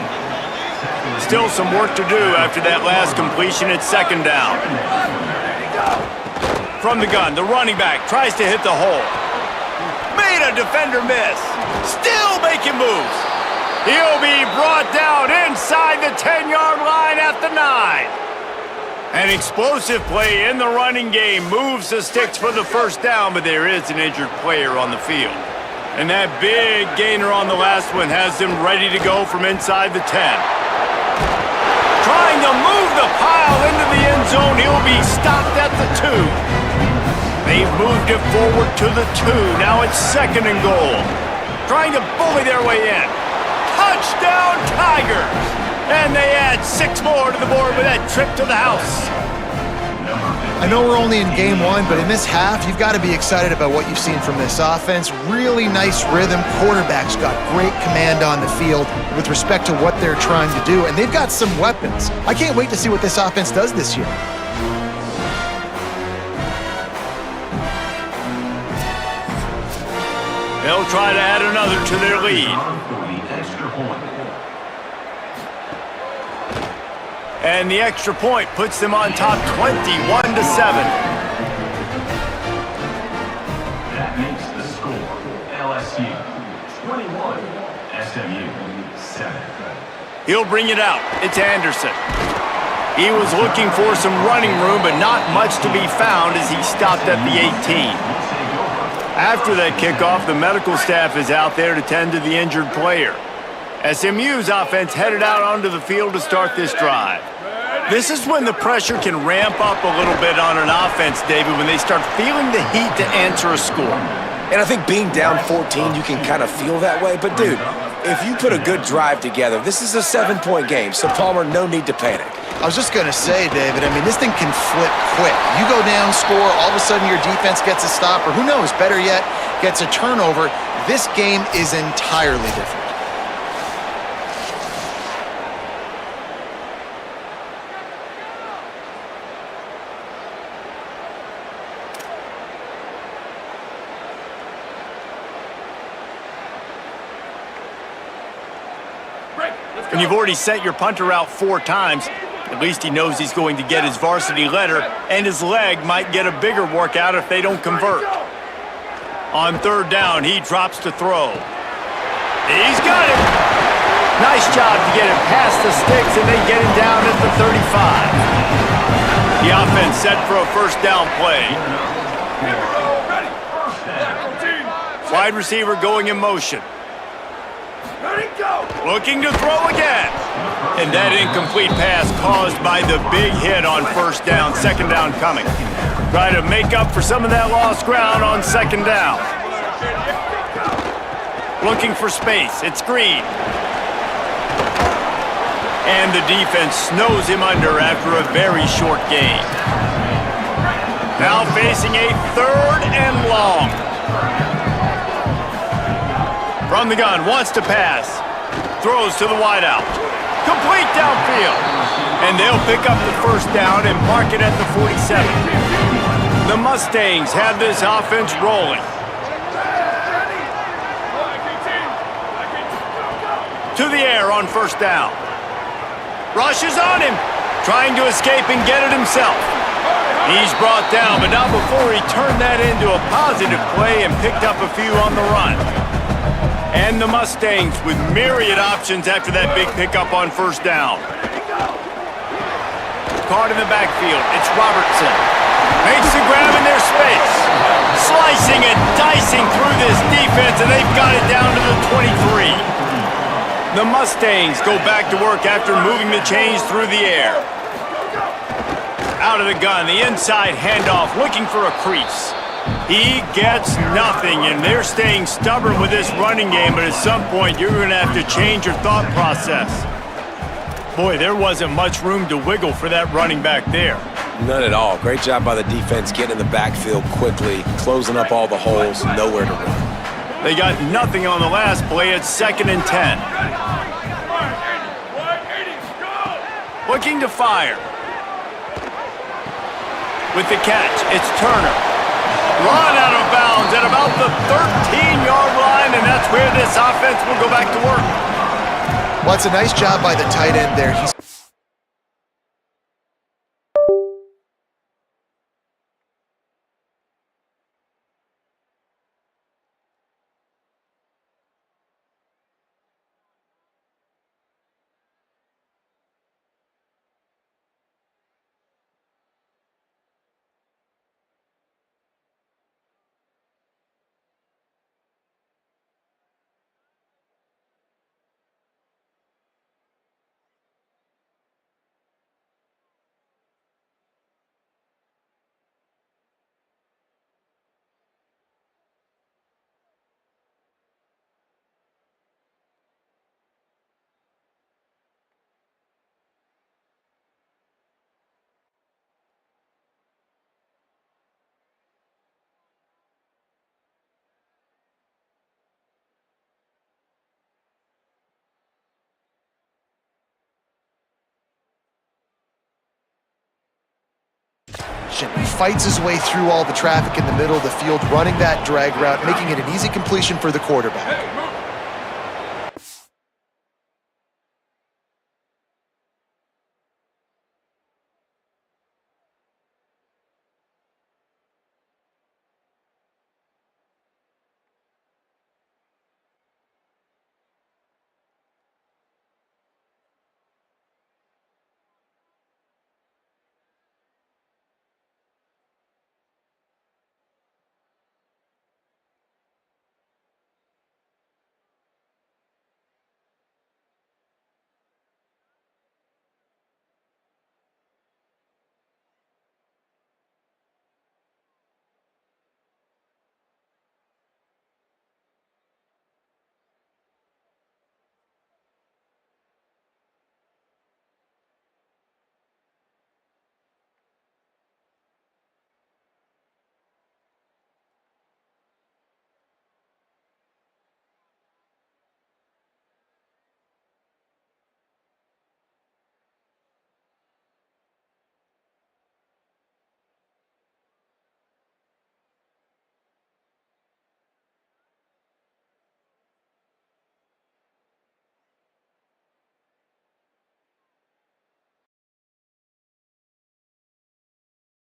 Still some work to do after that last completion at 2nd down. From the gun, the running back tries to hit the hole. Made a defender miss. Still making moves. He'll be brought down inside the 10-yard line at the 9. An explosive play in the running game moves the sticks for the first down, but there is an injured player on the field. And that big gainer on the last one has him ready to go from inside the 10. Trying to move the pile into the end zone. He'll be stopped at the 2. They've moved it forward to the 2. Now it's 2nd and goal. Trying to bully their way in. Touchdown, Tigers! And they add 6 more to the board with that trip to the house. I know we're only in game 1, but in this half, you've got to be excited about what you've seen from this offense. Really nice rhythm. Quarterback's got great command on the field with respect to what they're trying to do, and they've got some weapons. I can't wait to see what this offense does this year. They'll try to add another to their lead. And the extra point puts them on top 21-7. That makes the score LSU 21, SMU 7. He'll bring it out. It's Anderson. He was looking for some running room, but not much to be found as he stopped at the 18. After that kickoff, the medical staff is out there to tend to the injured player. SMU's offense headed out onto the field to start this drive. This is when the pressure can ramp up a little bit on an offense, David, when they start feeling the heat to answer a score. And I think being down 14, you can kind of feel that way. But, dude, if you put a good drive together, this is a 7-point game, so, Palmer, no need to panic. I was just going to say, David, I mean, this thing can flip quick. You go down, score, all of a sudden your defense gets a stop, or who knows, better yet, gets a turnover. This game is entirely different. When you've already sent your punter out 4 times, at least he knows he's going to get his varsity letter, and his leg might get a bigger workout if they don't convert. On 3rd down, he drops to throw. He's got it. Nice job to get him past the sticks, and they get him down at the 35. The offense set for a first down play. Wide receiver going in motion. Looking to throw again. And that incomplete pass caused by the big hit on first down, 2nd down coming. Try to make up for some of that lost ground on 2nd down. Looking for space. It's Green. And the defense snows him under after a very short gain. Now facing a 3rd and long. From the gun, wants to pass. Throws to the wideout. Complete downfield. And they'll pick up the first down and mark it at the 47. The Mustangs have this offense rolling. To the air on first down. Rushes on him. Trying to escape and get it himself. He's brought down, but not before he turned that into a positive play and picked up a few on the run. And the Mustangs with myriad options after that big pickup on first down. Caught in the backfield, it's Robertson. Makes the grab in their space. Slicing and dicing through this defense, and they've got it down to the 23. The Mustangs go back to work after moving the chains through the air. Out of the gun, the inside handoff, looking for a crease. He gets nothing, and they're staying stubborn with this running game, but at some point, you're going to have to change your thought process. Boy, there wasn't much room to wiggle for that running back there. None at all. Great job by the defense getting in the backfield quickly, closing up all the holes, nowhere to run. They got nothing on the last play. It's 2nd and 10. Looking to fire. With the catch, it's Turner. Run out of bounds at about the 13-yard line, and that's where this offense will go back to work. Well, it's a nice job by the tight end there. He's He fights his way through all the traffic in the middle of the field, running that drag route, making it an easy completion for the quarterback.